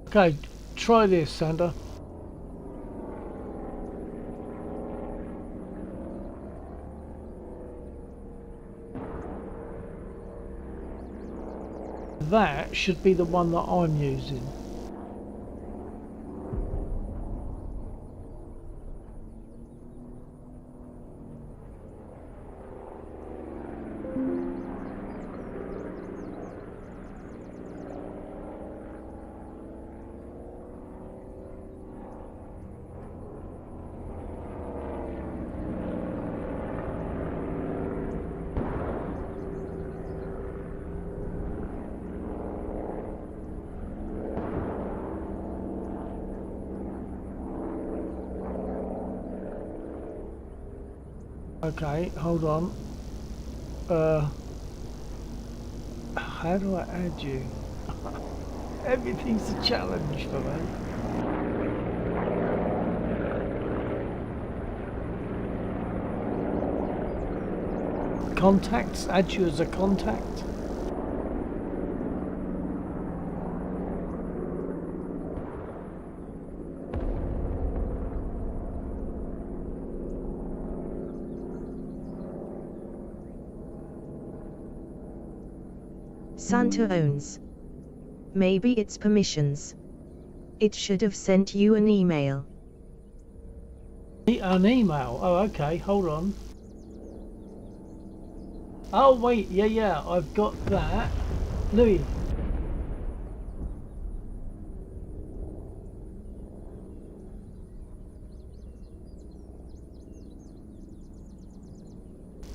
Okay, try this, Sandra. That should be the one that I'm using. Okay, hold on. How do I add you? Everything's a challenge for me. Contacts, add you as a contact. Santa owns. Maybe it's permissions. It should have sent you an email. An email? Oh, okay, hold on. Oh, wait, yeah, I've got that. Louis.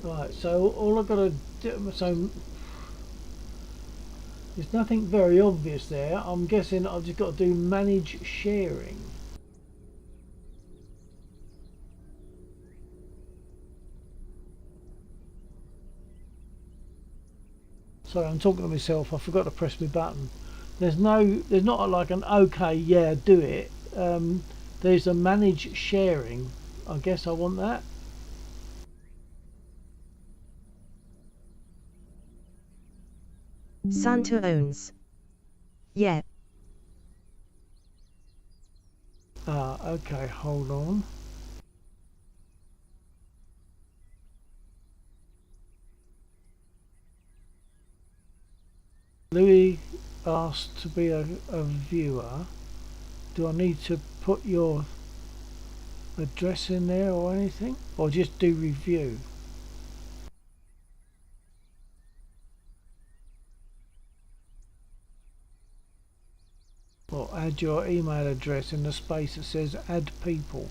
Right, so all I've got to do, so there's nothing very obvious there. I'm guessing I've just got to do manage sharing. Sorry, I'm talking to myself. I forgot to press my button. There's not like an okay, yeah, do it. There's a manage sharing. I guess I want that. Santa owns. Yeah. Okay, hold on. Louis asked to be a viewer. Do I need to put your address in there or anything? Or just do review? Or add your email address in the space that says add people.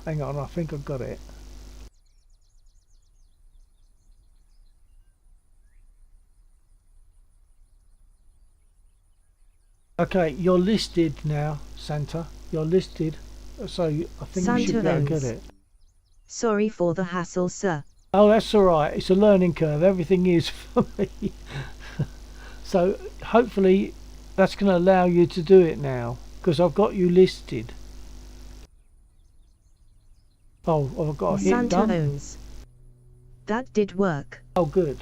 Hang on, I think I've got it. Okay, you're listed now, Santa. You're listed, so I think you should be able to get it. Sorry for the hassle, sir. Oh, that's all right. It's a learning curve. Everything is for me. So hopefully that's going to allow you to do it now, because I've got you listed. Oh, I've got to hit Santa done. owns. That did work. Oh, good.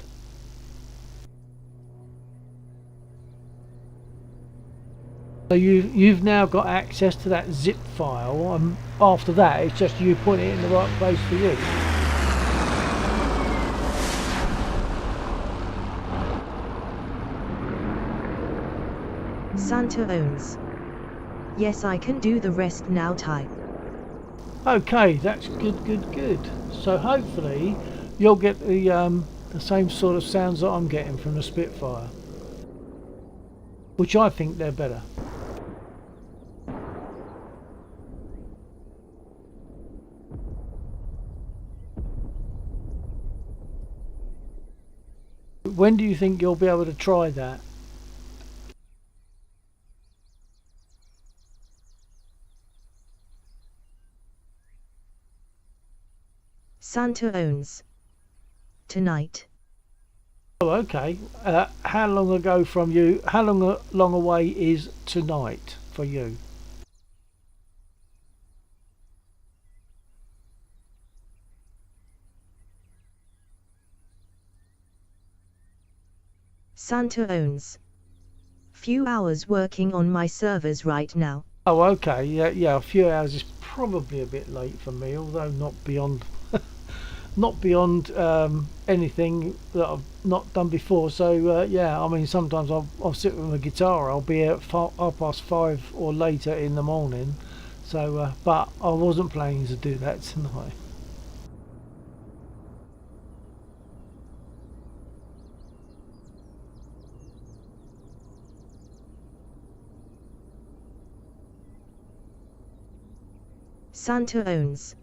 So you've now got access to that zip file, and after that it's just you putting it in the right place for you. Santa owns. Yes, I can do the rest now, Ty. Okay, that's good. So hopefully you'll get the same sort of sounds that I'm getting from the Spitfire, which I think they're better. When do you think you'll be able to try that? Santa owns. Tonight. Oh, okay. How long ago from you? How long away is tonight for you? Santa owns. Few hours working on my servers right now. Oh, okay. Yeah. A few hours is probably a bit late for me, although not beyond, not beyond anything that I've not done before. So yeah, I mean, sometimes I'll sit with my guitar. I'll be at 5:30 or later in the morning. So, but I wasn't planning to do that tonight. Santa owns.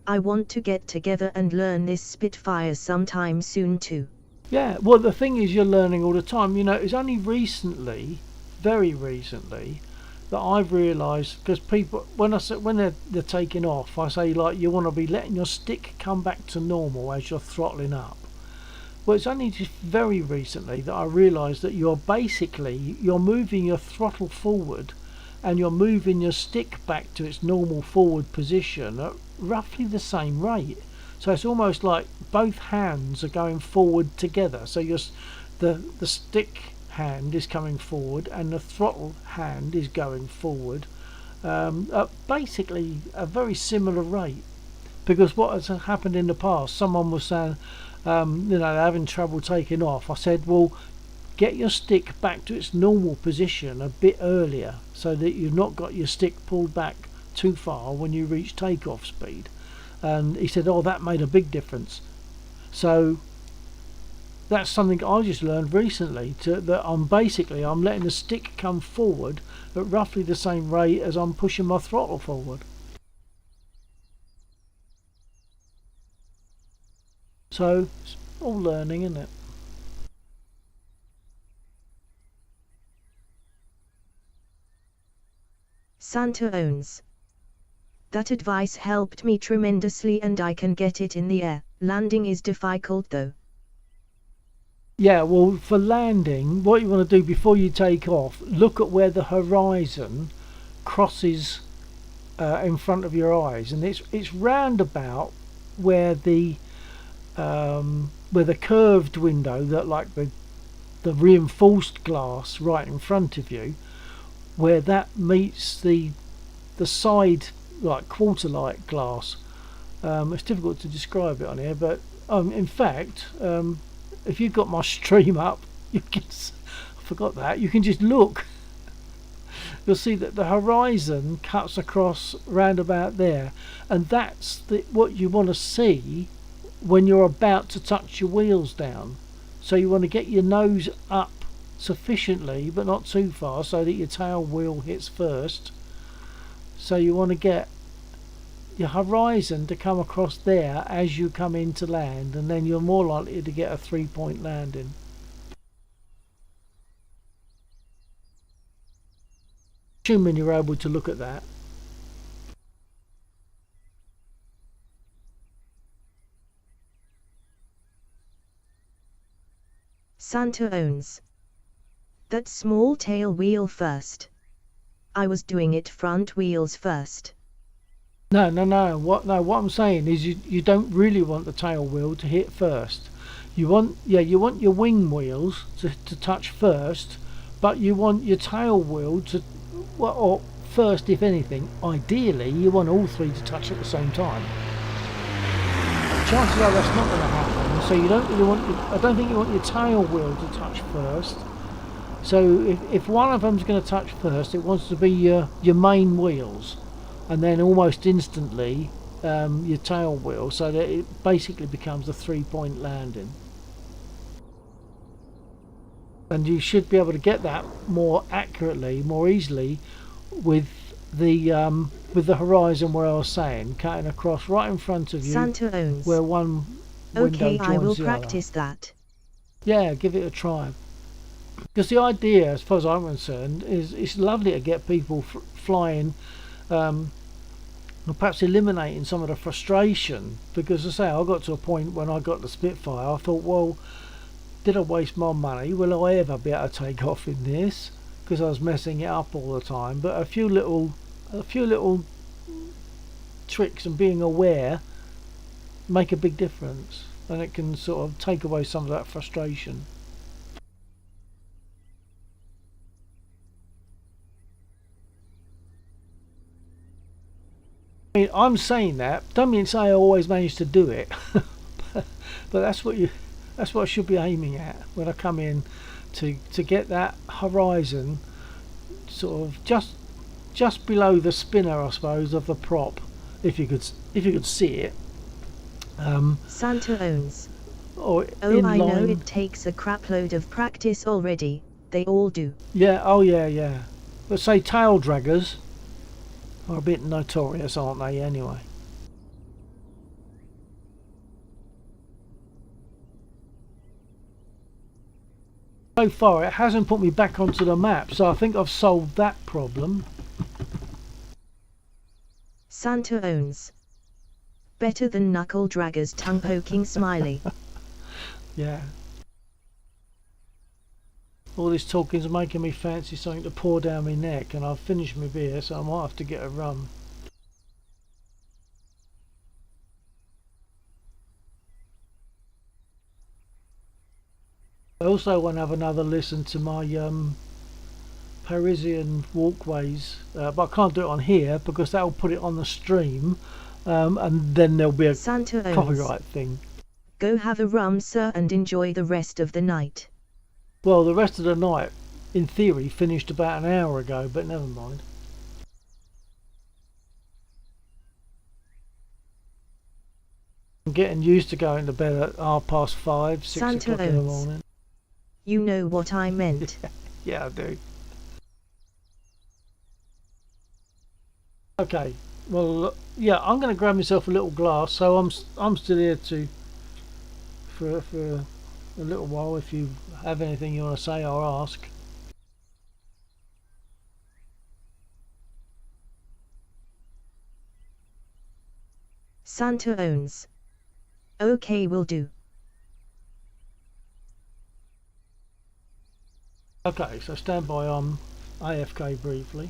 I want to get together and learn this Spitfire sometime soon too. Yeah, well, the thing is, you're learning all the time. You know, it's only recently, very recently, that I've realised, because people, when they're taking off, I say, like, you want to be letting your stick come back to normal as you're throttling up. Well, it's only just very recently that I realised that you're moving your throttle forward and you're moving your stick back to its normal forward position at roughly the same rate. So it's almost like both hands are going forward together. So the stick hand is coming forward and the throttle hand is going forward at basically a very similar rate. Because what has happened in the past, someone was saying, they're having trouble taking off. I said, well, get your stick back to its normal position a bit earlier so that you've not got your stick pulled back too far when you reach takeoff speed. And he said, oh, that made a big difference. So that's something I just learned recently, that I'm letting the stick come forward at roughly the same rate as I'm pushing my throttle forward. So it's all learning, isn't it? Santa owns. That advice helped me tremendously and I can get it in the air. Landing is difficult though. Yeah, well, for landing, what you want to do before you take off, look at where the horizon crosses in front of your eyes, and it's round about where the curved window, that like the reinforced glass right in front of you, where that meets the side like quarter light glass. It's difficult to describe it on here, but in fact, if you've got my stream up, I forgot that, you can just look. You'll see that the horizon cuts across round about there, and that's what you want to see when you're about to touch your wheels down. So you want to get your nose up sufficiently but not too far so that your tail wheel hits first. So you want to get your horizon to come across there as you come in to land, and then you're more likely to get a 3-point landing. Assuming you're able to look at that. Santa owns. That small tail wheel first. I was doing it front wheels first. No. What I'm saying is you don't really want the tail wheel to hit first. You want your wing wheels to touch first, but you want your tail wheel to, or first if anything. Ideally, you want all three to touch at the same time. Chances are that's not going to happen. So you don't really want. I don't think you want your tail wheel to touch first. So if one of them's going to touch first, it wants to be your main wheels, and then almost instantly your tail wheel, so that it basically becomes a 3-point landing. And you should be able to get that more accurately, more easily, with the horizon where I was saying, cutting across right in front of you, Santa owns. where one window Okay, joins I will the practice that. Yeah, give it a try. Because the idea, as far as I'm concerned, is it's lovely to get people flying, or perhaps eliminating some of the frustration. Because as I say, I got to a point when I got the Spitfire, I thought, well, did I waste my money? Will I ever be able to take off in this? Because I was messing it up all the time. But a few little tricks and being aware make a big difference, and it can sort of take away some of that frustration. I mean, I'm saying that, don't mean to say I always manage to do it, but that's what I should be aiming at when I come in, to get that horizon sort of just below the spinner, I suppose, of the prop, if you could see it. Santa owns. Or Oh, in I know line. it takes a crapload of practice already. They all do. Yeah, oh yeah. But say tail draggers are a bit notorious, aren't they, anyway? So far it hasn't put me back onto the map, so I think I've solved that problem. Santa owns. Better than knuckle draggers tongue poking smiley. Yeah. All this talking's making me fancy something to pour down my neck, and I've finished my beer, so I might have to get a rum. I also want to have another listen to my Parisian walkways, but I can't do it on here because that'll put it on the stream, and then there'll be a Santa owns. copyright thing. Go have a rum, sir, and enjoy the rest of the night. Well, the rest of the night, in theory, finished about an hour ago, but never mind. I'm getting used to going to bed at 5:30, 6 Santa o'clock in the owns. morning. You know what I meant. Yeah, I do. Okay, well, yeah, I'm going to grab myself a little glass, so I'm still here for a little while. If you have anything you want to say or ask. Santa owns. Okay, will do. Okay, so stand by on AFK briefly.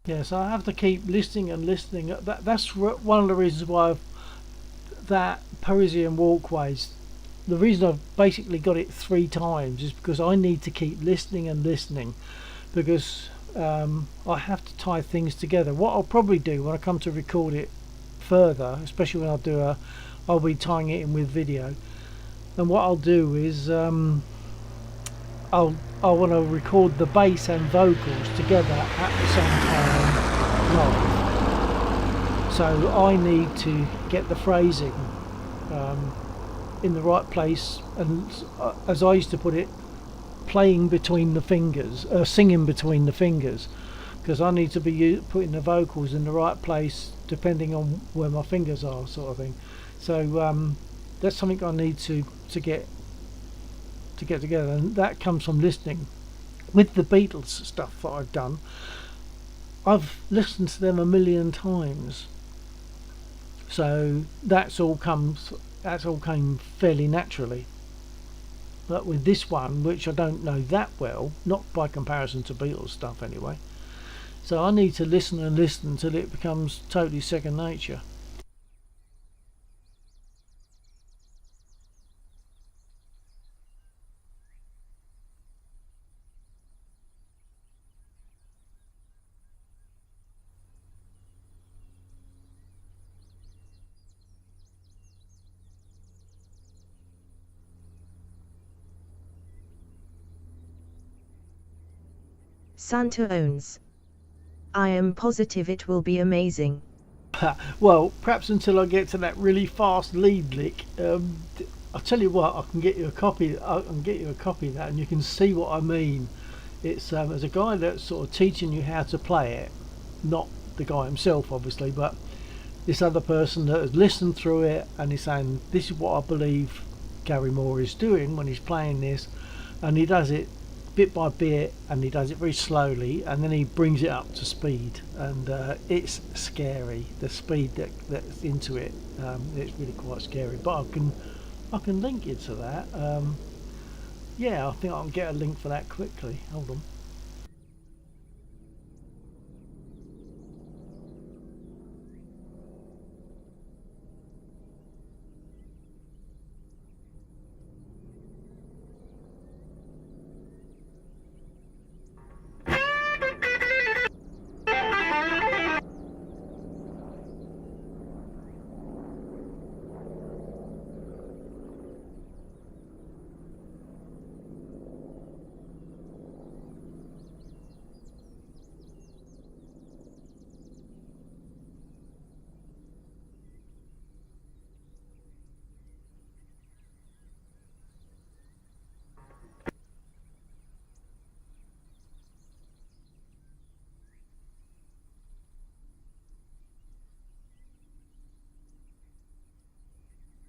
Yes, I have to keep listening and listening. That's one of the reasons why that Parisian walkways. The reason I've basically got it 3 times is because I need to keep listening and listening, because I have to tie things together. What I'll probably do when I come to record it further, especially when I'll be tying it in with video. And what I'll do is I want to record the bass and vocals together at the same time live. So I need to get the phrasing in the right place, and as I used to put it, playing between the fingers, singing between the fingers, because I need to be putting the vocals in the right place depending on where my fingers are, sort of thing. So that's something I need to get together, and that comes from listening. With the Beatles stuff that I've done, I've listened to them a million times, so that's all came fairly naturally. But with this one, which I don't know that well, not by comparison to Beatles stuff anyway, so I need to listen and listen until it becomes totally second nature. Santa owns. I am positive it will be amazing. Well, perhaps until I get to that really fast lead lick. I'll tell you what, I can get you a copy. I can get you a copy of that, and you can see what I mean. It's there's a guy that's sort of teaching you how to play it, not the guy himself, obviously, but this other person that has listened through it and he's saying, "This is what I believe Gary Moore is doing when he's playing this," and he does it bit by bit, and he does it very slowly, and then he brings it up to speed, and it's scary, the speed that's into it. It's really quite scary, but I can link you to that. Yeah, I think I can get a link for that quickly. Hold on.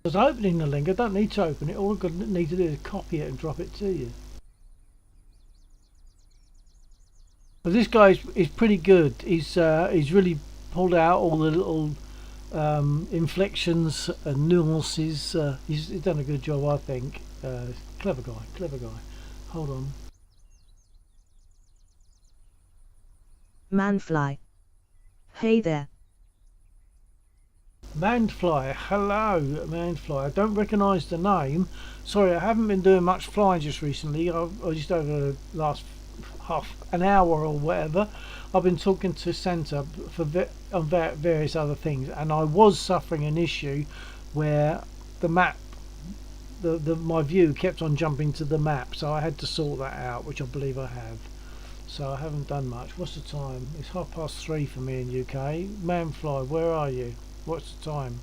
I was opening the link. I don't need to open it. All I need to do is copy it and drop it to you. But this guy is pretty good. He's really pulled out all the little inflections and nuances. He's done a good job, I think. Clever guy. Hold on. Manfly. Hey there. Manfly, hello Manfly. I don't recognise the name. Sorry, I haven't been doing much flying just recently. I just over the last half an hour or whatever, I've been talking to Santa on various other things, and I was suffering an issue where the map, my view kept on jumping to the map, so I had to sort that out, which I believe I have. So I haven't done much. What's the time? It's 3:30 for me in UK. Manfly, where are you? What's the time?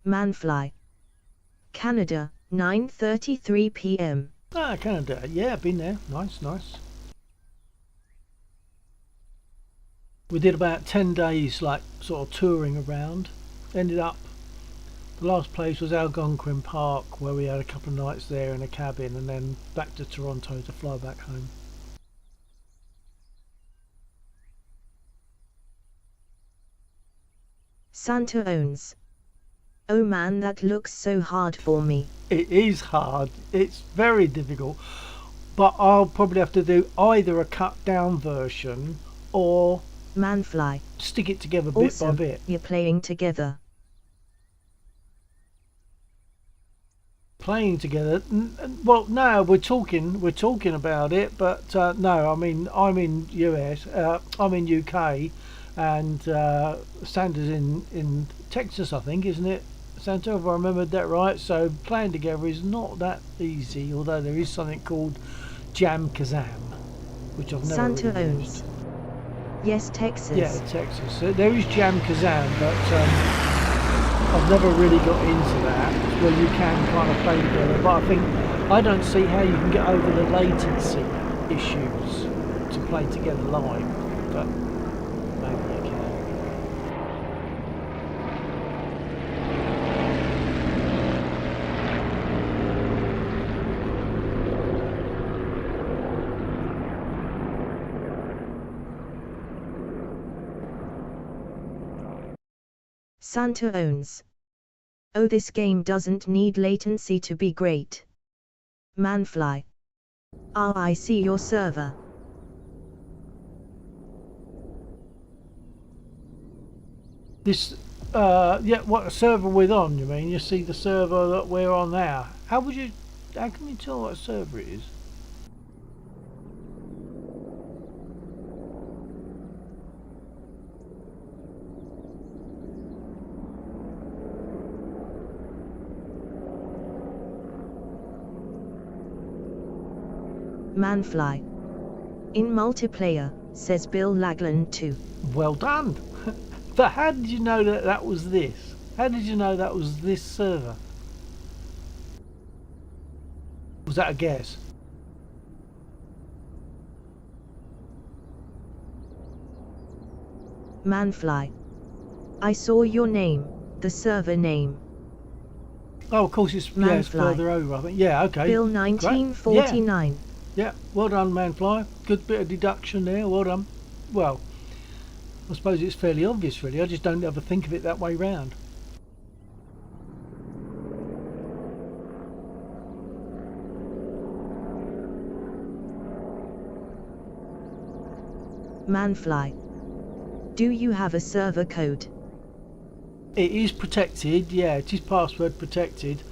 Manfly. Canada, 9:33 p.m. Ah, Canada. Yeah, been there. Nice. We did about 10 days, like, sort of touring around. Ended up, the last place was Algonquin Park, where we had a couple of nights there in a cabin, and then back to Toronto to fly back home. Santa owns. Oh man, that looks so hard for me. It is hard. It's very difficult. But I'll probably have to do either a cut down version or Manfly. stick it together bit Awesome. by bit. You're playing together. playing together. Well, no, we're talking about it, but no, I mean, I'm in US, I'm in UK, and Santa's in Texas, I think, isn't it, Santa? If I remembered that right. So playing together is not that easy, although there is something called Jam Kazam, which I've never Santa really owns. used. Yes, Texas. Yeah, Texas. So there is Jam Kazam, but I've never really got into that, where you can kind of play together. But I don't see how you can get over the latency issues to play together live. But maybe you can. Santa owns. Oh, this game doesn't need latency to be great. Manfly. Ah, I see your server. This, yeah, what server we're on, you mean? You see the server that we're on now. How can you tell what server it is? Manfly. In multiplayer, says Bill Lagland too. Well done. But how did you know that that was this? How did you know that was this server? Was that a guess? Manfly. I saw your name, the server name. Oh, of course, it's further over, I think. Yeah, okay. Bill Great. 1949. Yeah, well done, Manfly. Good bit of deduction there, well done. Well, I suppose it's fairly obvious, really. I just don't ever think of it that way round. Manfly. Do you have a server code? It is protected, yeah, it is password protected.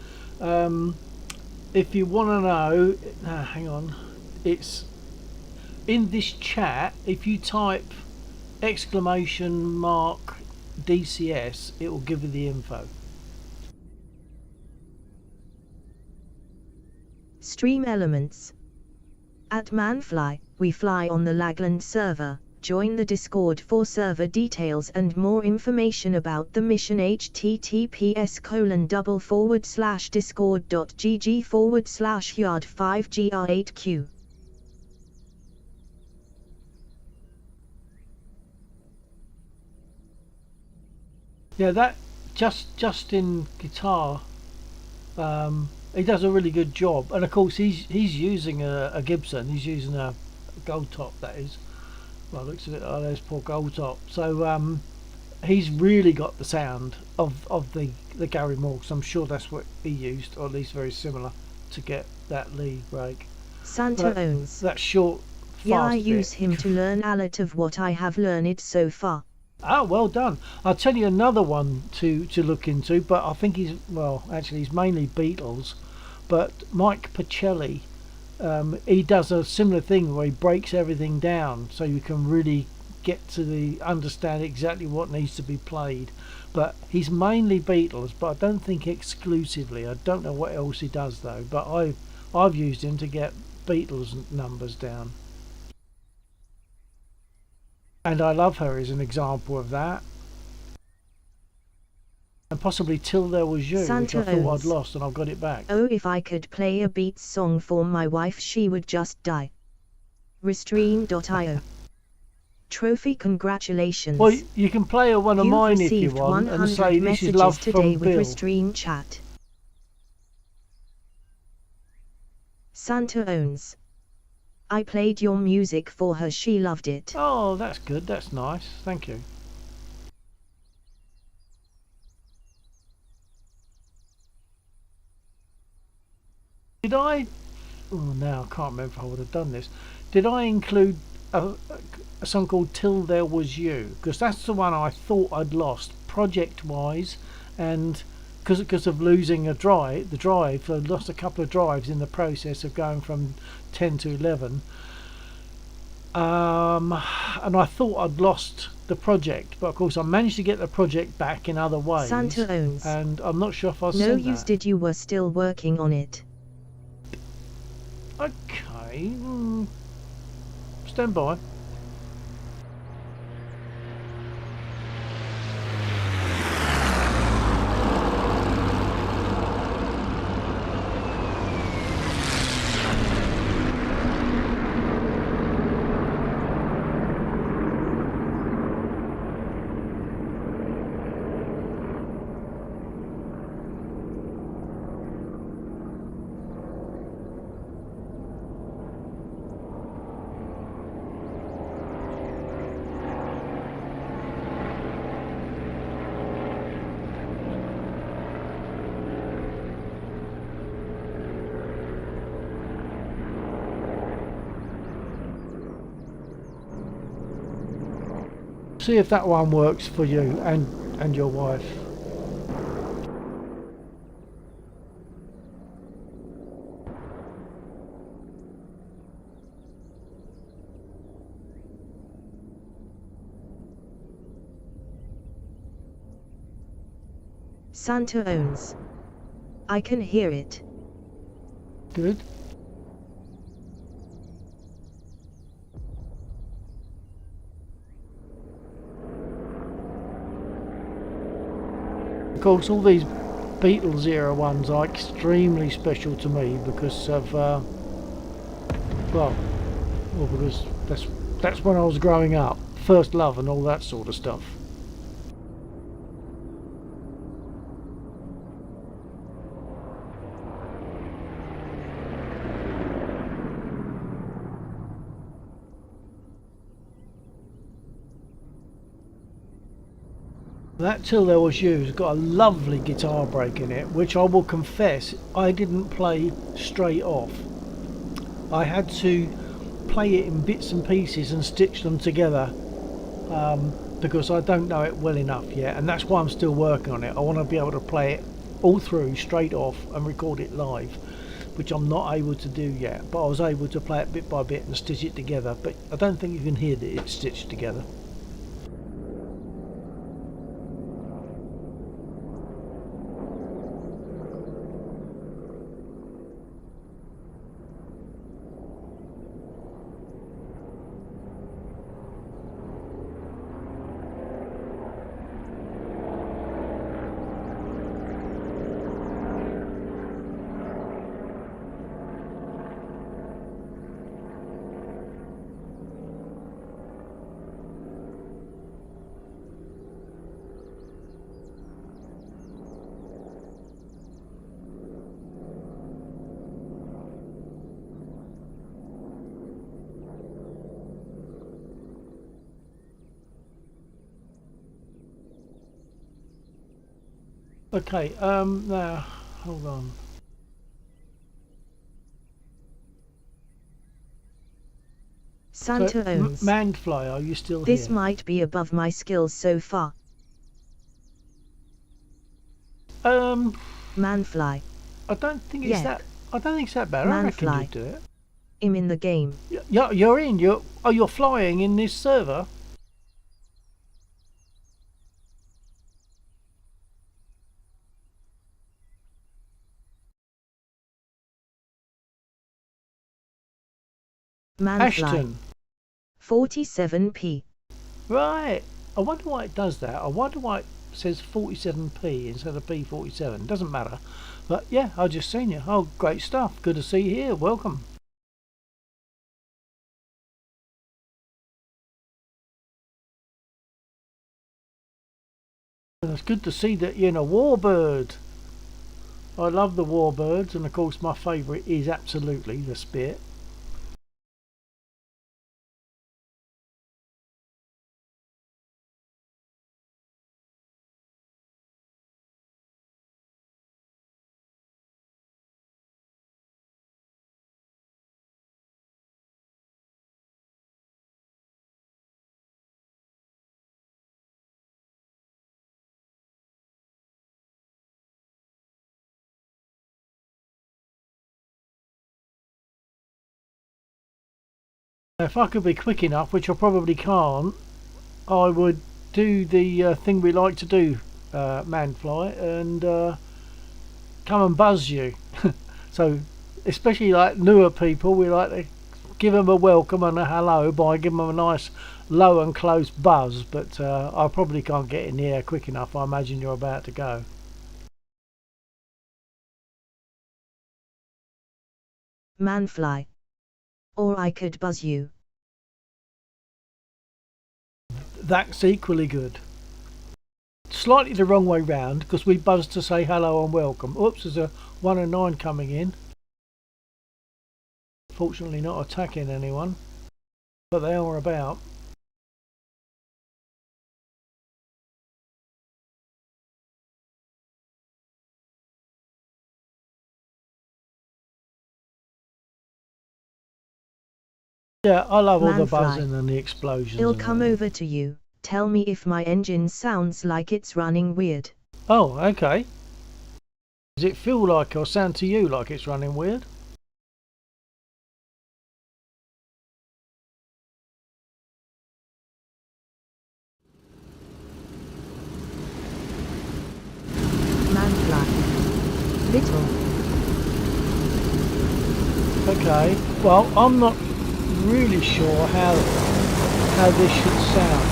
If you want to know, hang on, it's in this chat. If you type !DCS, it will give you the info. Stream elements. At Manfly, we fly on the Lagland server. Join the Discord for server details and more information about the mission. https://discord.gg/yard5gr8q. Yeah, that just in guitar, he does a really good job. And of course, he's using a Gibson. He's using a gold top, that is. Well, looks at it. Oh, there's poor gold top. So he's really got the sound of the Gary Moore. 'Cause I'm sure that's what he used, or at least very similar, to get that lead break. Santa owns. That short, fast Yeah, I bit. use him to learn a lot of what I have learned so far. Ah, well done. I'll tell you another one to look into, but I think he's mainly Beatles. But Mike Pacelli, he does a similar thing where he breaks everything down so you can really get to understand exactly what needs to be played. But he's mainly Beatles, but I don't think exclusively. I don't know what else he does though. But I've used him to get Beatles numbers down. And I Love Her is an example of that. And possibly Till There Was You, Santa which I thought owns. I'd lost and I've got it back. Oh, if I could play a Beats song for my wife, she would just die. Restrain.io. Trophy, congratulations. Well, you can play one of You've mine if you received want and 100 say this is messages love today from with Bill. Restrain chat. Santa owns. I played your music for her, she loved it. Oh, that's good. That's nice. Thank you. Did I? Oh, now I can't remember if I would have done this. Did I include a song called Till There Was You? Because that's the one I thought I'd lost project-wise, and because of losing the drive. I lost a couple of drives in the process of going from 10 to 11. And I thought I'd lost the project, but of course I managed to get the project back in other ways. Santa owns. And I'm not sure if I No sent use that. did you were still working on it. Okay, stand by. See if that one works for you and your wife. Santa owns. I can hear it. Good. Of course, all these Beatles era ones are extremely special to me because of because that's when I was growing up, first love and all that sort of stuff. That Till There Was You's got a lovely guitar break in it, which I will confess I didn't play straight off. I had to play it in bits and pieces and stitch them together because I don't know it well enough yet, and that's why I'm still working on it. I want to be able to play it all through straight off and record it live, which I'm not able to do yet, but I was able to play it bit by bit and stitch it together, but I don't think you can hear that it's stitched together. Okay, now, hold on. Santa owns. Mangfly, are you still This here? might be above my skills so far. Manfly. I don't think it's Yeah. that. I don't think it's that bad. I reckon Manfly. you'd do it. I'm in the game. You're in. You're flying in this server. Manfly. Ashton. 47p. Right. I wonder why it does that. I wonder why it says 47p instead of P47. Doesn't matter. But yeah, I just seen you. Oh, great stuff. Good to see you here. Welcome. And it's good to see that you're in a warbird. I love the warbirds, and of course my favourite is absolutely the Spit. If I could be quick enough, which I probably can't, I would do the thing we like to do, Manfly, and come and buzz you. So, especially like newer people, we like to give them a welcome and a hello by giving them a nice low and close buzz, but I probably can't get in the air quick enough. I imagine you're about to go. Manfly. Or I could buzz you. That's equally good. Slightly the wrong way round, because we buzzed to say hello and welcome. Oops, there's a 1 and 9 coming in. Fortunately not attacking anyone, but they are about. Yeah, I love all the Manfly. buzzing and the explosions. He'll and come everything. over to you. Tell me if my engine sounds like it's running weird. Oh, okay. Does it feel like or sound to you like it's running weird? Manfly. Little. Okay. Well, I'm not really sure how this should sound.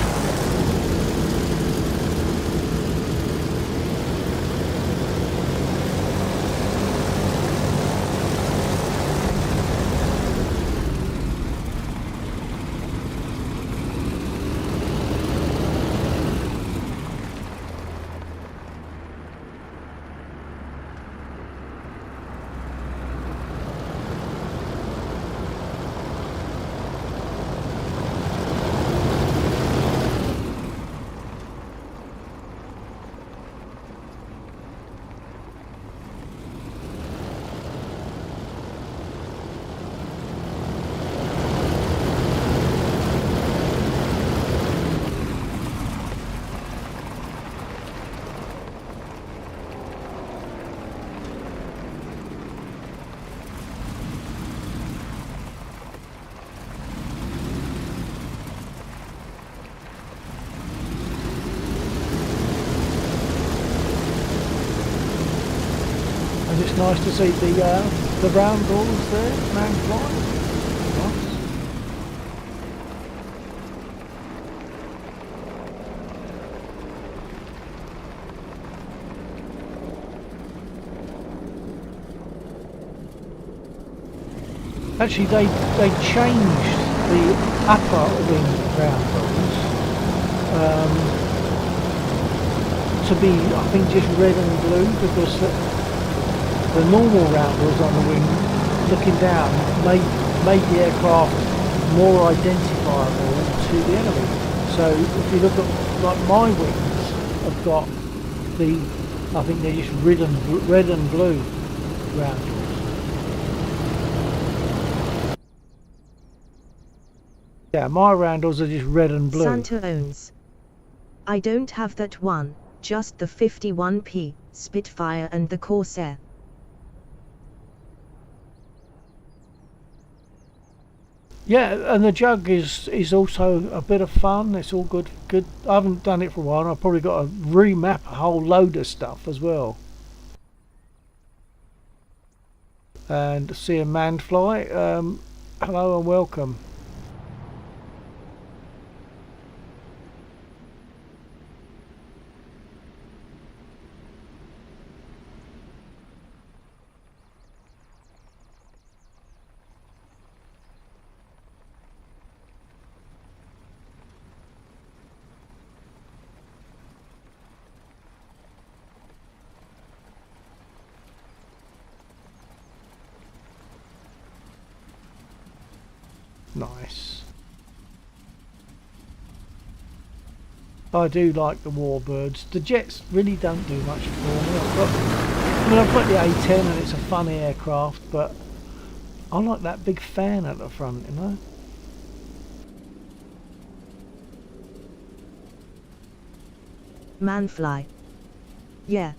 And it's nice to see the round doors there, Manfly. Nice. Actually, they changed the upper wing round doors to be, I think, just red and blue, because the normal round doors on the wing, looking down, made the aircraft more identifiable to the enemy. So if you look at, like, my wings have got I think they're just red and blue round doors. Yeah, my round doors are just red and blue. Santa owns. I don't have that one, just the 51P, Spitfire and the Corsair. Yeah, and the jug is also a bit of fun. It's all good. I haven't done it for a while. And I've probably got to remap a whole load of stuff as well. And see a Manfly. Hello and welcome. Nice. I do like the Warbirds. The jets really don't do much for me. I've got the A10 and it's a funny aircraft, but I like that big fan at the front, you know. Manfly. Yeah.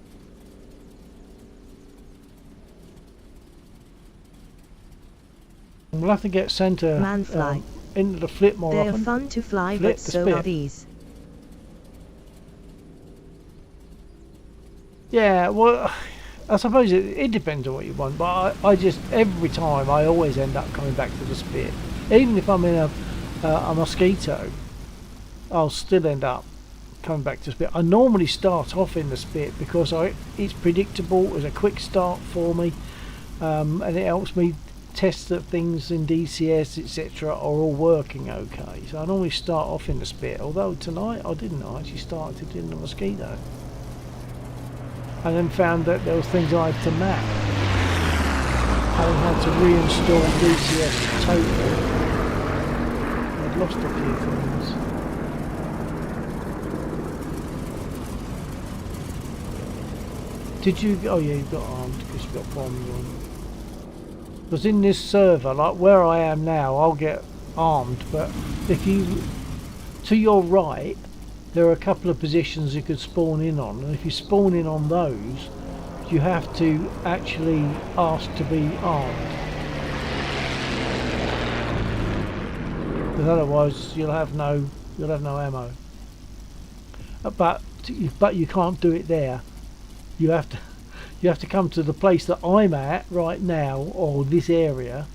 We'll have to get centre Manfly. into the flip more They're often. fun to fly, Flip but the so spit. are these. Yeah, well, I suppose it depends on what you want, but I just, every time, I always end up coming back to the spit. Even if I'm in a mosquito, I'll still end up coming back to spit. I normally start off in the spit because it's predictable, it's a quick start for me, and it helps me test that things in DCS, etc. are all working okay. So I normally start off in the spit, although tonight I didn't. I actually started in the mosquito. And then found that there was things I had to map. I had to reinstall DCS totally. I'd lost a few things. Did you? Oh yeah, you got armed because you got bombs on. Because in this server, like where I am now, I'll get armed. But if you, to your right, there are a couple of positions you could spawn in on, and if you spawn in on those, you have to actually ask to be armed, because otherwise you'll have no ammo. But you can't do it there. You have to come to the place that I'm at right now, or this area,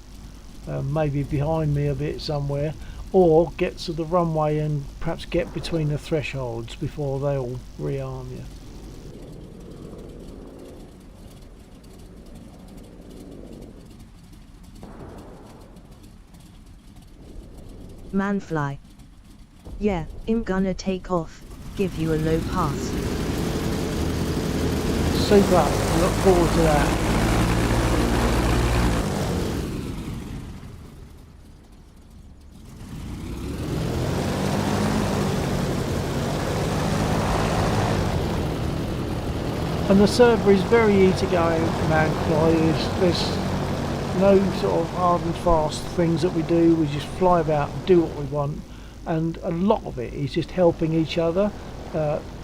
maybe behind me a bit somewhere, or get to the runway and perhaps get between the thresholds before they'll rearm you. Manfly. Yeah, I'm gonna take off, give you a low pass. Super, I look forward to that. And the server is very easygoing, man. There's no sort of hard and fast things that we do. We just fly about, do what we want, and a lot of it is just helping each other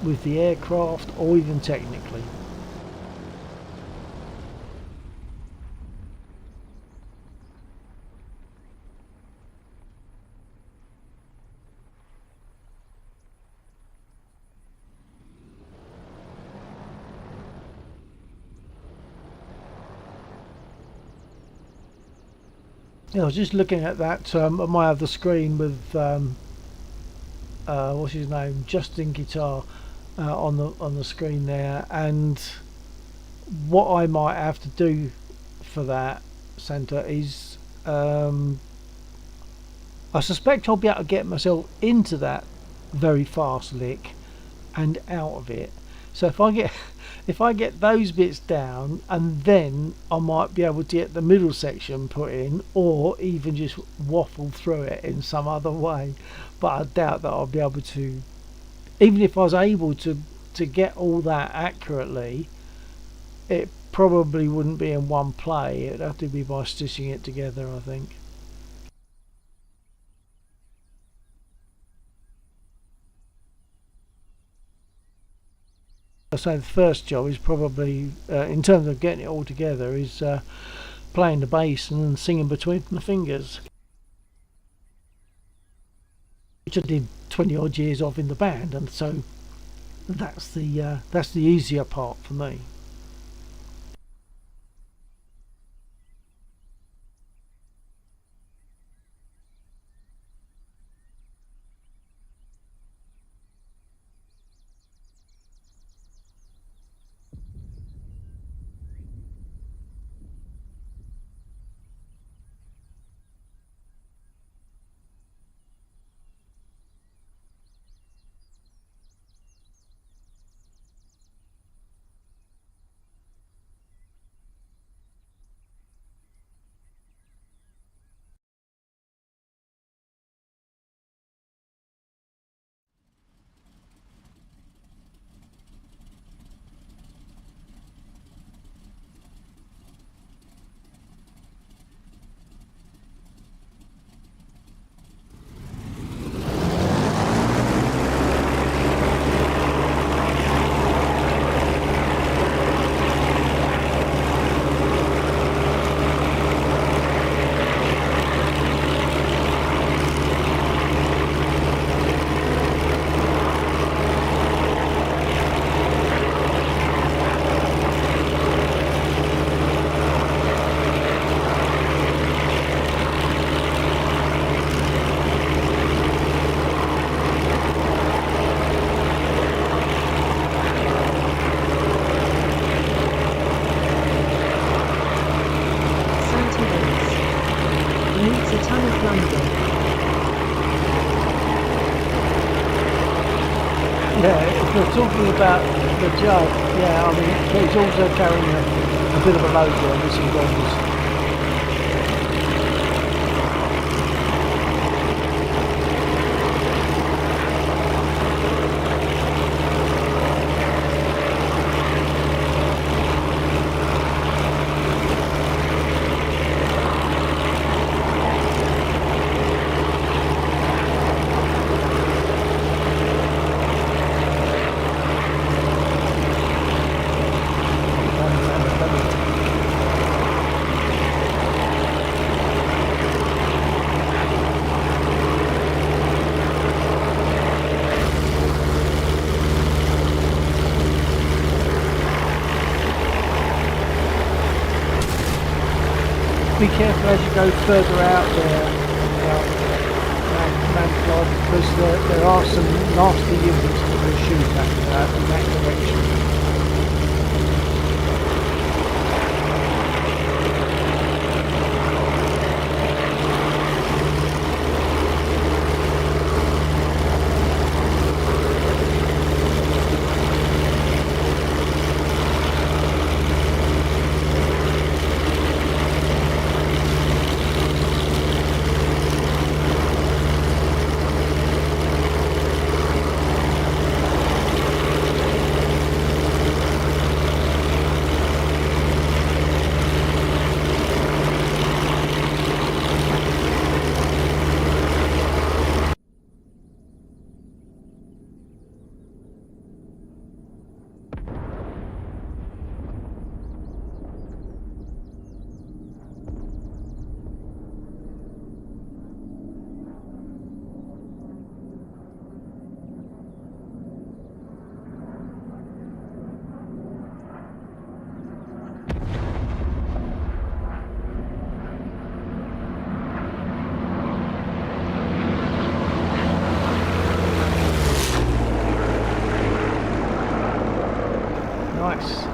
with the aircraft, or even technically. Yeah, I was just looking at that on my other screen with what's his name, Justin Guitar, on the screen there, and what I might have to do for that centre is I suspect I'll be able to get myself into that very fast lick and out of it. So if I get those bits down, and then I might be able to get the middle section put in, or even just waffle through it in some other way. But I doubt that I'll be able to. Even if I was able to get all that accurately, it probably wouldn't be in one play. It'd have to be by stitching it together, I think. So the first job is probably, in terms of getting it all together, is playing the bass and singing between the fingers, which I did 20 odd years of in the band, and so that's the easier part for me. ton of London. Yeah, if you're talking about the jug, yeah, I mean, but it's also carrying a bit of a load there, missing goggles. Be careful as you go further out there, Manfly, because there are some nasty units that will shoot at in that direction. Nice.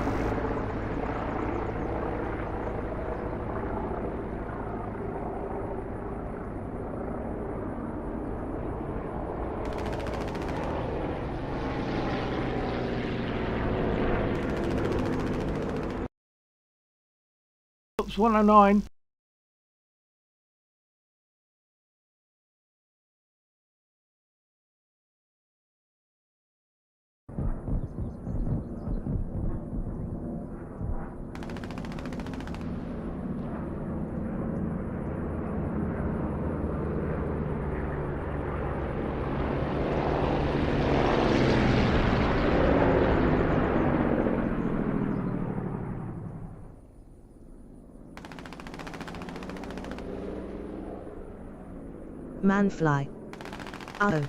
Oops, 109. Manfly. Oh.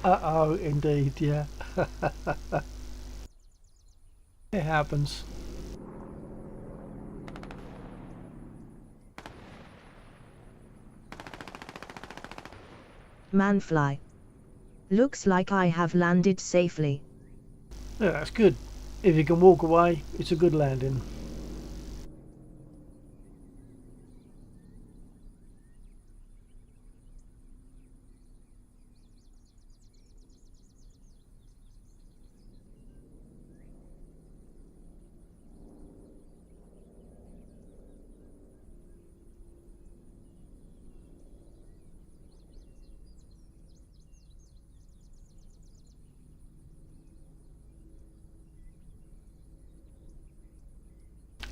Uh-oh, indeed, yeah. It happens. Manfly. Looks like I have landed safely. Yeah, that's good. If you can walk away, it's a good landing.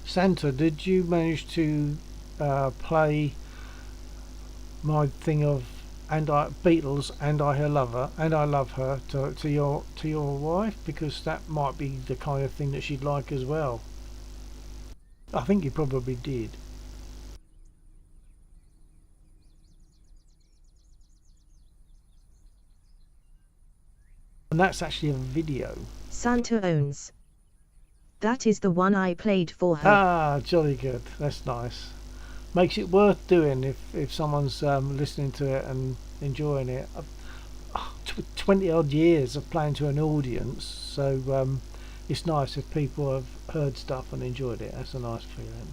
Santa, did you manage to play my thing of Beatles and I her lover and I love her to your wife, because that might be the kind of thing that she'd like as well. I think you probably did. And that's actually a video. Santa owns. That is the one I played for her. Ah, jolly good. That's nice. Makes it worth doing if someone's listening to it and enjoying it. 20 odd years of playing to an audience, so it's nice if people have heard stuff and enjoyed it. That's a nice feeling.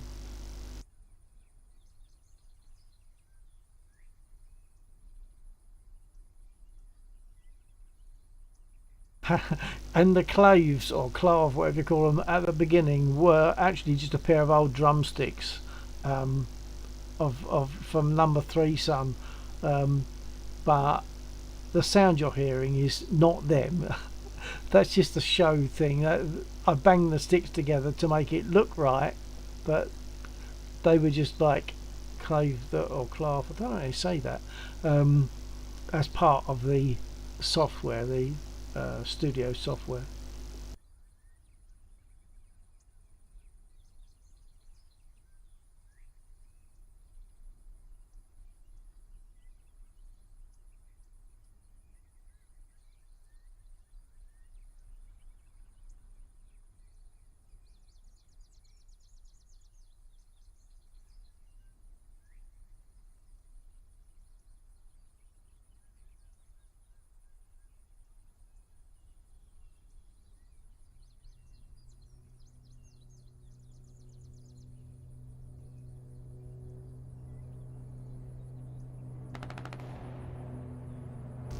and the claves or clav, whatever you call them, at the beginning were actually just a pair of old drumsticks of from Number 3 Son, but the sound you're hearing is not them. That's just a show thing. I banged the sticks together to make it look right, but they were just like clave or clav. I don't know how to say that. As part of the software, the studio software.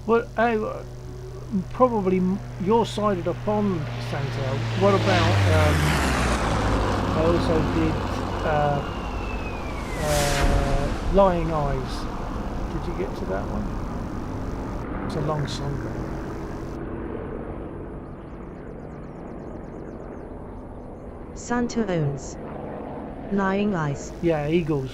Well, probably your side of the pond, Santel. What about? I also did Lying Eyes. Did you get to that one? It's a long song. Santa owns Lying Eyes. Yeah, Eagles.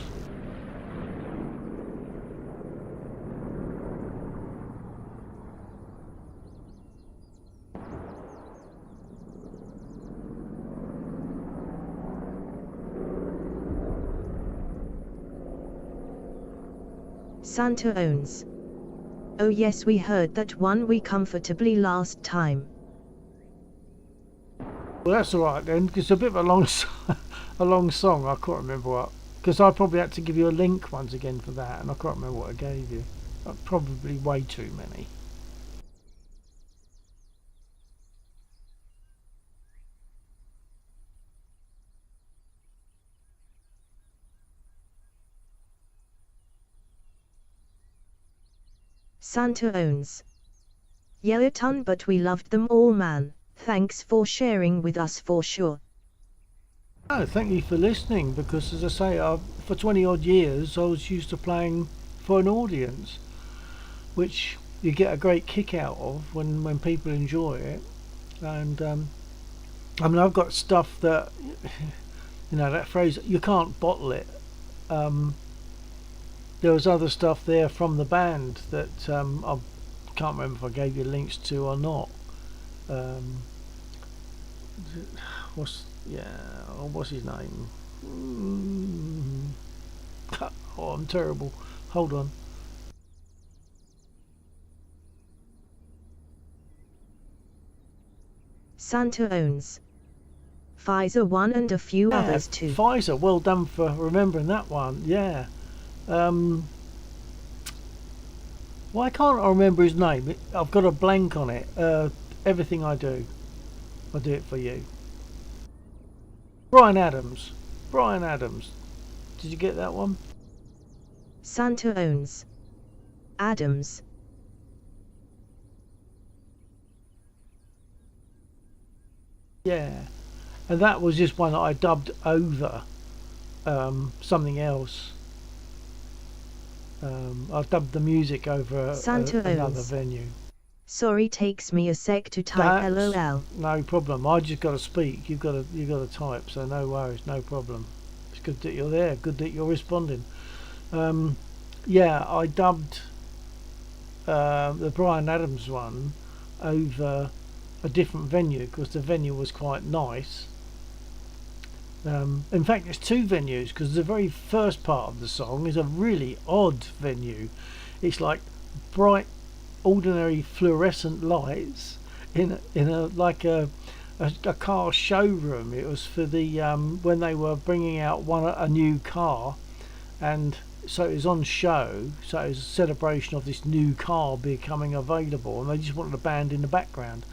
Santa owns. Oh yes, we heard that one we comfortably last time. Well, that's all right then. It's a bit of a long, a long song. I can't remember what. Because I probably had to give you a link once again for that, and I can't remember what I gave you. Probably way too many. Santa owns. Yeah, a ton, but we loved them all, man. Thanks for sharing with us for sure. Oh, thank you for listening, because as I say, for 20 odd years I was used to playing for an audience, which you get a great kick out of when people enjoy it. And I mean, I've got stuff that, you know, that phrase, you can't bottle it. There was other stuff there from the band that I can't remember if I gave you links to or not. What's his name? Oh, I'm terrible. Hold on. Santa owns. Pfizer one and a few others too. Pfizer, well done for remembering that one. Yeah. Why can't I remember his name? I've got a blank on it. Everything I do it for you. Brian Adams. Brian Adams. Did you get that one? Santa owns. Adams. Yeah. And that was just one that I dubbed over something else. I've dubbed the music over another venue. Sorry, takes me a sec to type. LOL. No problem. I just got to speak. You've got to type. So no worries, no problem. It's good that you're there. Good that you're responding. Yeah, I dubbed the Brian Adams one over a different venue because the venue was quite nice. In fact, it's two venues, because the very first part of the song is a really odd venue. It's like bright, ordinary fluorescent lights in a car showroom. It was for the when they were bringing out a new car, and so it was on show. So it was a celebration of this new car becoming available, and they just wanted a band in the background.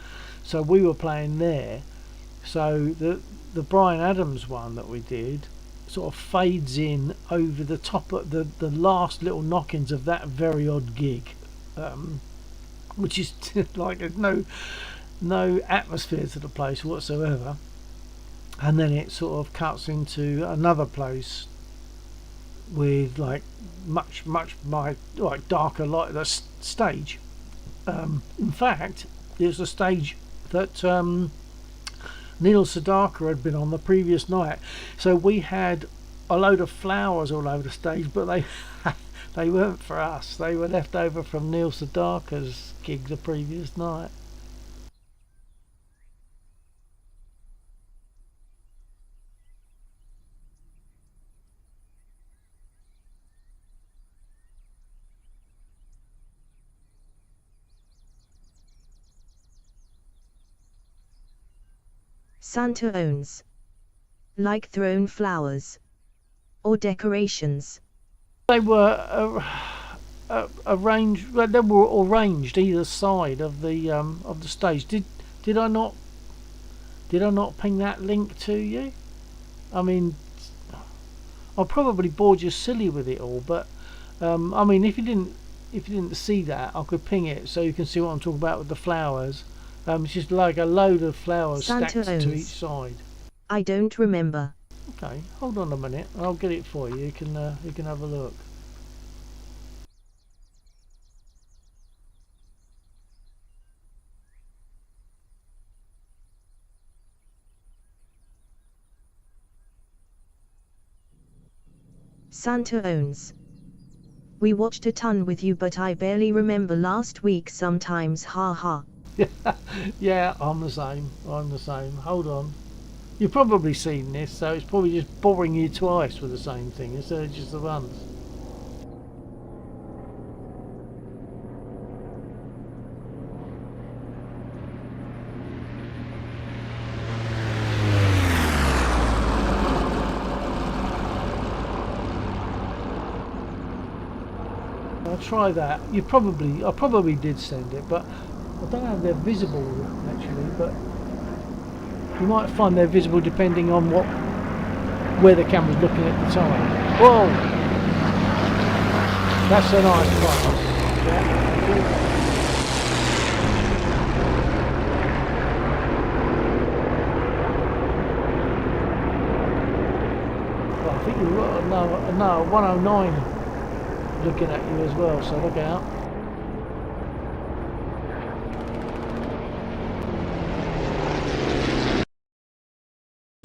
So we were playing there. So the Brian Adams one that we did sort of fades in over the top of the last little knockings of that very odd gig, which is like there's no atmosphere to the place whatsoever, and then it sort of cuts into another place with like much like darker light. The stage, in fact, there's a stage that Neil Sedaka had been on the previous night, so we had a load of flowers all over the stage, but they they weren't for us. They were left over from Neil Sedaka's gig the previous night. Santa owns. Like thrown flowers. Or decorations. They were arranged. Well, they were arranged either side of the stage. Did I not ping that link to you? I mean, I probably bored you silly with it all, but I mean, if you didn't see that, I could ping it so you can see what I'm talking about with the flowers. It's just like a load of flowers Santa stacked to owns. each side. I don't remember. Okay, hold on a minute. I'll get it for you. You can have a look. Santa owns. We watched a ton with you, but I barely remember last week sometimes, haha. Yeah, I'm the same. Hold on. You've probably seen this, so it's probably just boring you twice with the same thing instead of just the once. I'll try that. I probably did send it, but I don't know if they're visible actually, but you might find they're visible depending on where the camera's looking at the time. Whoa! That's a nice class. Yeah. Well, I think you've got another 109 looking at you as well, so look out.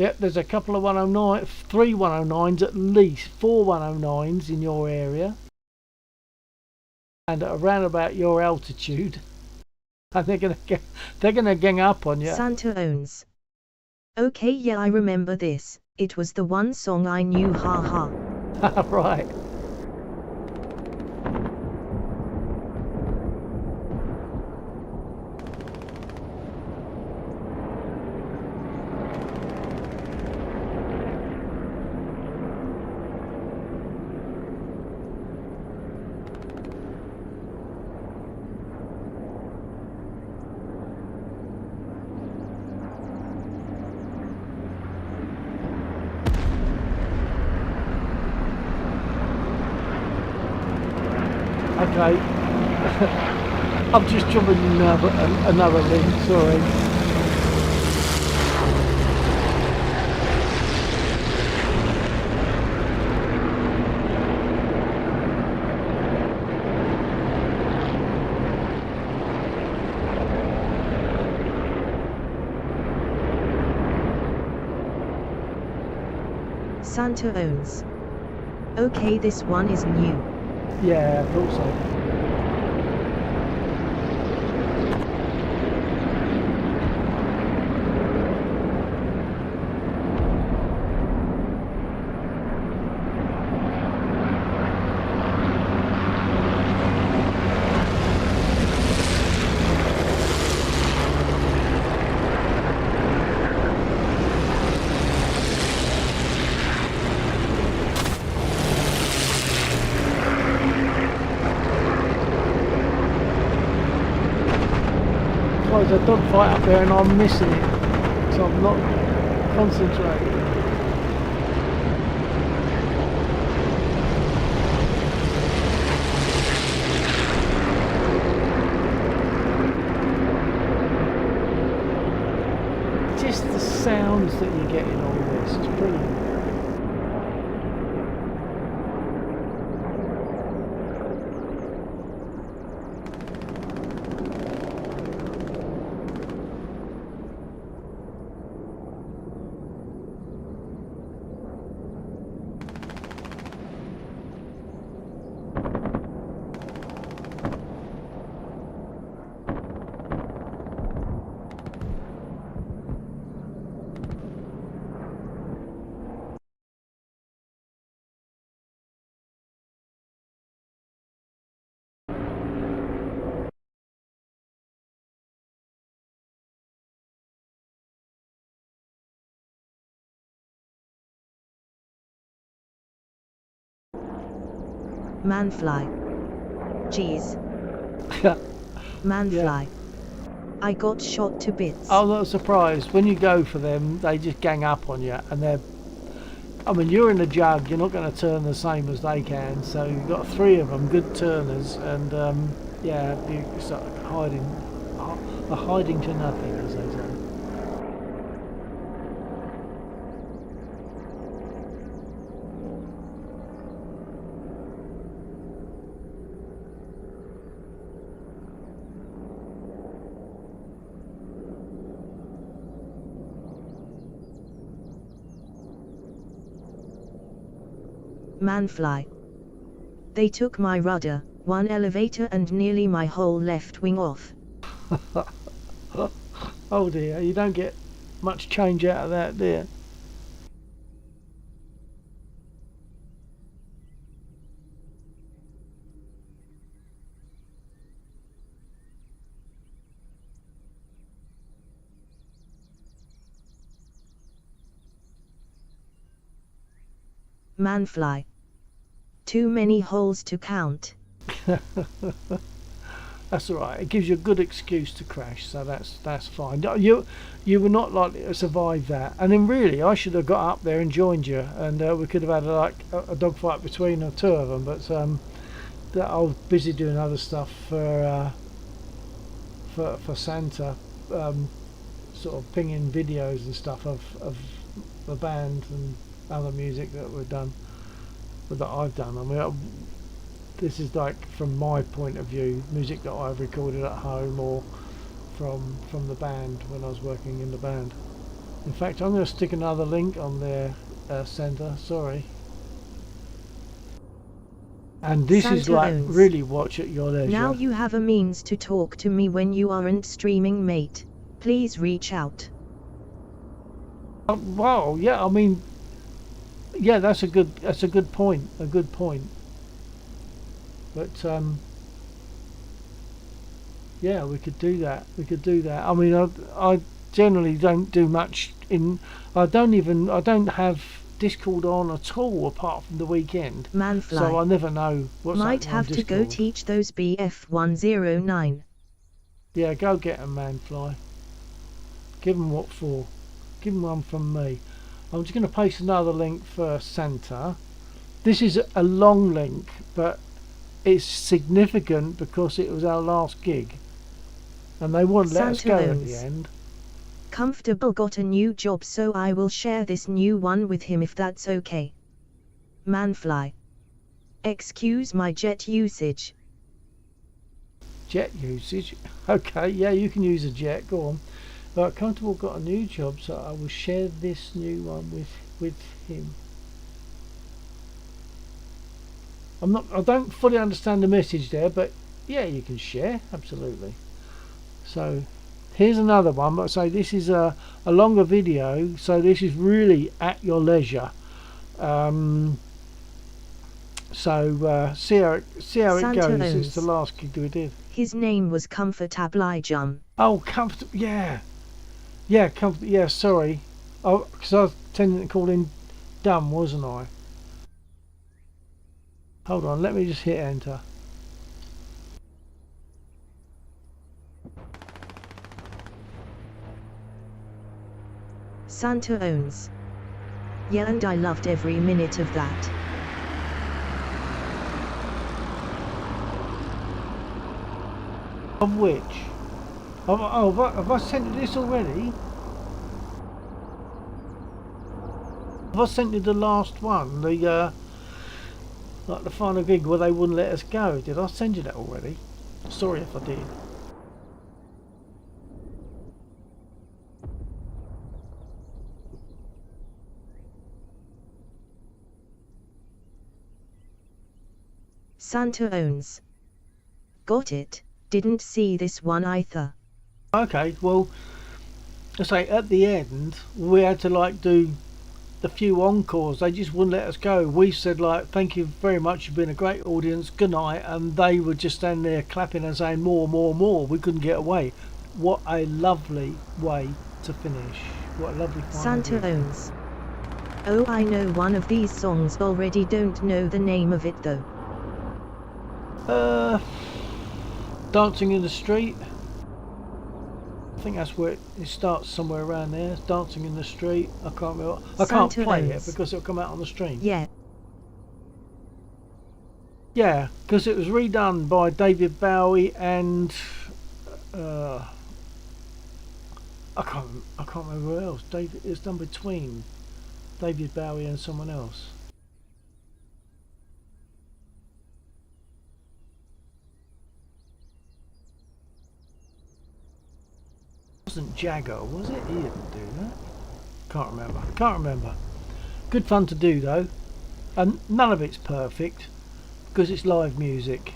Yep, there's a couple of 109, 3 109s at least, 4 109s in your area, and around about your altitude, and they're gonna gang up on you. Santa owns. Okay, yeah, I remember this. It was the one song I knew, haha. Right. Okay. I'm just jumping another link, sorry. Santa owns. Okay, this one is new. Yeah, I thought so. There's a dogfight up there and I'm missing it, so I'm not concentrating. Manfly. Jeez. Manfly. I got shot to bits. I'm not surprised. When you go for them, they just gang up on you, and they're... I mean, you're in a jug, you're not going to turn the same as they can, so you've got 3 of them, good turners, and yeah, you start hiding to nothing, as they say. Manfly. They took my rudder, 1 elevator and nearly my whole left wing off. Oh dear, you don't get much change out of that, do you? Manfly. Too many holes to count. That's all right. It gives you a good excuse to crash, so that's fine. You were not likely to survive that. And then really, I should have got up there and joined you, and we could have had a dogfight between the 2 of them. But I was busy doing other stuff for Santa, sort of pinging videos and stuff of the band and other music that we've done, that I've done. I mean, this is like from my point of view, music that I've recorded at home or from the band when I was working in the band. In fact, I'm going to stick another link on there, Santa. Sorry. And this Santa is like owns. really watch at your leisure. Now you have a means to talk to me when you aren't streaming, mate. Please reach out. Well, yeah, I mean, yeah, that's a good point. A good point. But yeah, we could do that. I mean, I generally don't do much in. I don't have Discord on at all apart from the weekend. Manfly. So I never know what's Might happening on have to go Discord. teach those BF109. Yeah, go get 'em, Manfly. Give 'em what for. Give 'em one from me. I'm just going to paste another link for Santa. This is a long link, but it's significant because it was our last gig, and they wouldn't let us go Santa at the owns. end. Comfortable got a new job, so I will share this new one with him if that's okay. Manfly. Excuse my jet usage. Jet usage. Okay, yeah, you can use a jet. Go on. But Comfortable got a new job, so I will share this new one with him. I don't fully understand the message there, but yeah, you can share, absolutely. So here's another one, but I say this is a longer video, so this is really at your leisure. So see how it Santa goes. owns. It's the last gig we did. His name was Comfortable Jum. Oh, Comfortable, yeah. Yeah, Comfortable, yeah, sorry. Oh, because I was tending to call him dumb, wasn't I? Hold on, let me just hit enter. Santa owns. Yeah, and I loved every minute of that. Of which? Have I sent you this already? Have I sent you the last one? The like the final gig where they wouldn't let us go. Did I send you that already? Sorry if I did. Santa owns. Got it. Didn't see this one either. Okay, well, I say at the end we had to like do the few encores. They just wouldn't let us go. We said like, thank you very much, you've been a great audience, good night, and they were just standing there clapping and saying more, more, more. We couldn't get away. What a lovely way to finish. What a lovely final Santa gig. owns. Oh, I know one of these songs already, don't know the name of it though. Dancing in the Street. I think that's where it starts, somewhere around there. Dancing in the Street. I can't remember. I can't Santa play it owns. because it'll come out on the stream. Yeah. Yeah, because it was redone by David Bowie and I can't remember who else. David, it's done between David Bowie and someone else. It wasn't Jagger, was it? He didn't do that. Can't remember. Good fun to do though, and none of it's perfect because it's live music,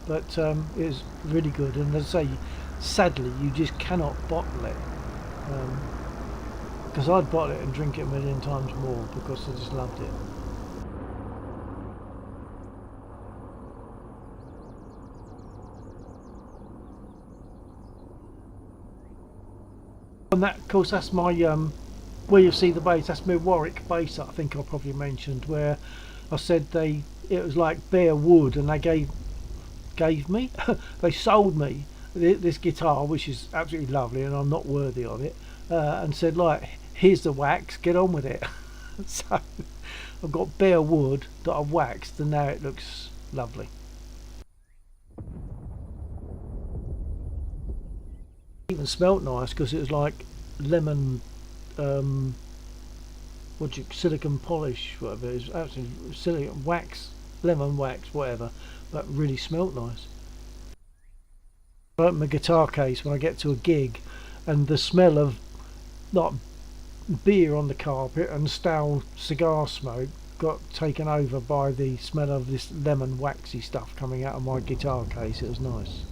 but it was really good. And as I say, sadly, you just cannot bottle it, because I'd bottle it and drink it a million times more because I just loved it. And that, of course, that's my where you see the bass. That's my Warwick bass that I think I probably mentioned, where I said it was like bare wood, and they gave me they sold me this guitar, which is absolutely lovely, and I'm not worthy of it, and said, like, here's the wax, get on with it. So I've got bare wood that I've waxed, and now it looks lovely. Even smelt nice because it was like lemon, silicon polish, whatever. It was actually silicon wax, lemon wax, whatever, but really smelt nice. I open my guitar case when I get to a gig, and the smell of like beer on the carpet and stale cigar smoke got taken over by the smell of this lemon waxy stuff coming out of my guitar case. It was nice.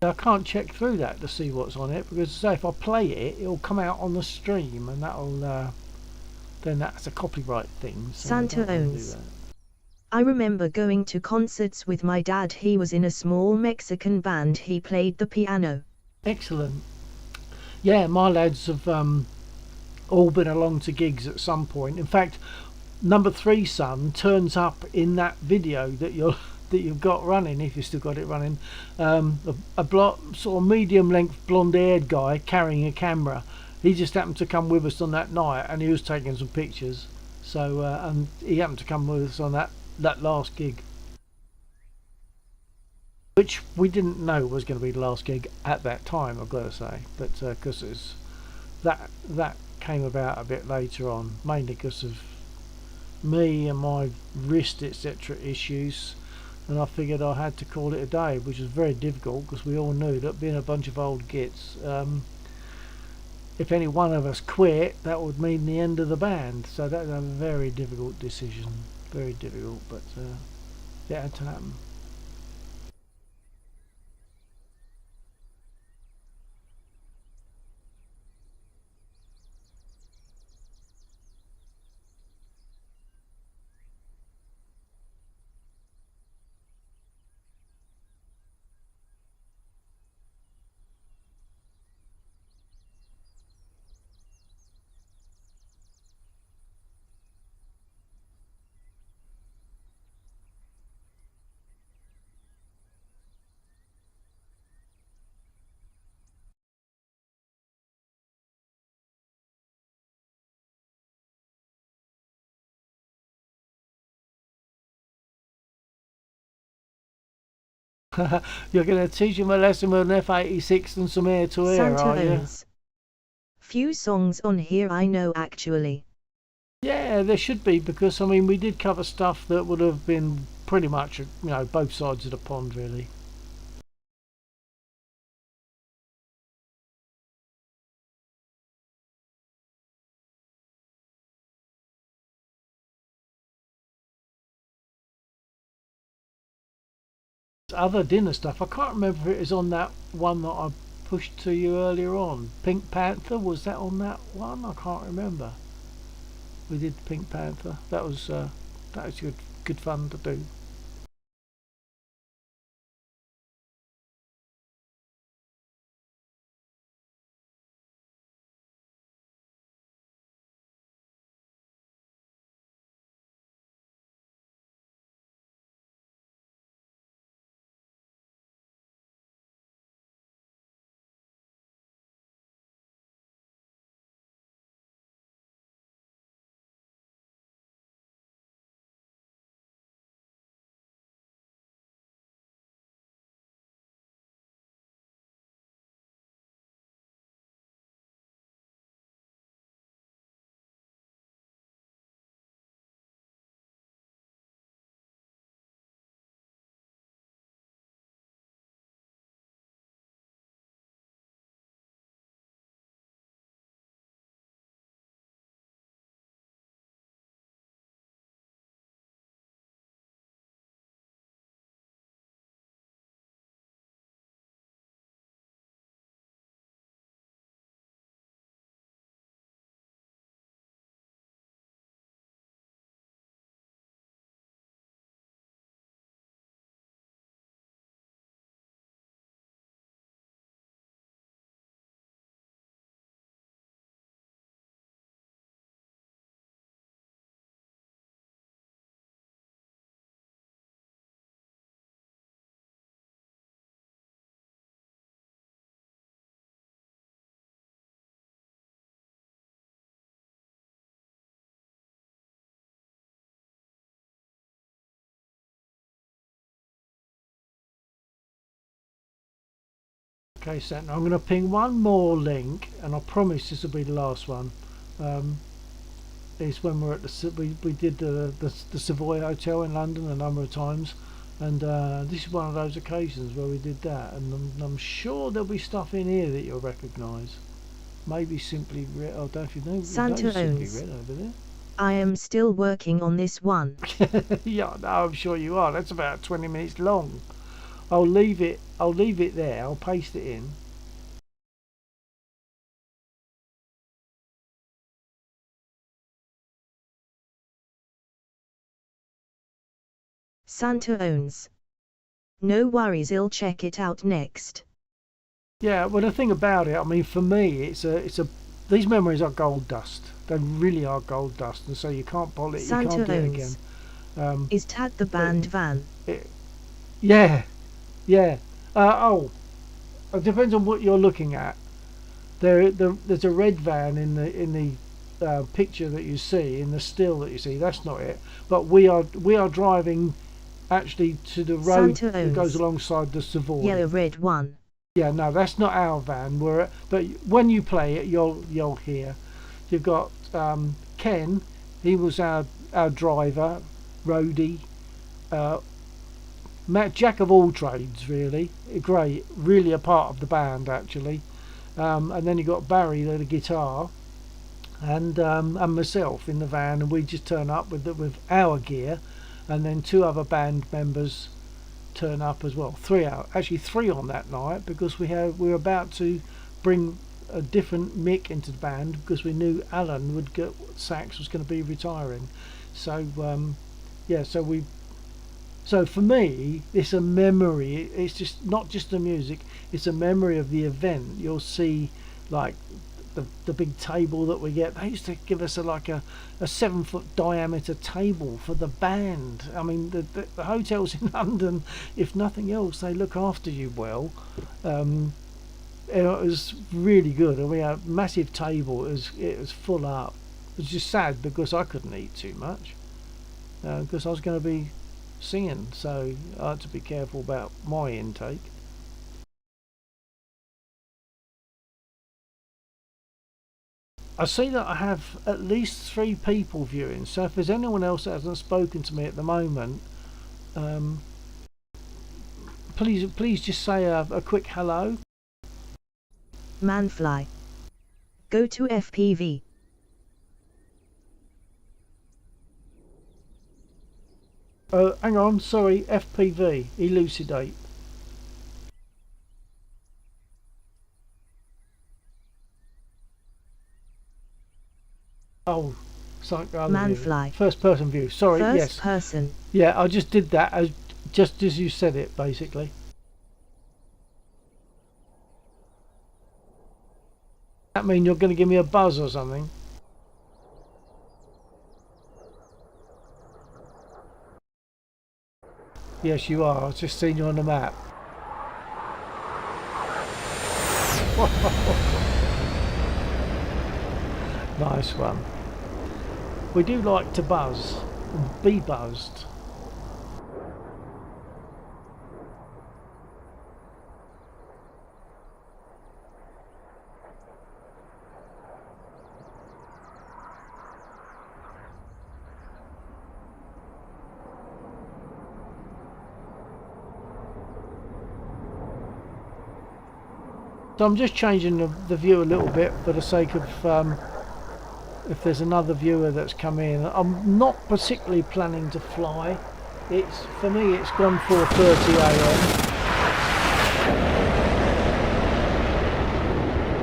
I can't check through that to see what's on it, because say if I play it, it'll come out on the stream, and that'll then that's a copyright thing. So Santa owns. I remember going to concerts with my dad. He was in a small Mexican band. He played the piano. Excellent. Yeah, my lads have all been along to gigs at some point. In fact, number 3 son turns up in that video that you've got running, if you've still got it running. Sort of medium length blonde haired guy carrying a camera. He just happened to come with us on that night, and he was taking some pictures. So and he happened to come with us on that last gig, which we didn't know was going to be the last gig at that time, I've got to say, but because it's that came about a bit later on, mainly because of me and my wrist etc issues, and I figured I had to call it a day, which was very difficult because we all knew that, being a bunch of old gits, if any one of us quit, that would mean the end of the band. So that was a very difficult decision, very difficult, but it had to happen. You're going to teach him a lesson with an F86 and some air to air, Santa are you? owns. Few songs on here I know actually. Yeah, there should be, because I mean we did cover stuff that would have been pretty much, both sides of the pond really. Other dinner stuff, I can't remember if it is on that one that I pushed to you earlier on. Pink Panther, was that on that one? I can't remember. We did Pink Panther. That was good fun to do. Okay, Santa, I'm going to ping one more link, and I promise this will be the last one. It's when we're at we did the Savoy Hotel in London a number of times, and this is one of those occasions where we did that, and I'm sure there'll be stuff in here that you'll recognise. Maybe Simply Red. Oh, don't you know? Santa Simply owns. Red over there. I am still working on this one. Yeah, no, I'm sure you are. That's about 20 minutes long. I'll leave it there. I'll paste it in. Santa owns. No worries, I'll check it out next. Yeah, well, the thing about it, I mean, for me, these memories are gold dust. They really are gold dust, and so you can't polish it, you Santa can't do it owns. again. Is Tad the band van? Yeah, yeah. It depends on what you're looking at. There's a red van in the picture that you see, in the still that you see. That's not it. But we are driving actually to the road Santa that goes owns. alongside the Savoy. Yellow red one. Yeah, no, that's not our van. But when you play it, you'll hear. You've got Ken. He was our driver, roadie. Matt, jack of all trades, really. Great, really a part of the band actually. And then you got Barry, the guitar, and myself in the van, and we just turn up with our gear, and then two other band members turn up as well. Actually three on that night, because we were about to bring a different Mick into the band, because we knew Alan would get sax was going to be retiring. So yeah, so for me, it's a memory. It's just not just the music. It's a memory of the event. You'll see, like the big table that we get. They used to give us a 7-foot diameter table for the band. I mean, the hotels in London, if nothing else, they look after you well. It was really good. And we had a massive table. It was full up. It was just sad because I couldn't eat too much, because I was going to be singing, so I had to be careful about my intake. I see that I have at least 3 people viewing, so if there's anyone else that hasn't spoken to me at the moment, please just say a quick hello. Manfly. Go to FPV. Hang on, sorry, FPV, elucidate. Oh, something other view. Manfly. First person view. Sorry, First yes. person. Yeah, I just did that just as you said it, basically. That mean you're going to give me a buzz or something? Yes, you are. I've just seen you on the map. Nice one. We do like to buzz and be buzzed. So I'm just changing the view a little bit for the sake of if there's another viewer that's come in. I'm not particularly planning to fly. For me it's gone 4:30 AM.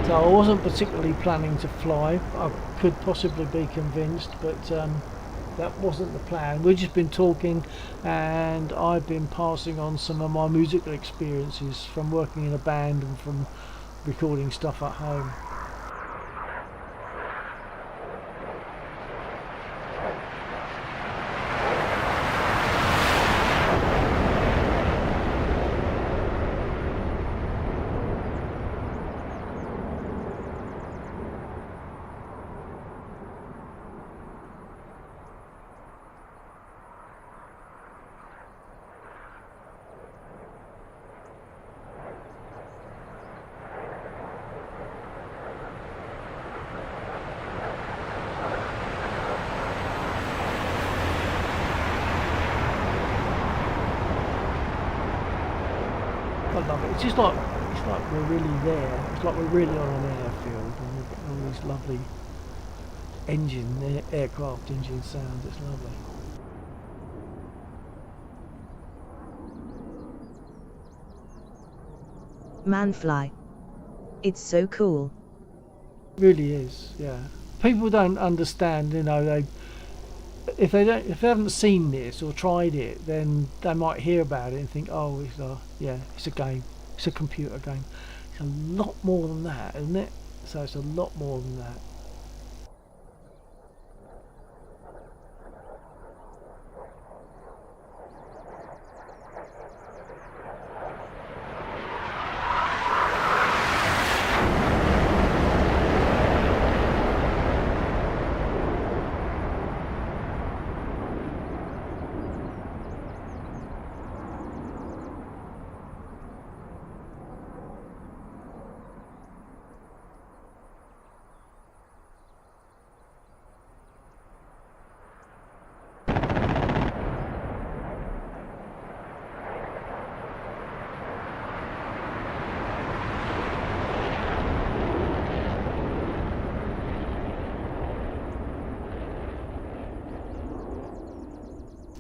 So I wasn't particularly planning to fly. I could possibly be convinced, but that wasn't the plan. We've just been talking and I've been passing on some of my musical experiences from working in a band and from recording stuff at home. I love it. It's like we're really there. It's like we're really on an airfield and we've got all these lovely aircraft engine sounds. It's lovely. Manfly. It's so cool. It really is, yeah. People don't understand, you know, if they haven't seen this or tried it, then they might hear about it and think, oh, it's a game, it's a computer game. It's a lot more than that, isn't it? So it's a lot more than that.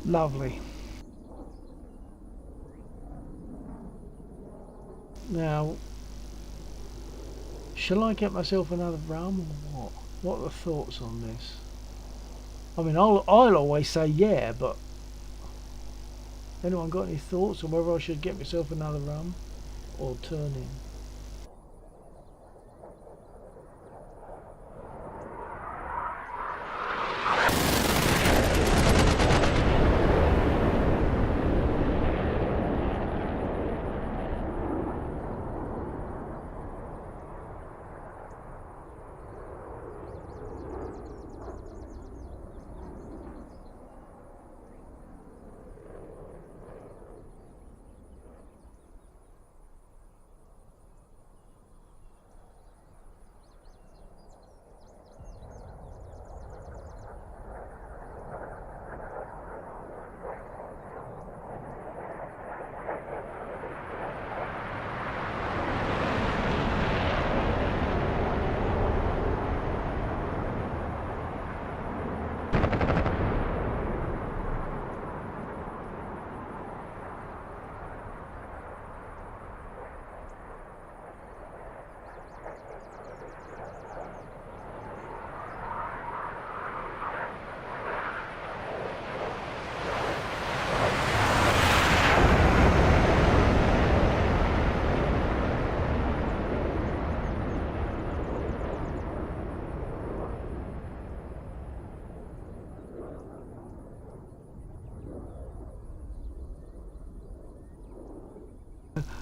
Lovely. Now, shall I get myself another rum or what? What are the thoughts on this? I mean, I'll always say yeah, but anyone got any thoughts on whether I should get myself another rum or turn in?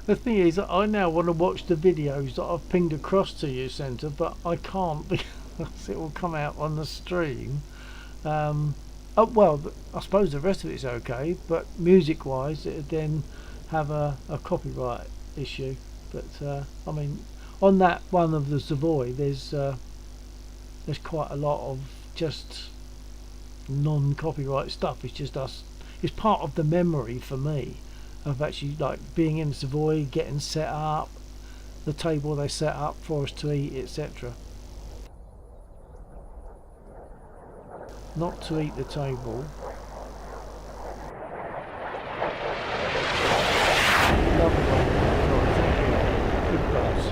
The thing is, I now want to watch the videos that I've pinged across to you, Centre, but I can't because it will come out on the stream. Oh, well, I suppose the rest of it's okay, but music-wise, it'd then have a copyright issue. But I mean, on that one of the Savoy, there's quite a lot of just non-copyright stuff. It's just us. It's part of the memory for me of actually like being in Savoy, getting set up, the table they set up for us to eat, etc. Not to eat the table. Lovely one. Right, thank you. Good class.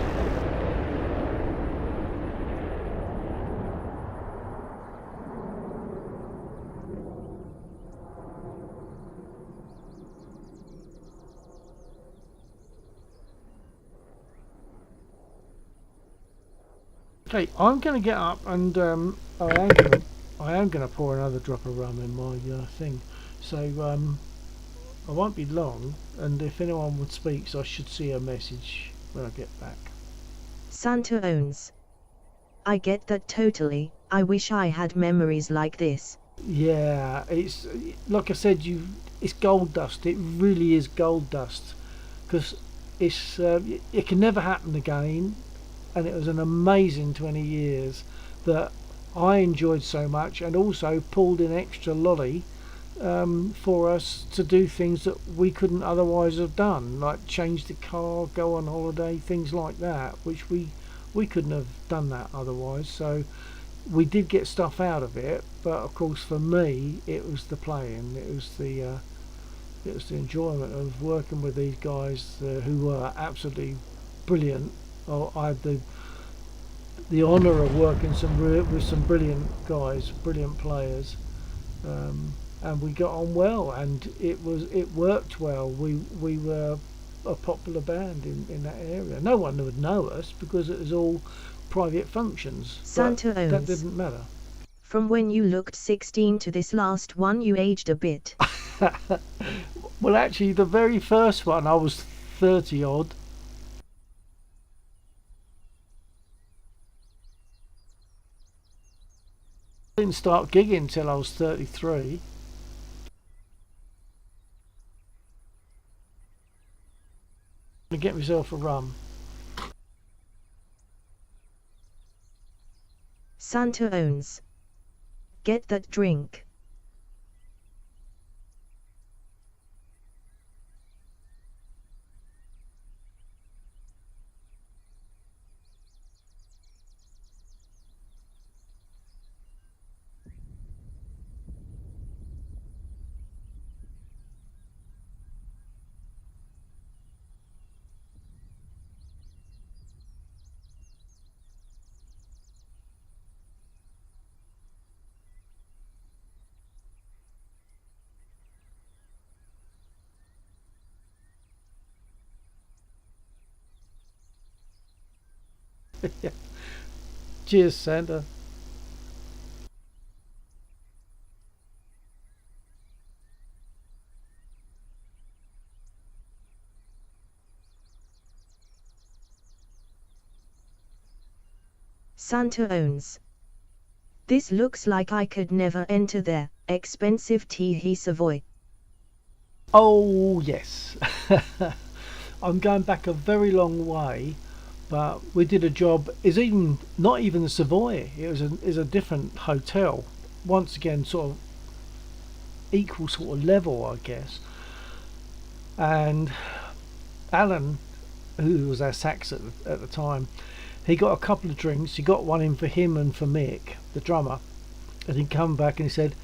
Okay, I'm going to get up and I am going to pour another drop of rum in my thing. So I won't be long, and if anyone would speak, so I should see a message when I get back. Santa owns. I get that totally. I wish I had memories like this. Yeah, it's like I said, it's gold dust. It really is gold dust, because it can never happen again. And it was an amazing 20 years that I enjoyed so much, and also pulled in extra lolly for us to do things that we couldn't otherwise have done, like change the car, go on holiday, things like that, which we couldn't have done that otherwise. So we did get stuff out of it, but of course for me it was the playing, it was the enjoyment of working with these guys who were absolutely brilliant. I had the honour of working with some brilliant guys, brilliant players, and we got on well, and it worked well. We were a popular band in that area. No one would know us because it was all private functions. Santa But that owns. didn't matter. From when you looked 16 to this last one, you aged a bit. Well, actually, the very first one I was 30 odd. Didn't start gigging till I was 33. To get myself a rum. Santa owns. Get that drink. Cheers, Santa. Santa owns. This looks like I could never enter there. Expensive tea Savoy. Oh yes. I'm going back a very long way, but we did a job. It's even not even the Savoy. It was a different hotel. Once again, sort of equal sort of level, I guess. And Alan, who was our sax at the time, he got a couple of drinks. He got one in for him and for Mick, the drummer, and he come back and he said,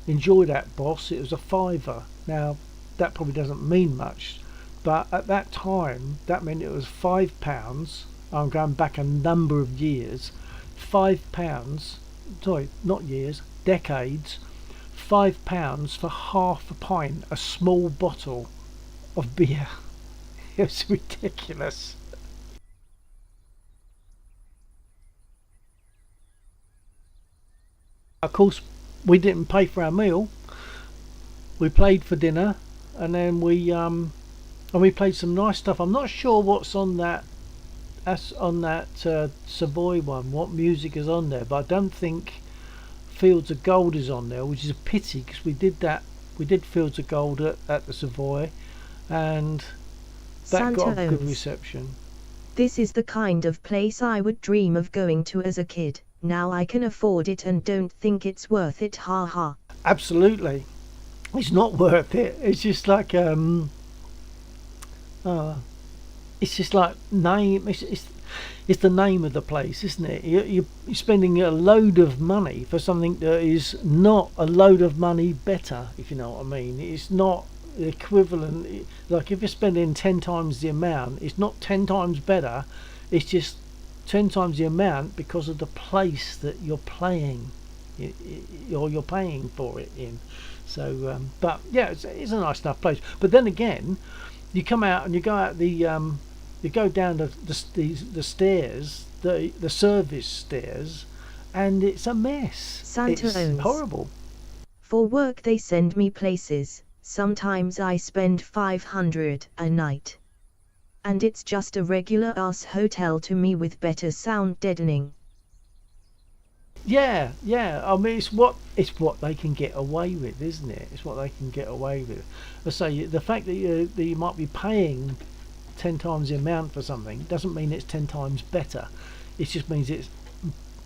"Enjoy that, boss. It was a £5." Now that probably doesn't mean much, but at that time that meant it was £5. I'm going back a number of years. £5, sorry, not years, decades. £5 for half a pint, a small bottle of beer. It was ridiculous. Of course, we didn't pay for our meal. We played for dinner, and then we and we played some nice stuff. I'm not sure what's on that. That's on that Savoy one. What music is on there? But I don't think Fields of Gold is on there, which is a pity because we did that. We did Fields of Gold at the Savoy, and that got a good Santos. reception. This is the kind of place I would dream of going to as a kid. Now I can afford it and don't think it's worth it. Ha ha. Absolutely, it's not worth it. It's just like it's just like name. It's the name of the place, isn't it? You're spending a load of money for something that is not a load of money better, if you know what I mean. It's not the equivalent. Like if you're spending 10 times the amount, it's not 10 times better. It's just 10 times the amount because of the place that you're playing, or you're paying for it in. So, but yeah, it's a nice enough place. But then again, you come out and you go out you go down the stairs, the service stairs, and it's a mess. Santos. It's horrible. For work they send me places. Sometimes I spend 500 a night. And it's just a regular ass hotel to me with better sound deadening. Yeah. I mean, it's what they can get away with, isn't it? It's what they can get away with. I say the fact that you might be paying 10 times the amount for something doesn't mean it's 10 times better. It just means it's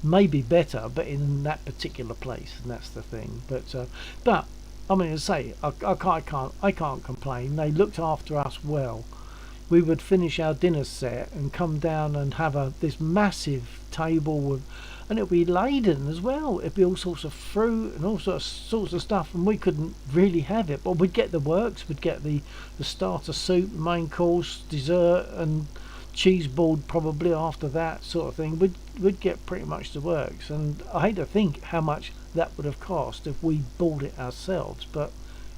maybe better, but in that particular place, and that's the thing. But I mean, as I say, I can't complain. They looked after us well. We would finish our dinner set and come down and have this massive table with, and it'd be laden as well. It'd be all sorts of fruit and all sorts of stuff, and we couldn't really have it. But we'd get the works. We'd get the starter soup, main course, dessert, and cheese board probably after that sort of thing. We'd get pretty much the works, and I hate to think how much that would have cost if we bought it ourselves. But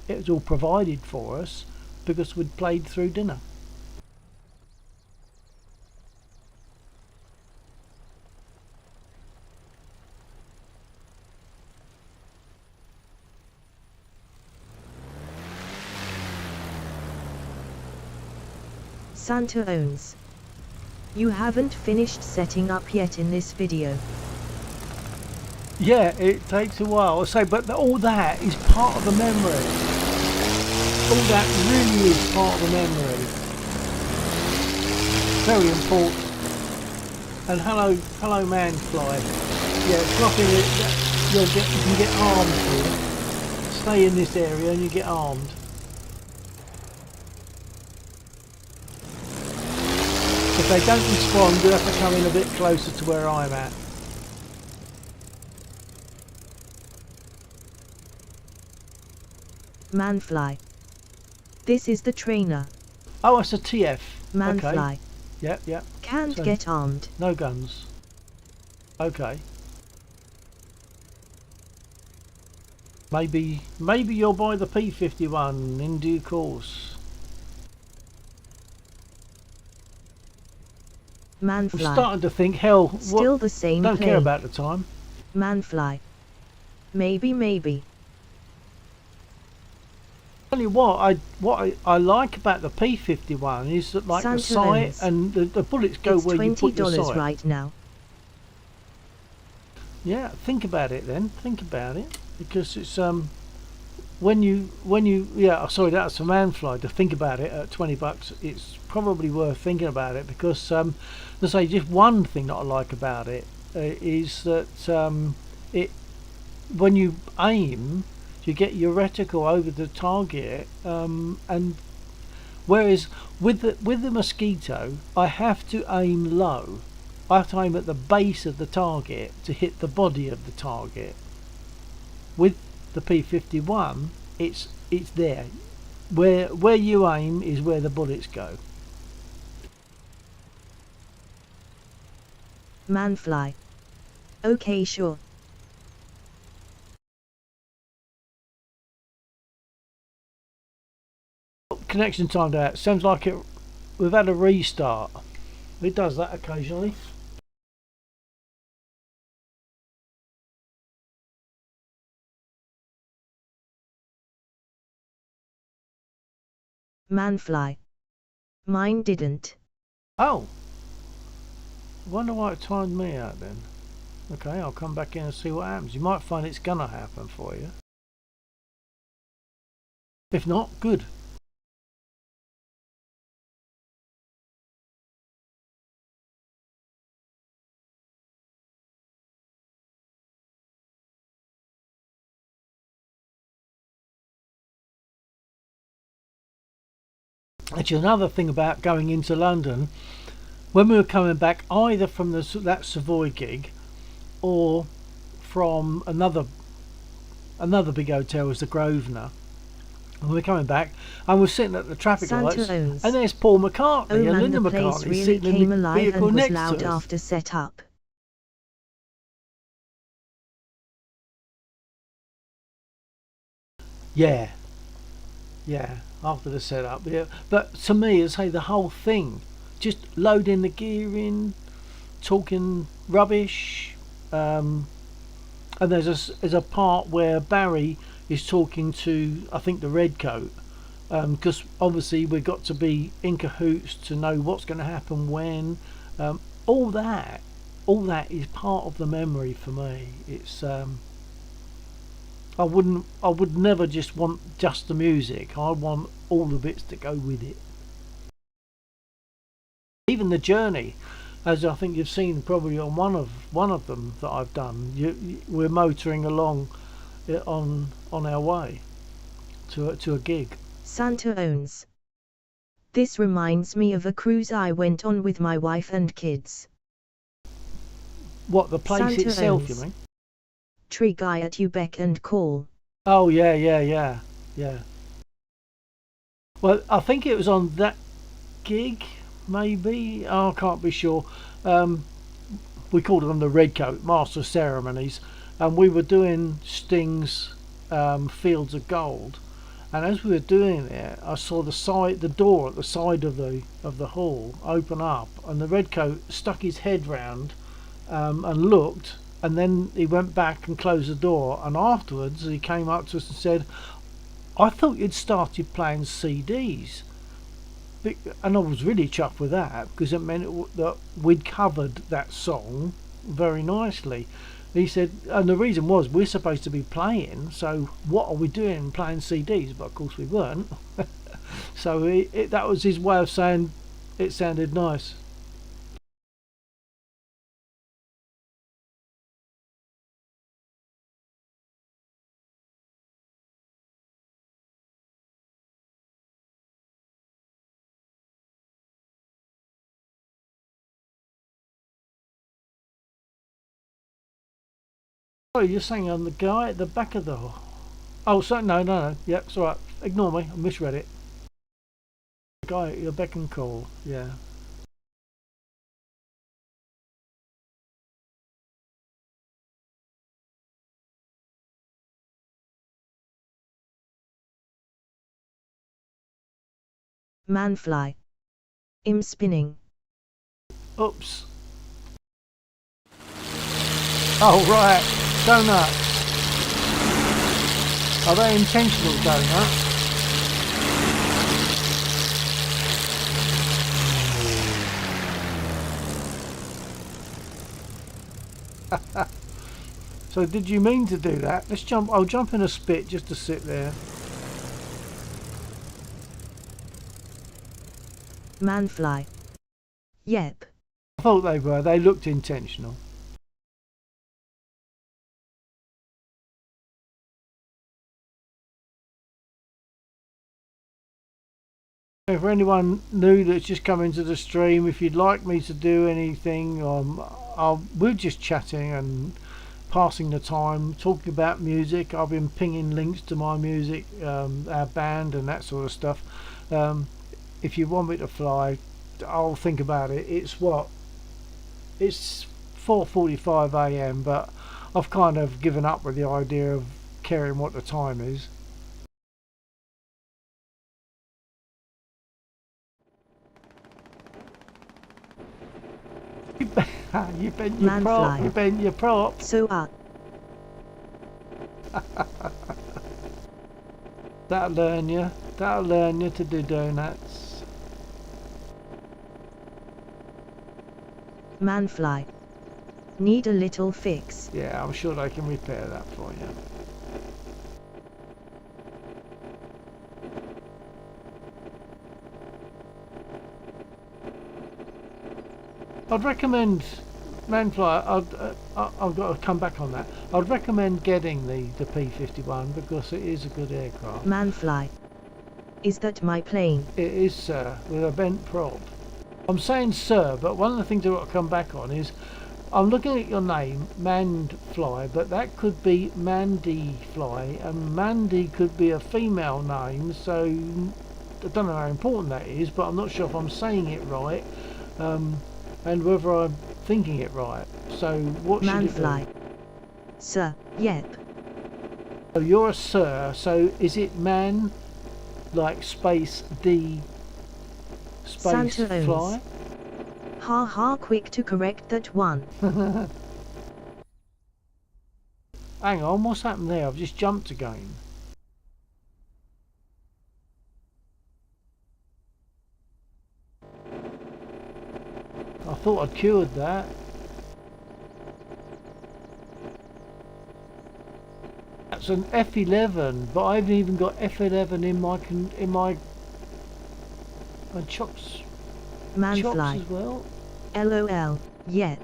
it was all provided for us because we'd played through dinner. Santa owns. You haven't finished setting up yet in this video. Yeah, it takes a while. I say, but all that is part of the memory. All that really is part of the memory. Very important. And hello, Manfly. Yeah, dropping it. You can get armed here. Stay in this area and you get armed. If they don't respond, you'll have to come in a bit closer to where I'm at. Manfly. This is the trainer. Oh, it's a TF. Manfly. Okay. Yeah. Can't So, get armed. no guns. Okay. Maybe you'll buy the P51 in due course. Manfly. I'm starting to think, hell, Still the same don't play. care about the time. Manfly. Maybe. Tell you what I like about the P51 is that like Santos. the sight and the bullets go It's where you put your $20 sight. right now. Yeah, think about it then. Think about it, because it's when you yeah, sorry, that's a Manfly. To think about it at $20, it's probably worth thinking about it, because let's say just one thing that I like about it is that it when you aim, you get your reticle over the target, and whereas with the Mosquito, I have to aim low. I have to aim at the base of the target to hit the body of the target. With the P51, it's there. Where you aim is where the bullets go. Manfly. Okay, sure. Connection timed out. Sounds like we've had a restart. It does that occasionally. Manfly. Mine didn't. Oh. Wonder why it timed me out then. Okay, I'll come back in and see what happens. You might find it's gonna happen for you. If not, good. Actually, another thing about going into London, when we were coming back, either from that Savoy gig or from another big hotel, was the Grosvenor. And we're coming back, and we're sitting at the traffic Santa lights, owns. and there's Paul McCartney Oh and man, Linda the place McCartney really sitting came in the alive vehicle and was next loud to us. after setup. Yeah, after the setup, yeah. But to me, as say the whole thing, just loading the gear in, talking rubbish, and there's a part where Barry is talking to, I think, the Redcoat, because obviously we've got to be in cahoots to know what's going to happen when. um, all that is part of the memory for me. It's I would never just want just the music. I want all the bits that go with it. Even the journey, as I think you've seen probably on one of them that I've done. We're motoring along on our way to a gig. Santa owns. This reminds me of a cruise I went on with my wife and kids. What, the place Santa itself, owns. you mean? Tree guy at you beck and call. Oh yeah. Well, I think it was on that gig, maybe. Oh, I can't be sure. We called them the Redcoat Master of Ceremonies, and we were doing Sting's Fields of Gold. And as we were doing it, I saw the door at the side of the hall open up, and the Redcoat stuck his head round and looked, and then he went back and closed the door. And afterwards, he came up to us and said, "I thought you'd started playing CDs." And I was really chuffed with that, because it meant that we'd covered that song very nicely. He said, and the reason was we're supposed to be playing, so what are we doing playing CDs? But of course we weren't. So that was his way of saying it sounded nice. Oh, you're saying on the guy at the back of the... Oh, so no. Yeah, it's all right. Ignore me. I misread it. The guy at your beck and call. Yeah. Manfly. Im spinning. Oops. Oh, right. Donuts. Are they intentional donuts? So did you mean to do that? Let's jump. I'll jump in a spit just to sit there. Manfly. Yep. I thought they were. They looked intentional. For anyone new that's just come into the stream, if you'd like me to do anything, we're just chatting and passing the time, talking about music. I've been pinging links to my music, our band and that sort of stuff. If you want me to fly, I'll think about it. It's 4:45 a.m, but I've kind of given up with the idea of caring what the time is. You bent your prop. You bent your prop. So That'll learn you. That'll learn you to do donuts. Manfly. Need a little fix. Yeah, I'm sure they can repair that for you. I'd recommend Manfly. I've got to come back on that. I'd recommend getting the P-51 because it is a good aircraft. Manfly. Is that my plane? It is, sir, with a bent prop. I'm saying sir, but one of the things I've got to come back on is I'm looking at your name, Mandfly, but that could be Mandy Fly, and Mandy could be a female name, so I don't know how important that is, but I'm not sure if I'm saying it right, and whether I'm thinking it right. So what should it Manfly. be? Sir, yep. So you're a sir, so is it man, like space D, space Santa owns. fly? Ha ha, quick to correct that one. Hang on, what's happened there? I've just jumped again. I thought I'd cured that. That's an F11, but I haven't even got F11 in my chops Manfly. as well. LOL, yep.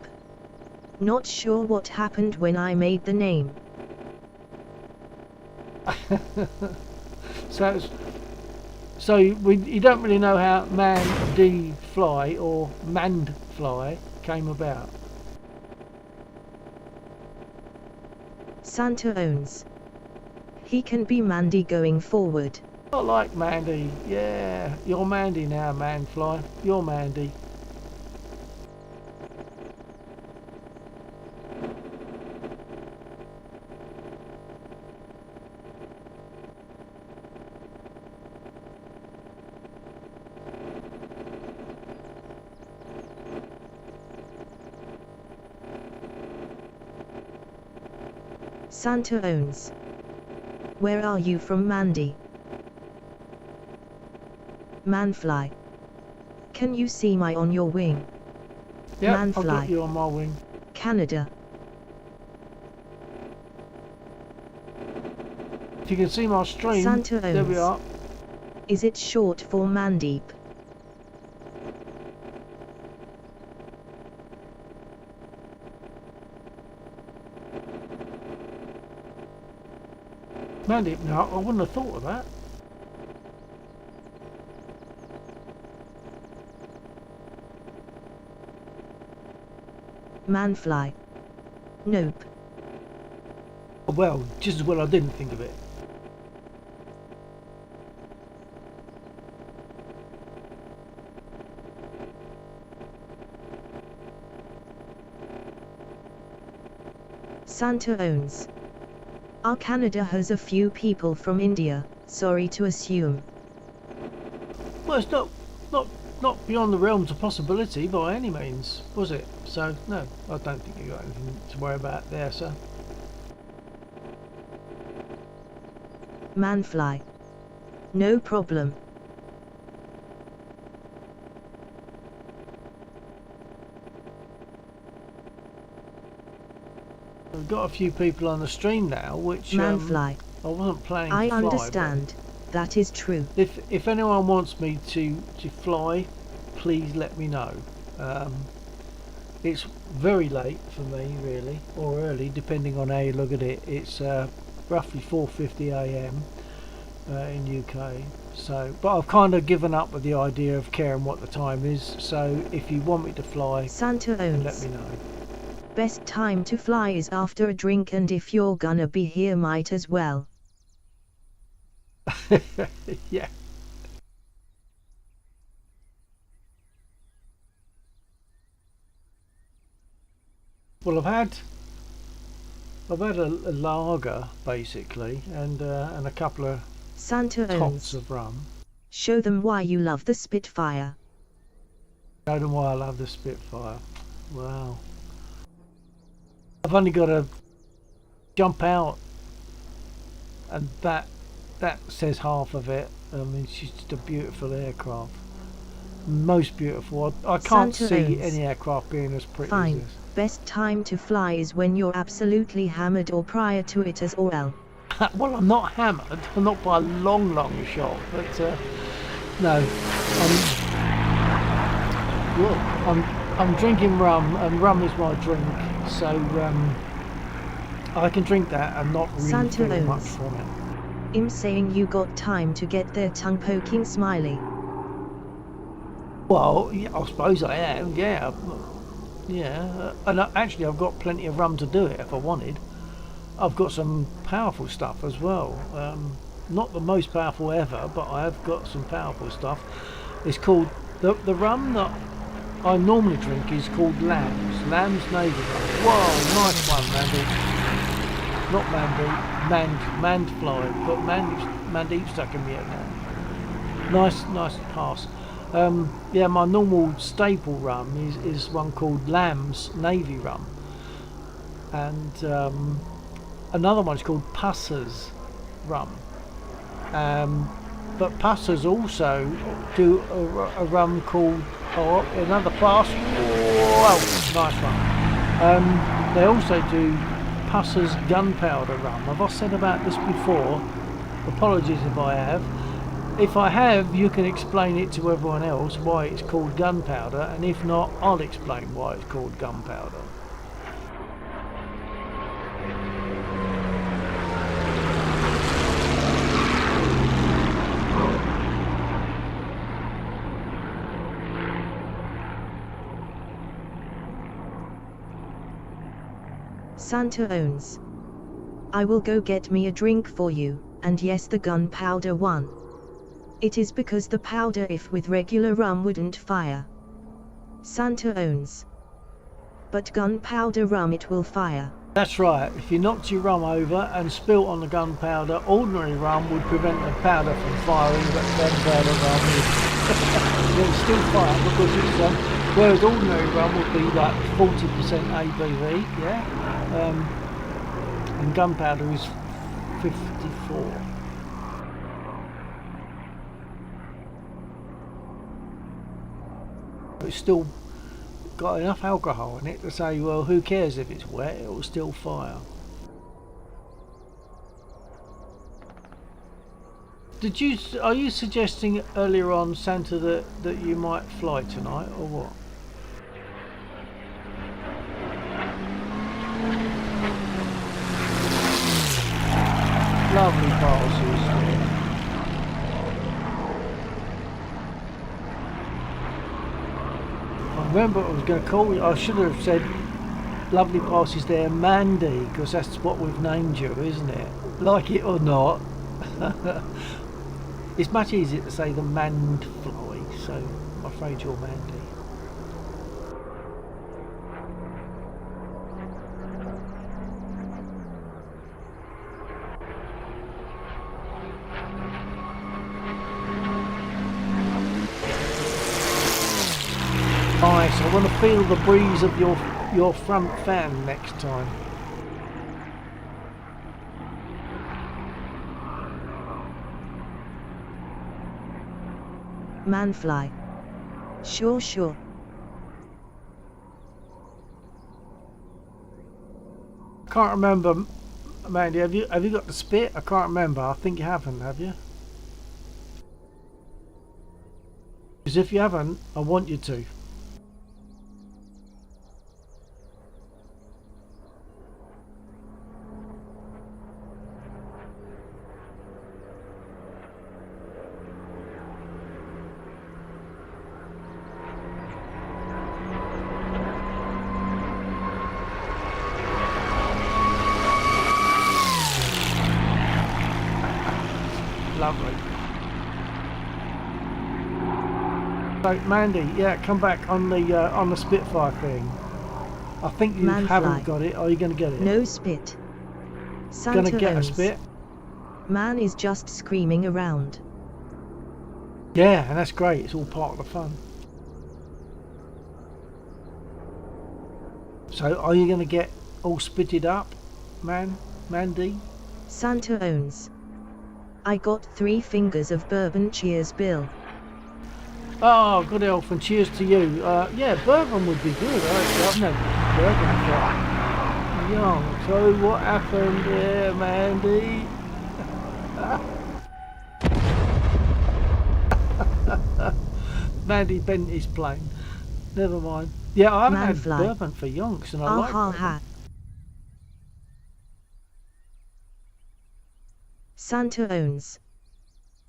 Not sure what happened when I made the name. So you don't really know how Mandy Fly or Mand Fly came about. Santa owns. He can be Mandy going forward. I like Mandy. Yeah, you're Mandy now, Manfly. You're Mandy. Santa owns. Where are you from, Mandy? Manfly. Can you see my on your wing? Yeah, I've got Manfly. you on my wing. Canada. If you can see my stream, Santa there we owns. are. Is it short for Mandeep? Mandy, no, I wouldn't have thought of that. Manfly. Nope. Well, just as well I didn't think of it. Santa owns. Our Canada has a few people from India, sorry to assume. Well, it's not beyond the realms of possibility by any means, was it? So, no, I don't think you've got anything to worry about there, sir. Manfly. No problem. We've got a few people on the stream now, which Manfly. I wasn't planning I to fly. understand. That is true. If anyone wants me to fly, please let me know. It's very late for me, really, or early, depending on how you look at it. It's roughly 4:50 a.m. In UK. So, but I've kind of given up with the idea of caring what the time is. So, if you want me to fly, Santa let owns. me know. Best time to fly is after a drink, and if you're gonna be here, might as well. Yeah. Well, I've had a lager basically, and a couple of Santa tots owns. of rum. Show them why you love the Spitfire. Show them why I love the Spitfire. Wow. I've only got to jump out, and that says half of it. I mean, she's just a beautiful aircraft. Most beautiful. I can't Santa see owns. any aircraft being as pretty Fine. as this. Best time to fly is when you're absolutely hammered or prior to it as well. Well, I'm not hammered. I'm not by a long, long shot. But no, I'm drinking rum, and rum is my drink. So I can drink that and not really Santa feel much owns. from it. I'm saying you got time to get their tongue poking smiley. Well, yeah, I suppose I am. Yeah, yeah. And actually, I've got plenty of rum to do it if I wanted. I've got some powerful stuff as well. Not the most powerful ever, but I have got some powerful stuff. It's called the rum that I normally drink is called Lamb's Navy rum. Whoa, nice one, Mandy. Not Mandfly, but Mandeep stuck in me at now. Nice pass. Yeah, my normal staple rum is one called Lamb's Navy rum, and another one is called Pusser's rum. But Pussers also do a rum called another pass. Whoa, nice one. They also do Pusser's gunpowder rum. Have I said about this before? Apologies if I have. If I have, you can explain it to everyone else why it's called gunpowder, and if not, I'll explain why it's called gunpowder. Santa owns. I will go get me a drink for you, and yes, the gunpowder one. It is because the powder if with regular rum wouldn't fire. Santa owns. But gunpowder rum it will fire. That's right, if you knocked your rum over and spilt on the gunpowder, ordinary rum would prevent the powder from firing, but gunpowder rum will still fire because it's whereas ordinary rum would be like 40% ABV, yeah? And gunpowder is 54. It's still got enough alcohol in it to say, well, who cares if it's wet, it will still fire. Are you suggesting earlier on, Santa, that you might fly tonight, or what? Lovely passes. I remember I was going to call you. I should have said lovely passes there, Mandy, because that's what we've named you, isn't it? Like it or not. It's much easier to say the Mandfly, so I'm afraid you're Mandy. Nice, I want to feel the breeze of your front fan next time. Manfly. Sure. Can't remember, Mandy, have you got the spit? I can't remember. I think you haven't, have you? Because if you haven't, I want you to. Lovely. So Mandy, yeah, come back on the Spitfire thing. I think you haven't got it. Are you going to get it? No spit. Santa Going to get owns. a spit? Man is just screaming around. Yeah, and that's great. It's all part of the fun. So, are you going to get all spitted up, Mandy? Santa owns. I got 3 fingers of bourbon, cheers Bill. Oh, good health and cheers to you. Yeah, bourbon would be good. I've never bourbon for young. So what happened there, Mandy? Mandy bent his plane. Never mind. Yeah, I haven't had Manfly. bourbon for yonks, and I like Ha bourbon. ha. Santa owns.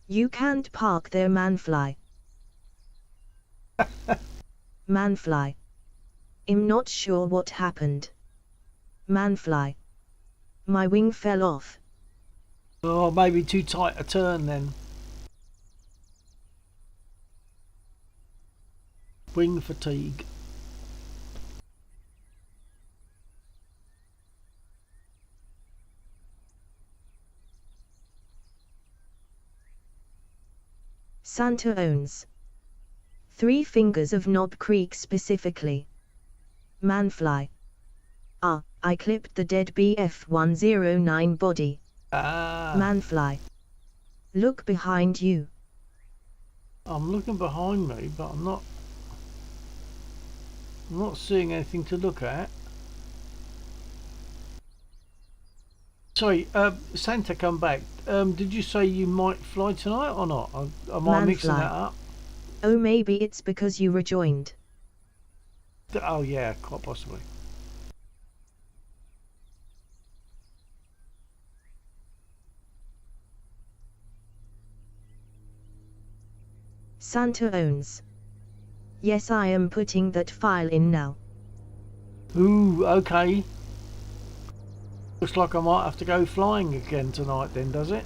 You can't park there, Manfly. Manfly. I'm not sure what happened. Manfly. My wing fell off. Oh, maybe too tight a turn then. Wing fatigue. Santa owns. 3 fingers of Knob Creek specifically. Manfly. Ah, I clipped the dead BF-109 body. Ah. Manfly. Look behind you. I'm looking behind me, but I'm not seeing anything to look at. Sorry, Santa, come back. Did you say you might fly tonight or not? Am I mixing that up? Oh, maybe it's because you rejoined. Oh yeah, quite possibly. Santa owns. Yes, I am putting that file in now. Ooh, okay. Looks like I might have to go flying again tonight then, does it?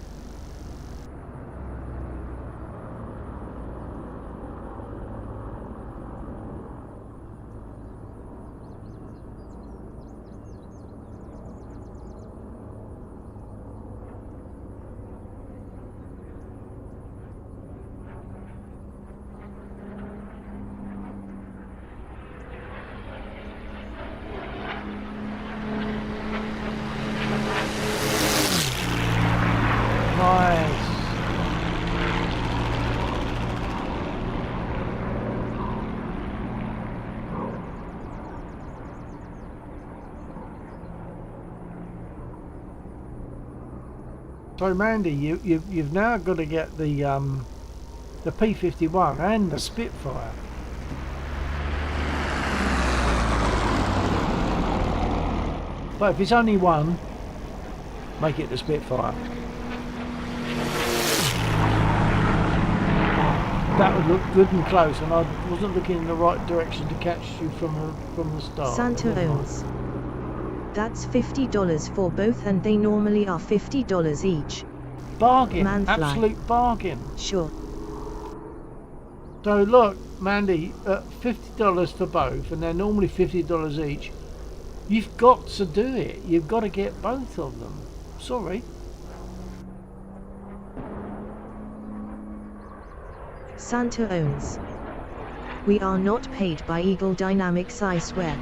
Nice. So Mandy, you've now got to get the P-51 and the Spitfire. But if it's only one, make it the Spitfire. That would look good and close, and I wasn't looking in the right direction to catch you from the start. Santa owns. That's $50 for both, and they normally are $50 each. Bargain, Manfly. absolute bargain. Sure. So look, Mandy, $50 for both, and they're normally $50 each. You've got to do it. You've got to get both of them. Sorry. Santa owns. We are not paid by Eagle Dynamics, I swear.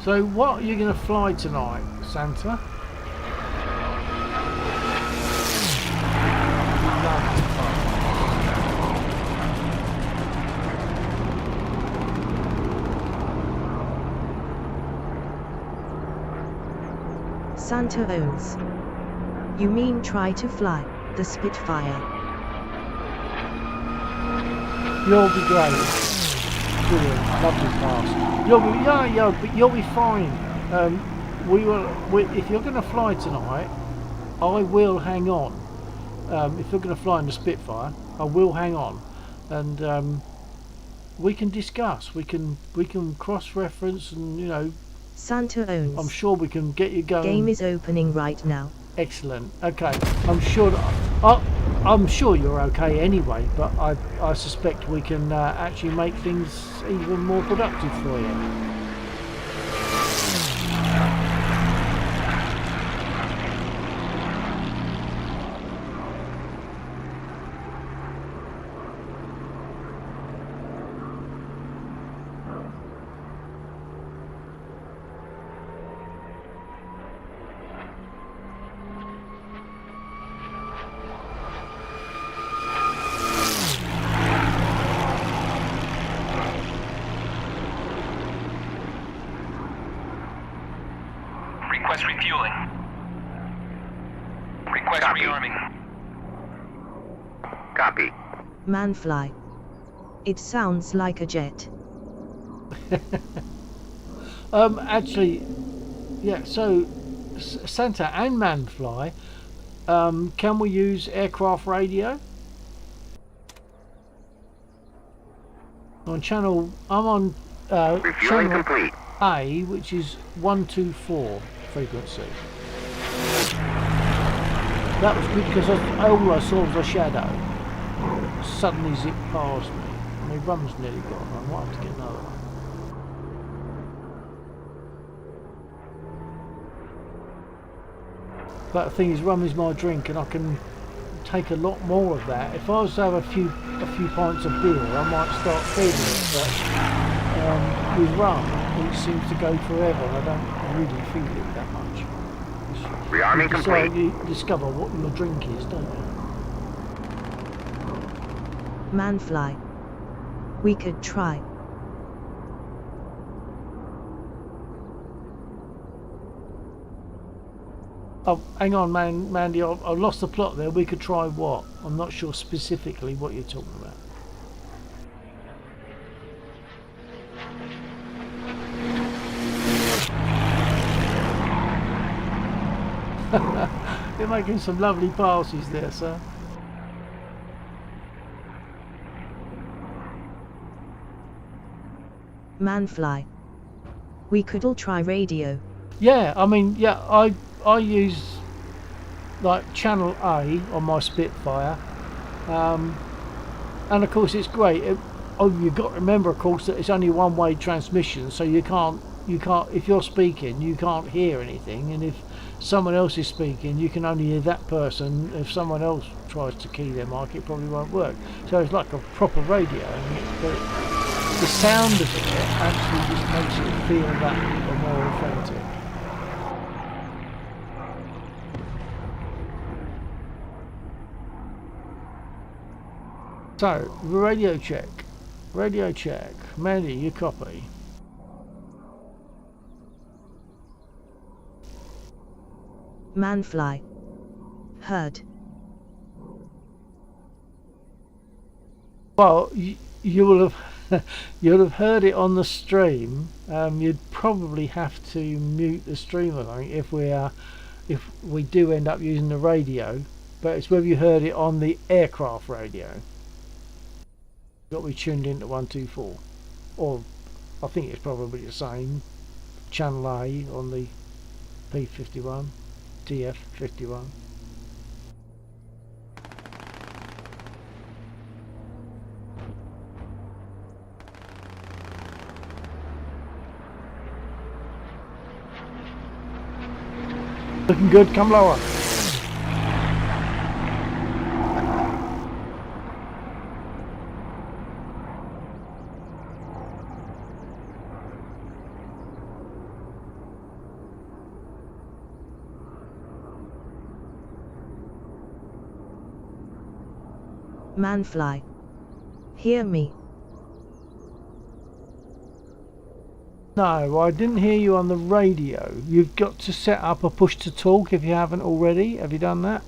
So what are you going to fly tonight, Santa? Santa owns. You mean try to fly the Spitfire? You'll be great. Brilliant, lovely pass. But you'll be fine. If you're going to fly tonight, I will hang on. If you're going to fly in the Spitfire, I will hang on, and we can discuss. We can cross-reference, and you know. Santa owns. I'm sure we can get you going. Game is opening right now. Excellent. Okay. I'm sure you're okay anyway, but I suspect we can actually make things even more productive for you. Copy. Manfly. It sounds like a jet. Actually, yeah, so Santa and Manfly, can we use aircraft radio? On channel, I'm on Refueling channel complete. A, which is 124 frequency. That was good because all I saw was a shadow. Suddenly zipped past me. My rum's nearly gone. I might have to get another one. But the thing is, rum is my drink, and I can take a lot more of that. If I was to have a few pints of beer, I might start feeling it. But with rum, it seems to go forever, and I don't really feel it that much. Rearming complete. You discover what your drink is, don't you? Manfly. We could try. Oh, hang on, Mandy. I've lost the plot there. We could try what? I'm not sure specifically what you're talking about. You're making some lovely passes there, sir. Manfly. We could all try radio. Yeah, I mean, yeah, I use like channel A on my Spitfire, and of course it's great. You've got to remember, of course, that it's only one-way transmission, so you can't if you're speaking, you can't hear anything, and if someone else is speaking, you can only hear that person. If someone else tries to key their mic, it probably won't work. So it's like a proper radio, but the sound of it actually just makes it feel that bit more authentic. So, radio check. Radio check. Mandy, you copy. Manfly. Heard. Well, you will have you'll have heard it on the stream. You'd probably have to mute the stream, I think, if we do end up using the radio. But it's whether you heard it on the aircraft radio. Got to be tuned into 124, or I think it's probably the same. Channel A on the P51, TF51. Looking good, come lower. Manfly. Hear me. No, I didn't hear you on the radio. You've got to set up a push to talk if you haven't already. Have you done that?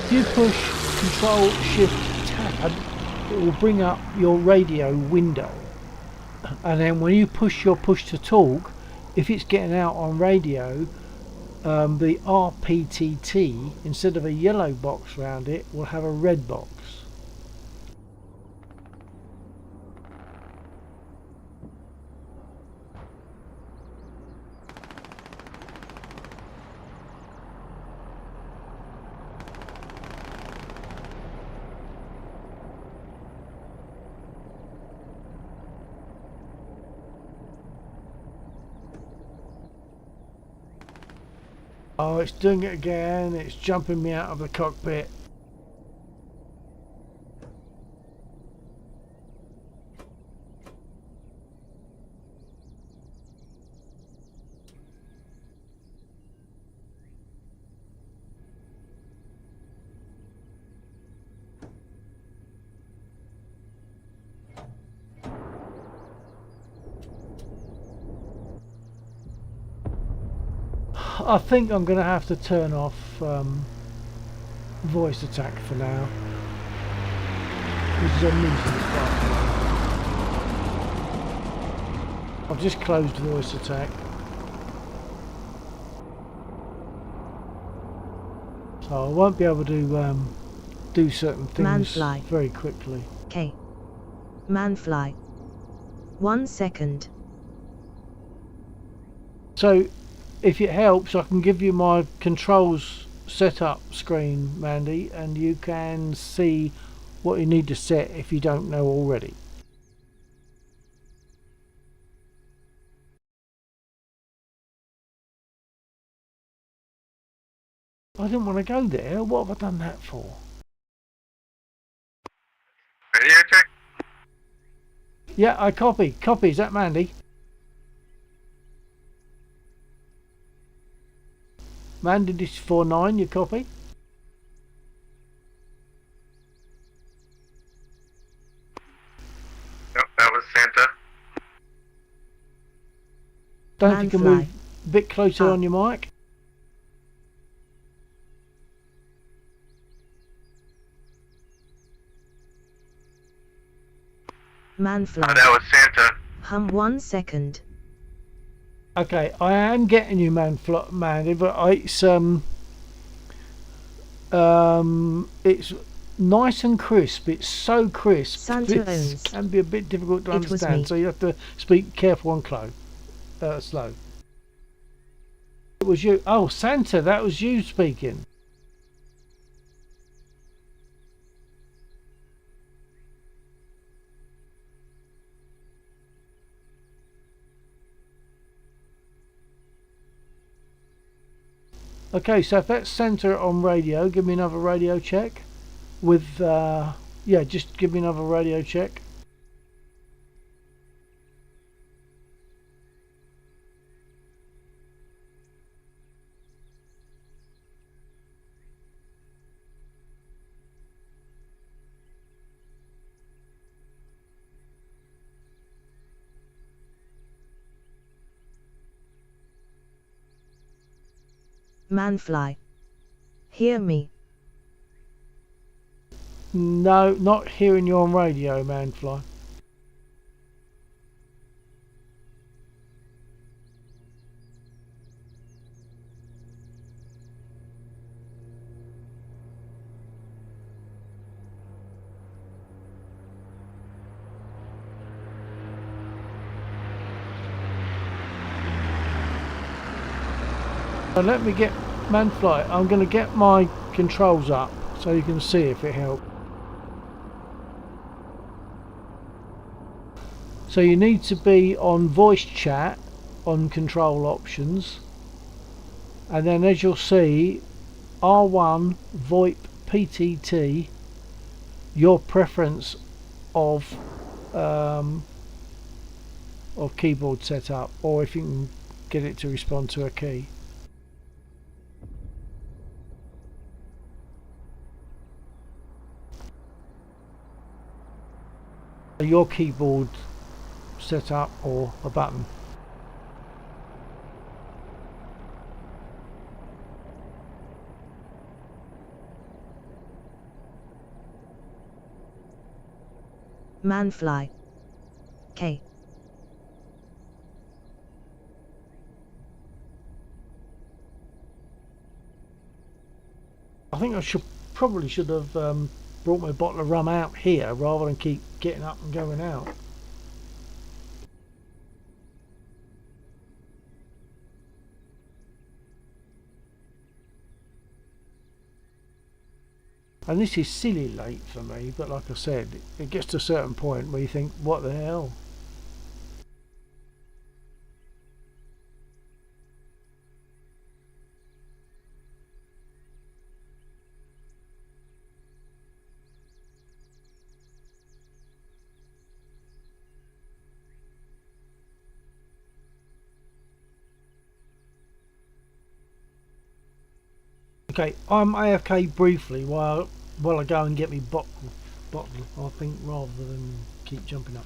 If you push Control Shift Tab, it will bring up your radio window. And then when you push your push to talk, if it's getting out on radio, the RPTT, instead of a yellow box around it, will have a red box. Oh, it's doing it again. It's jumping me out of the cockpit. I think I'm going to have to turn off voice attack for now. This is a nuisance. I've just closed voice attack. So I won't be able to do certain things Manfly. very quickly. K. Manfly. 1 second. So if it helps, I can give you my controls setup screen, Mandy, and you can see what you need to set if you don't know already. I didn't want to go there. What have I done that for? Radio check. Yeah, I copy. Copy. Is that Mandy? Mandy, this is 49. You copy? Yep, that was Santa. Don't you can Manfly. move a bit closer Ah. on your mic? Manfly. That was Santa. 1 second. Okay, I am getting you, Mandy, but it's nice and crisp. It's so crisp. Santa It owns. can be a bit difficult to It was understand, me. so you have to speak careful and slow. It was you. Oh, Santa, that was you speaking. Okay, so if that's Santa on radio, give me another radio check. With, yeah, just give me another radio check. Manfly. Hear me. No, not hearing you on radio, Manfly. So let me get Manfly. I'm going to get my controls up so you can see if it helps. So you need to be on voice chat on control options, and then as you'll see, R1 VoIP PTT, your preference of keyboard setup, or if you can get it to respond to a key. Your keyboard setup or a button. Manfly. K. I think I probably should have brought my bottle of rum out here rather than keep getting up and going out. And this is silly late for me, but like I said, it gets to a certain point where you think, what the hell? Okay, I'm AFK briefly while I go and get me bottle, I think, rather than keep jumping up.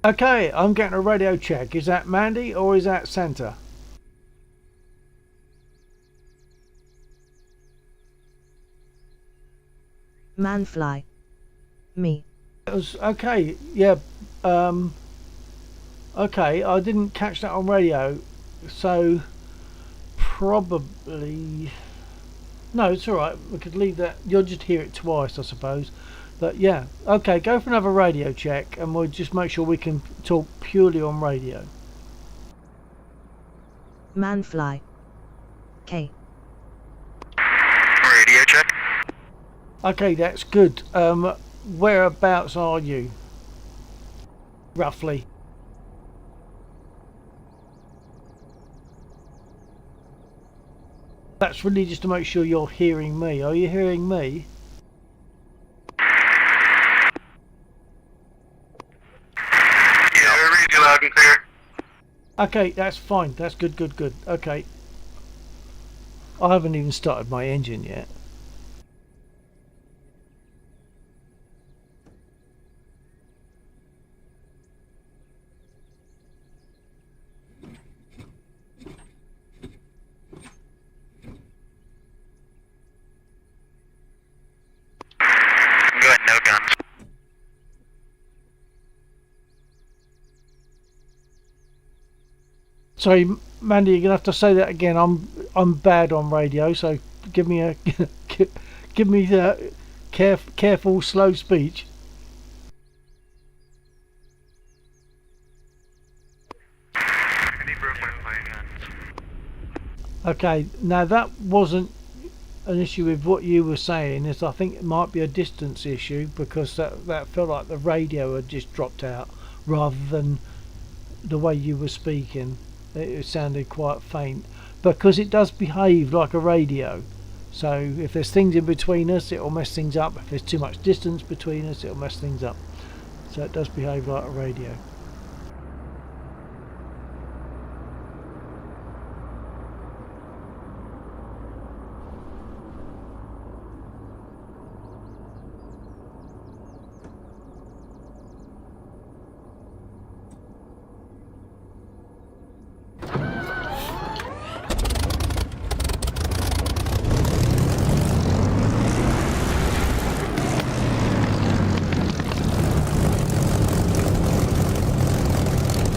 Okay, I'm getting a radio check. Is that Mandy or is that Santa? Manfly. Me. It was okay. Yeah. Um. Okay, I didn't catch that on radio, so probably no. It's all right. We could leave that. You'll just hear it twice, I suppose. But yeah. Okay, go for another radio check, and we'll just make sure we can talk purely on radio. Manfly. K. Radio check. Okay, that's good. Whereabouts are you? Roughly. That's really just to make sure you're hearing me. Are you hearing me? Yeah, I read you loud and clear. Okay, that's fine. That's good, good, good. Okay. I haven't even started my engine yet. Go ahead, no guns. Sorry, Mandy, you're gonna have to say that again. I'm bad on radio, so give me a give me the careful, slow speech. Any broken my guns. Okay, now that wasn't an issue with what you were saying. Is I think it might be a distance issue because that felt like the radio had just dropped out rather than the way you were speaking. It sounded quite faint because it does behave like a radio. So if there's things in between us, it'll mess things up. If there's too much distance between us, it'll mess things up. So it does behave like a radio.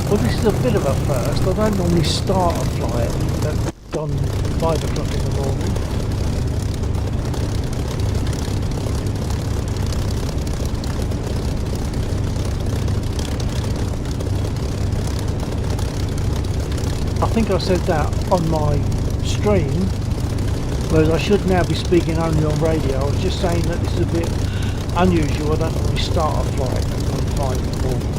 Well, this is a bit of a first. I don't normally start a flight on 5 o'clock in the morning. I think I said that on my stream, whereas I should now be speaking only on radio. I was just saying that this is a bit unusual. I don't normally start a flight at 5 in the morning.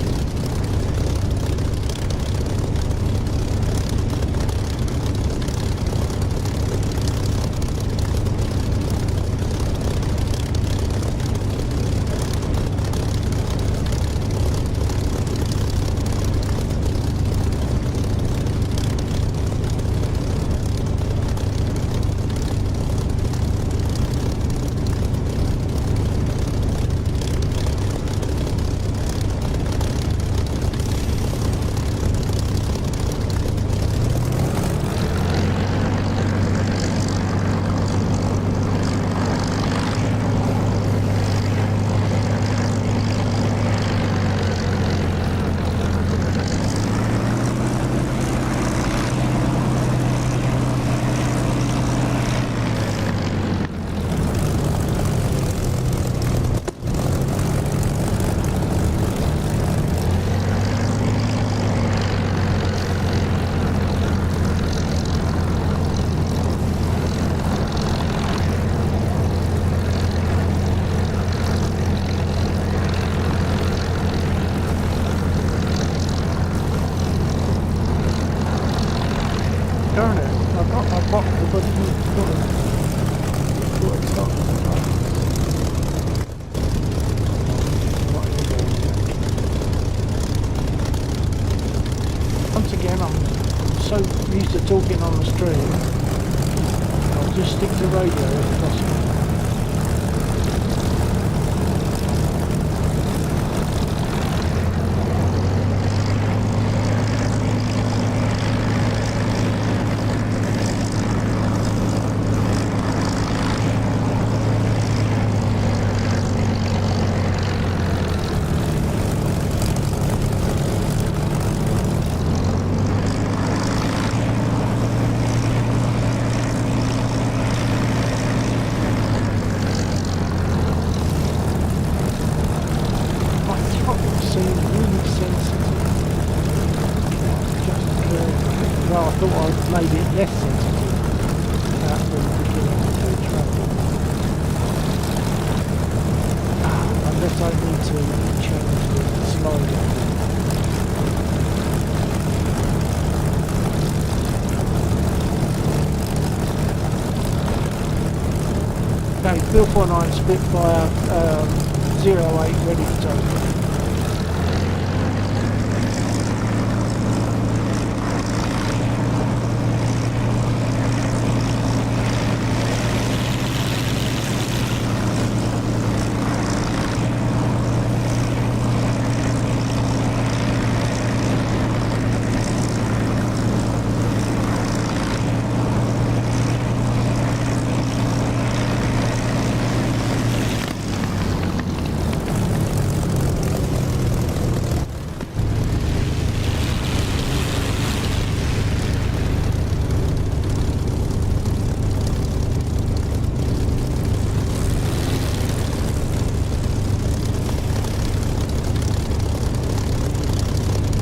Darn it, I got my bottle, but I didn't put it stop. Once again, I'm so used to talking on the stream, I'll just stick to radio if possible. sensitive at the beginning of their travel. Unless I need to change the slider. Okay, Bill 49 Spitfire 08 ready to take.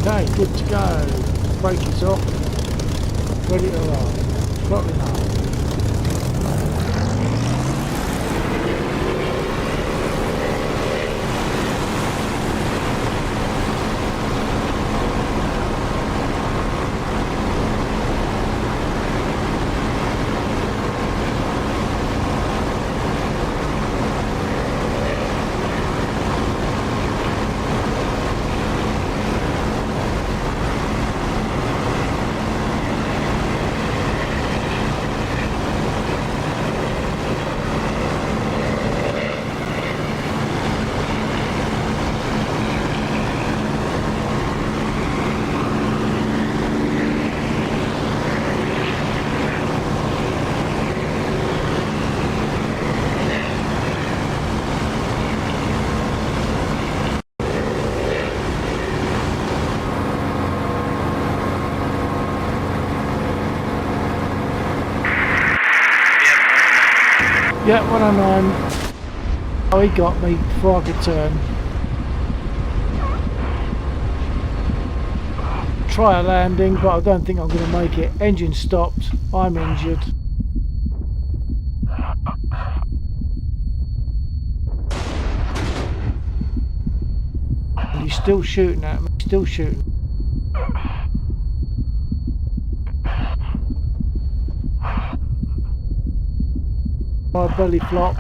Okay, good to go. Brake is off. Ready to ride. Throttling hard. Yeah, 109. Oh, he got me before I could turn. Try a landing, but I don't think I'm going to make it. Engine stopped. I'm injured. And he's still shooting at me. Still shooting. My belly flop.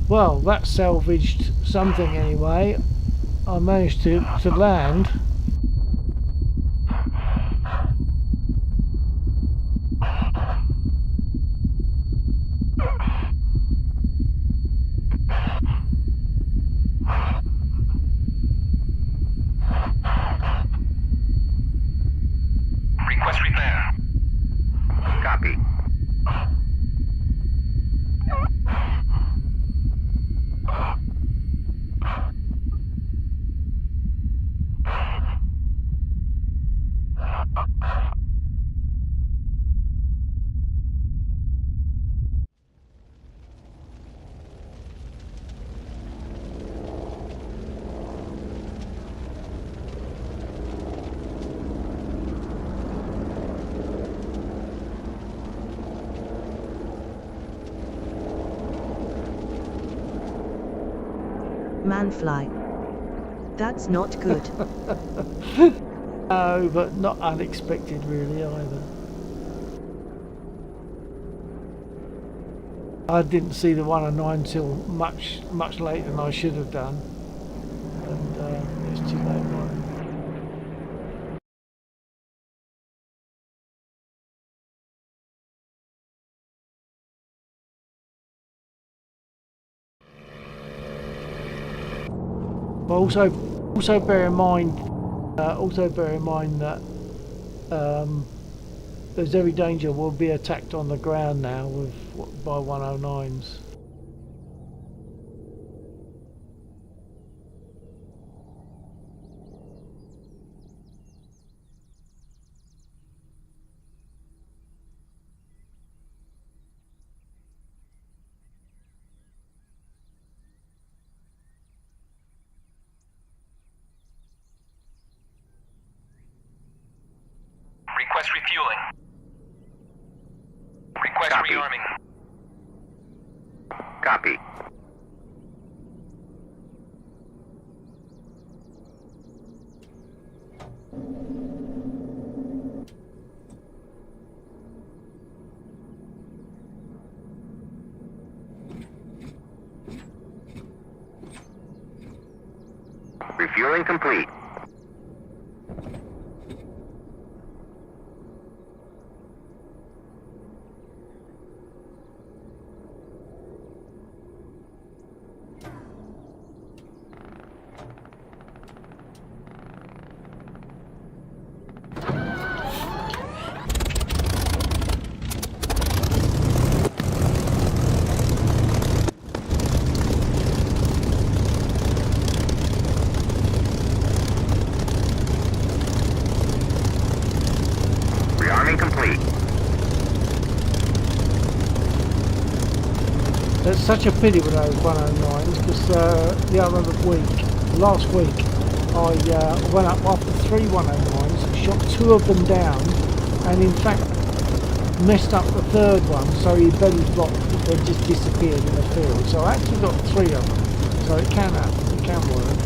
Well, that salvaged something anyway. I managed to land. Request repair. Copy. Manfly. That's not good. No, but not unexpected really either. I didn't see the 109 till much later than I should have done, and it's too late now. But also bear in mind that there's every danger we'll be attacked on the ground now by 109s. Request refueling. Request Copy. rearming. Copy. Refueling complete. Rearming complete. It's such a pity with those 109s because the other last week, I went up after 3 109s, shot 2 of them down, and in fact messed up the 3rd one, so he belly blocked, they just disappeared in the field. So I actually got 3 of them, so it can happen, it can work.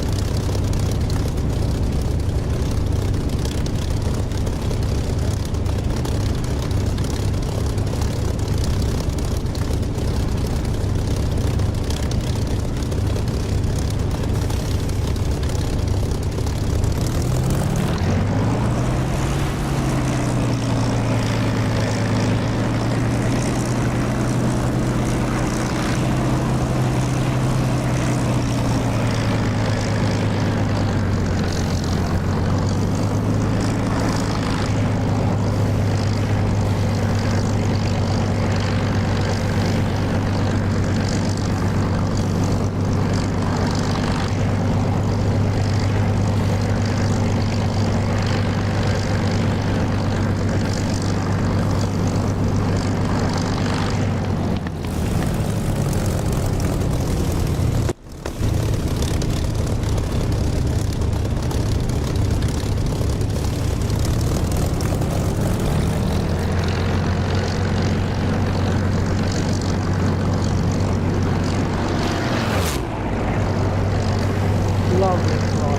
Lovely fly,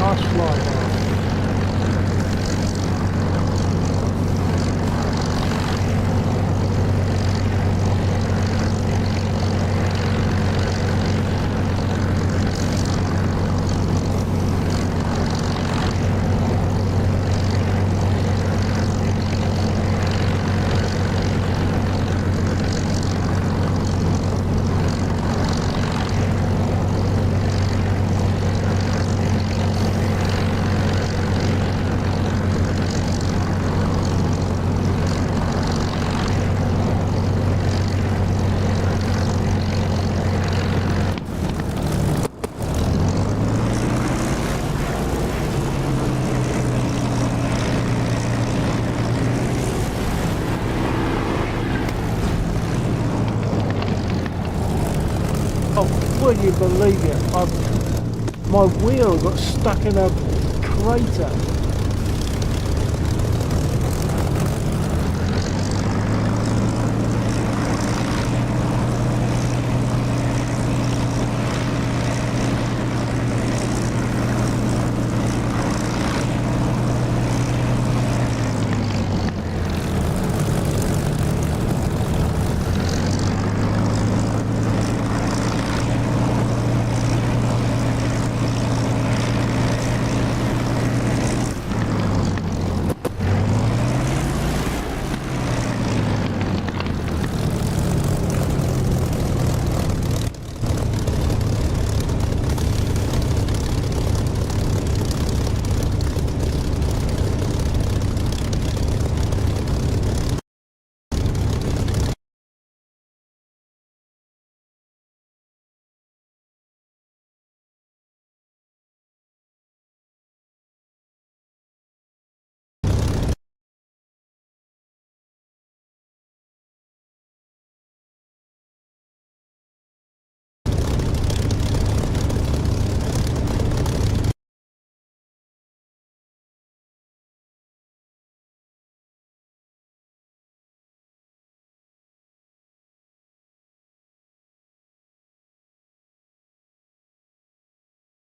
nice fly. Would you believe it? My wheel got stuck in a crater.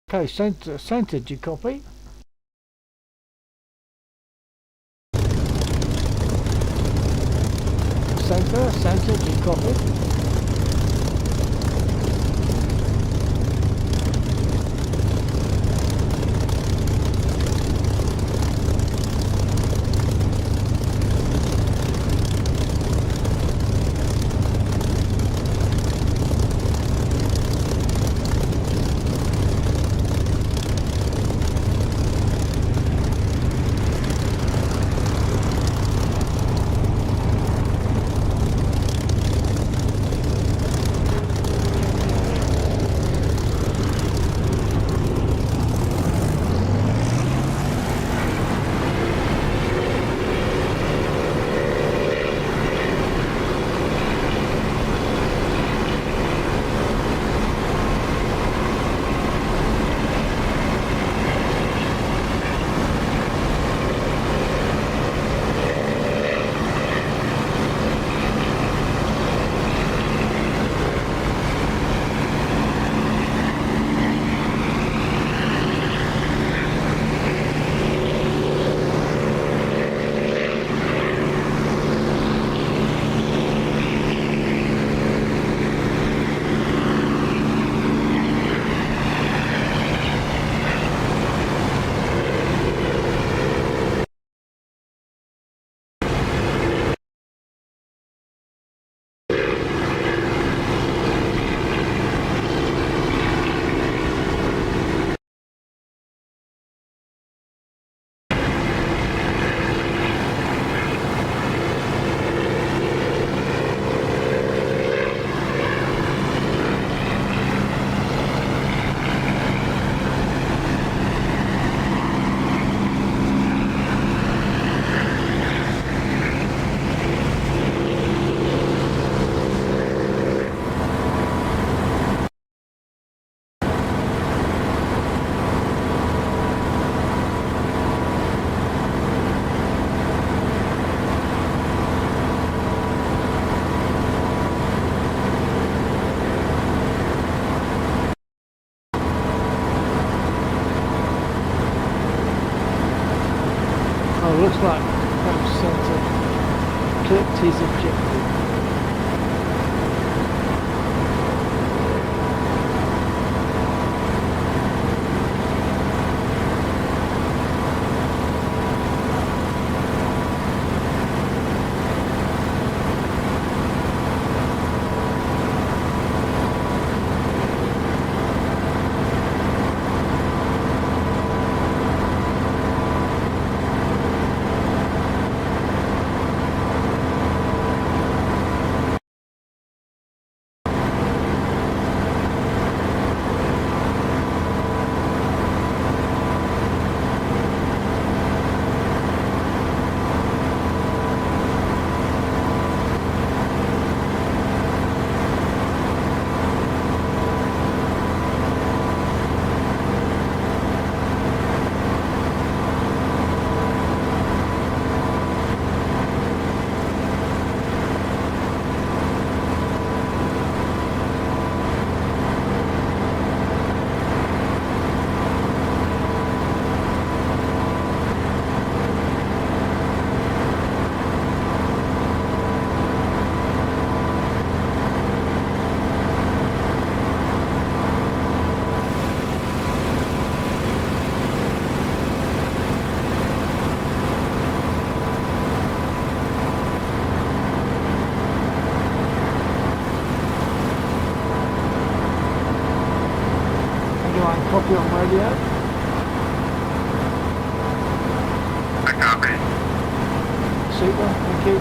Okay, centre, do you copy? Centre, do you copy? Oh, looks like that centre clipped his objective. Copy on radio. I copy. Super, thank you.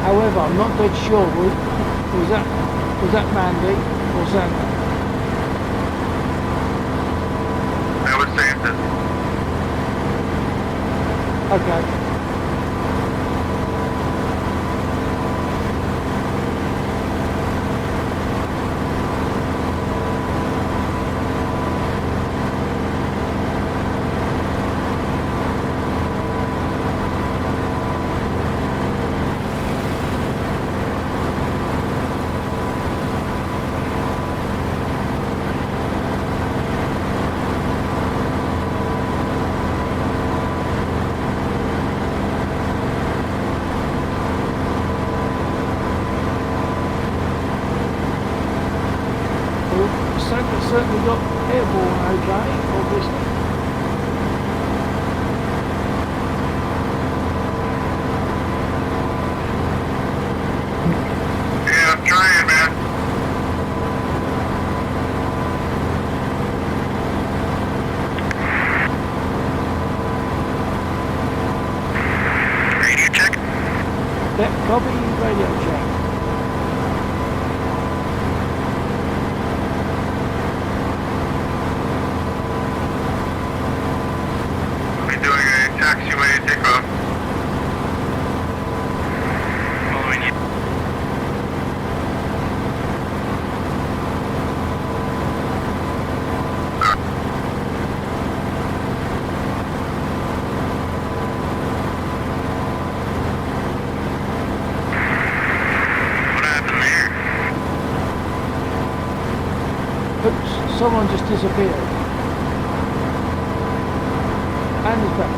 However, I'm not dead sure. Was that Mandy or Santa? That was Santa. Okay. certainly got airborne okay, obviously. Yeah, I'm trying, man. Radio check. Yep, copy, radio check. I'll be doing a taxiway takeoff. Following you. What happened there? Oops, someone just disappeared. And is back.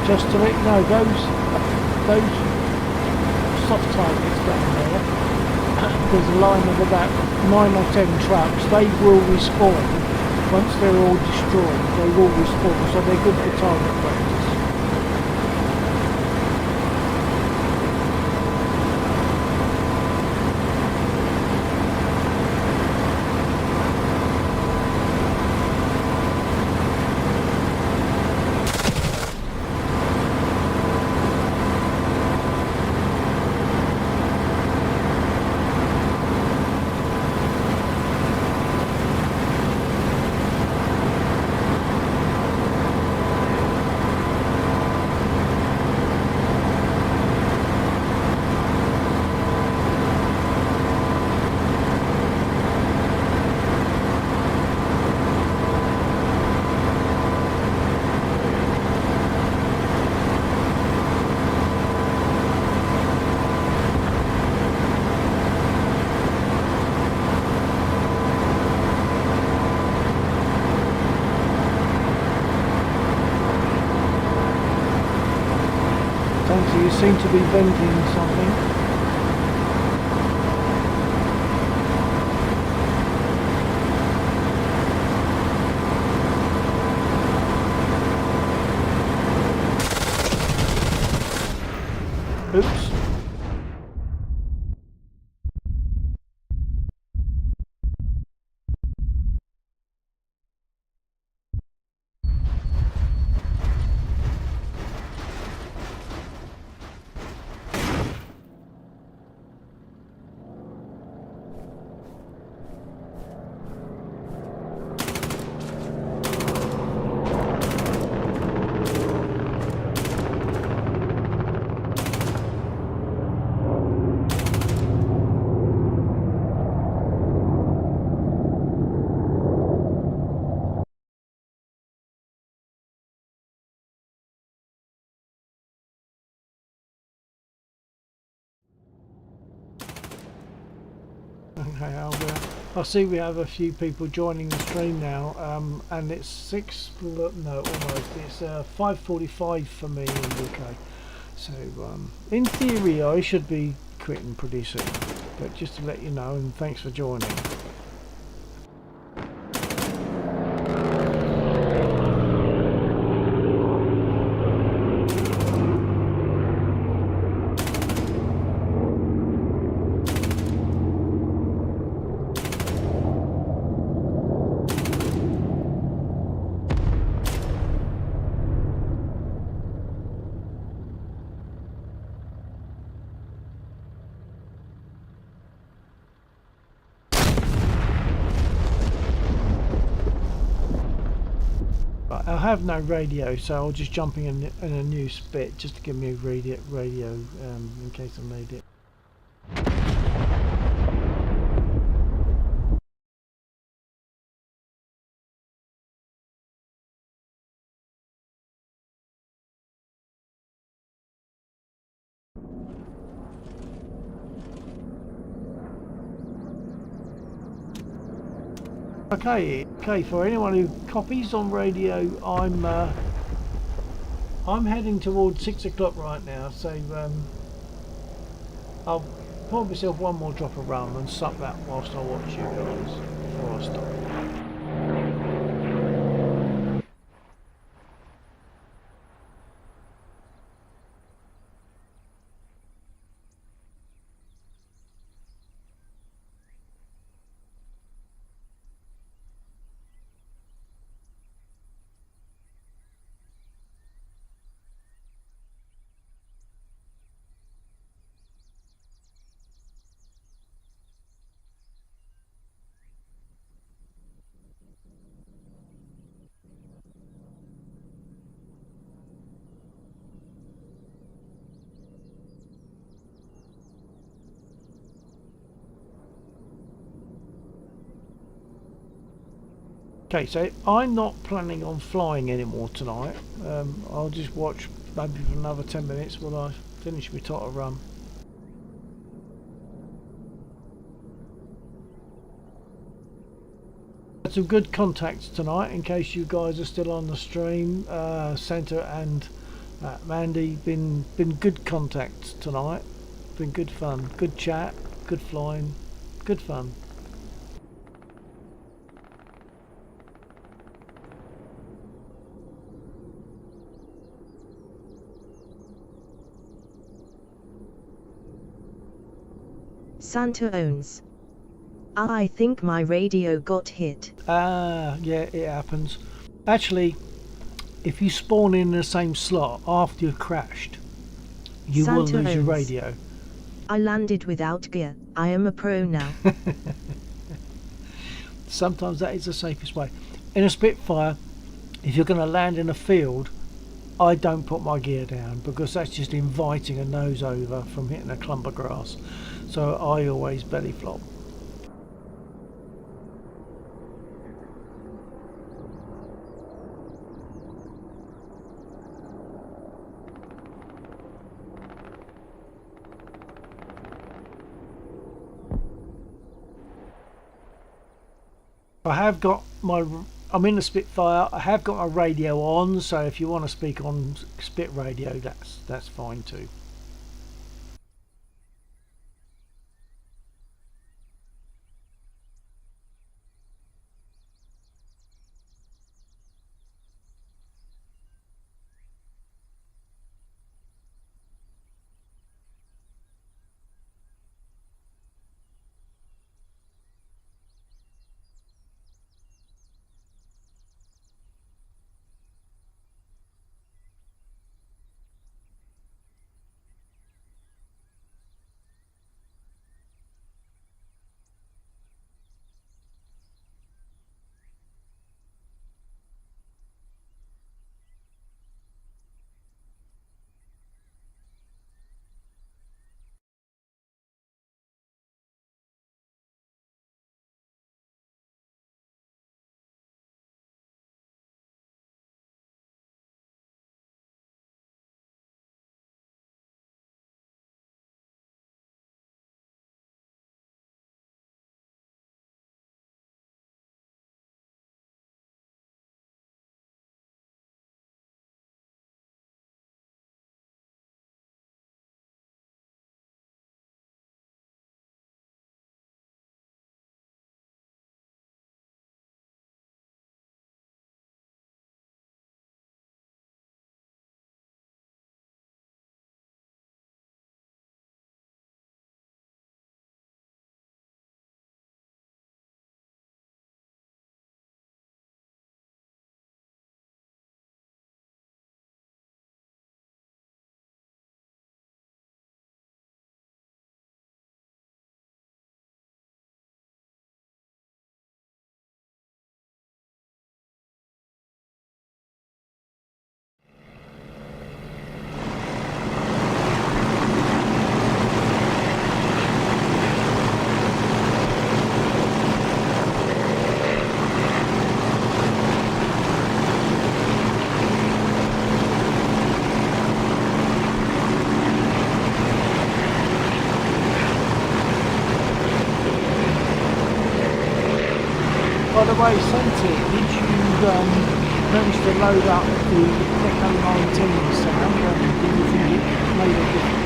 Just to let you know, those soft targets down there, there's a line of about 9 or 10 trucks. They will respawn once they're all destroyed. They will respawn, so they're good for target practice. You seem to be venting something. Oops. Okay, I see we have a few people joining the stream now, and it's 5:45 for me in the UK. So in theory I should be quitting pretty soon, but just to let you know, and thanks for joining. I have no radio, so I'll just jump in a new bit just to give me a radio in case I need it. Okay, for anyone who copies on radio, I'm heading towards 6 o'clock right now, so I'll pour myself one more drop of rum and suck that whilst I watch you guys before I stop. Okay, so I'm not planning on flying anymore tonight. I'll just watch maybe for another 10 minutes while I finish my tot of rum. Had some good contacts tonight in case you guys are still on the stream. Centre and Mandy, been good contact tonight. Been good fun, good chat, good flying, good fun. Santa owns. I think my radio got hit. Ah, yeah, it happens. Actually, if you spawn in the same slot after you've crashed, you will Santa lose your owns. radio. I landed without gear. I am a pro now. Sometimes that is the safest way. In a Spitfire, if you're going to land in a field, I don't put my gear down because that's just inviting a nose over from hitting a clump of grass. So I always belly flop. I have got I'm in the Spitfire. I have got my radio on, so if you want to speak on Spit radio, that's fine too. By the way, Santi, did you manage to load up the Echo 19 sound? Do you think it made a difference?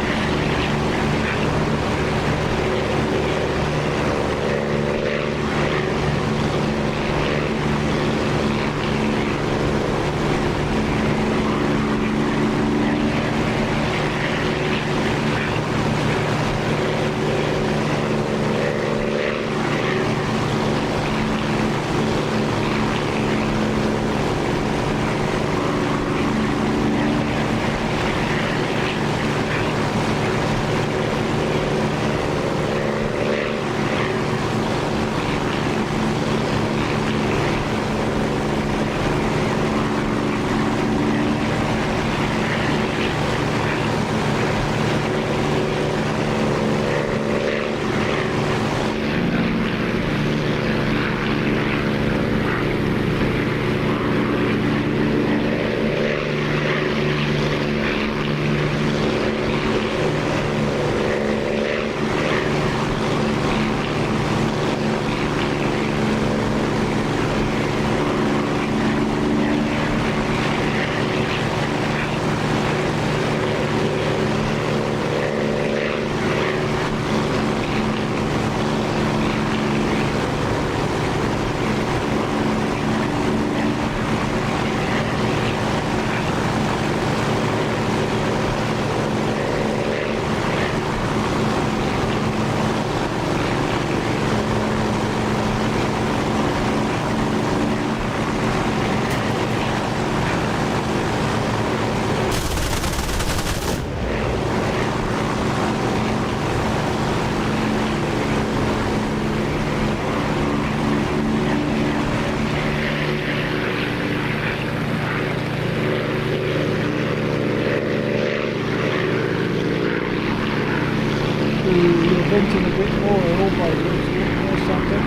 venting a bit more oil by or something.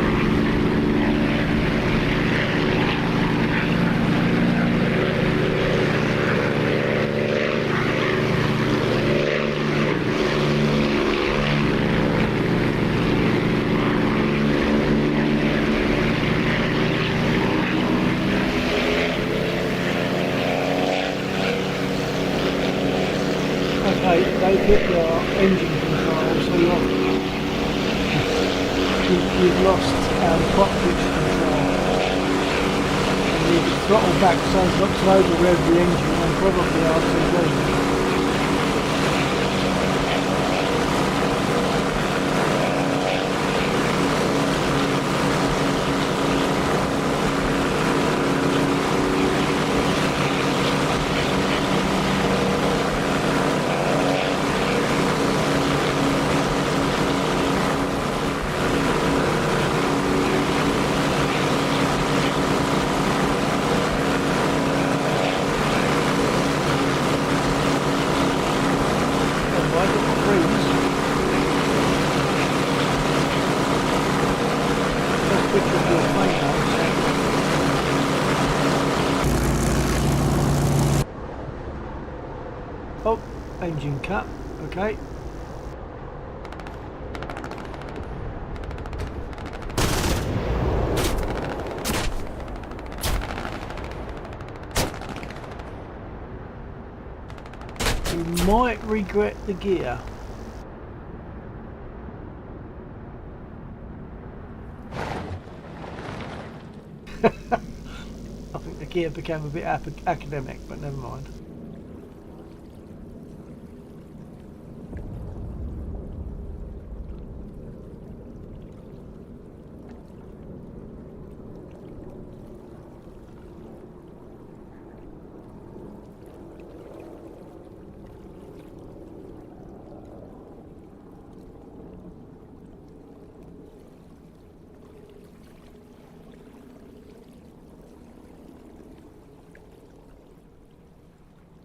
They hit your engine control, so you've lost cockpit control. And you throttle back so it's not to over-rev the engine and probably RTV. Oh, engine cut, okay. You might regret the gear. I think the gear became a bit academic, but never mind.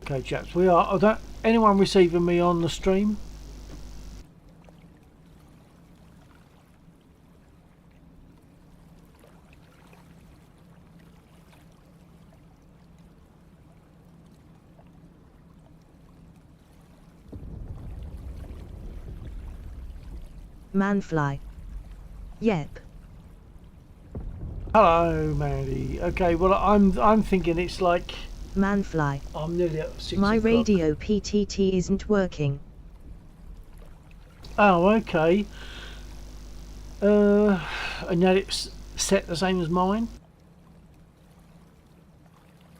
Okay, chaps, we are. Anyone receiving me on the stream? Manfly. Yep. Hello, Mandy. Okay, well, I'm thinking it's like. Manfly. I'm nearly at 6 My o'clock. radio PTT isn't working. Oh, okay. And yet it's set the same as mine?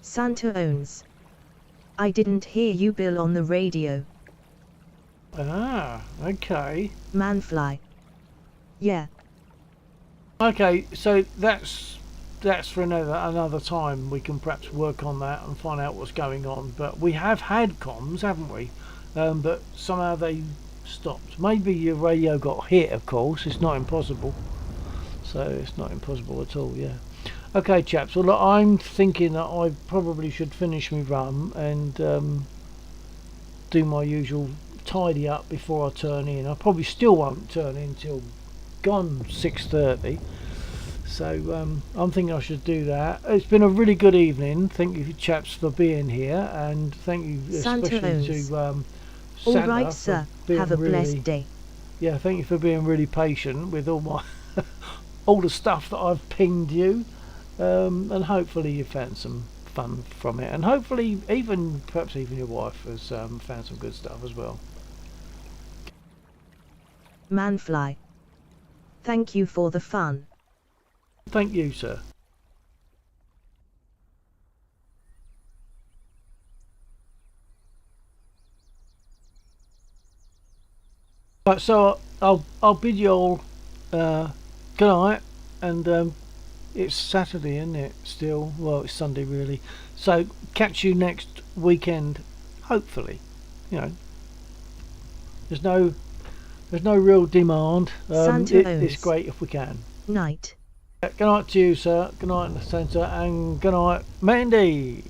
Santa owns. I didn't hear you, Bill, on the radio. Ah, okay. Manfly. Yeah. Okay, so that's for another time. We can perhaps work on that and find out what's going on. But we have had comms, haven't we? But somehow they stopped. Maybe your radio got hit, of course. It's not impossible. So it's not impossible at all, yeah. Okay, chaps. Well, look, I'm thinking that I probably should finish my run and do my usual tidy up before I turn in. I probably still won't turn in till gone 6:30. So I'm thinking I should do that. It's been a really good evening. Thank you, chaps, for being here, and thank you especially to all Santa right, sir. Have a blessed day. Yeah, thank you for being really patient with all my all the stuff that I've pinged you, and hopefully you found some fun from it, and hopefully perhaps even your wife has found some good stuff as well. Manfly. Thank you for the fun. Thank you, sir. Right, so I'll bid you all good night, and it's Saturday, isn't it? Still, well, it's Sunday really. So catch you next weekend, hopefully. You know, there's no real demand. It's great if we can. Night. Good night to you, sir. Good night, Santa, and good night, Mandy.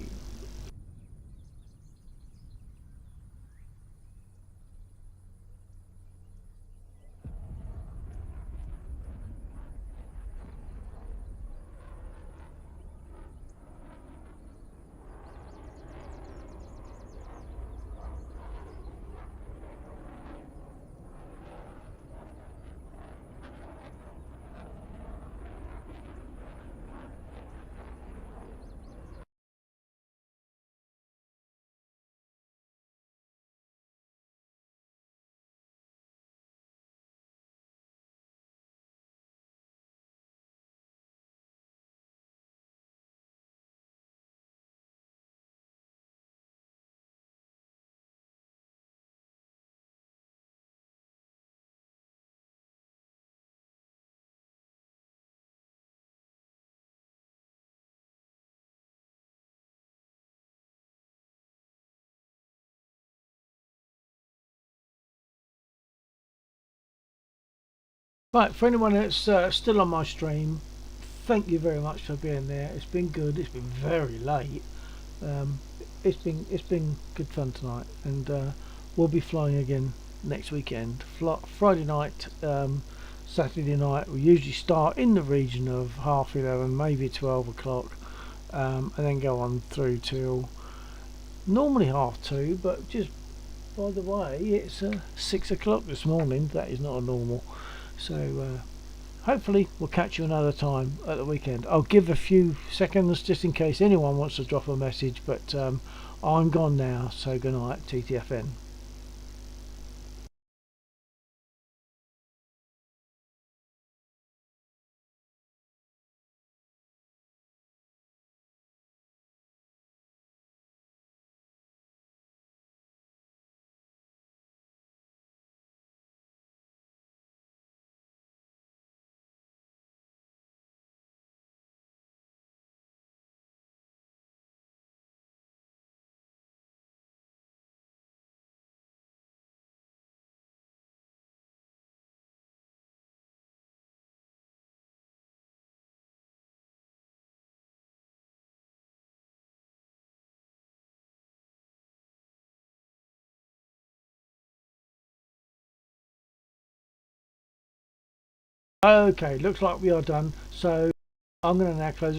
Right, for anyone that's still on my stream, thank you very much for being there. It's been good. It's been very late. Um, it's been good fun tonight, and we'll be flying again next weekend. Friday night, Saturday night. We usually start in the region of 11:30, maybe 12 o'clock, and then go on through till normally 2:30. But just by the way, it's 6 o'clock this morning. That is not a normal. So hopefully we'll catch you another time at the weekend. I'll give a few seconds just in case anyone wants to drop a message, but I'm gone now, so good night, TTFN. Okay, looks like we are done, so I'm going to now close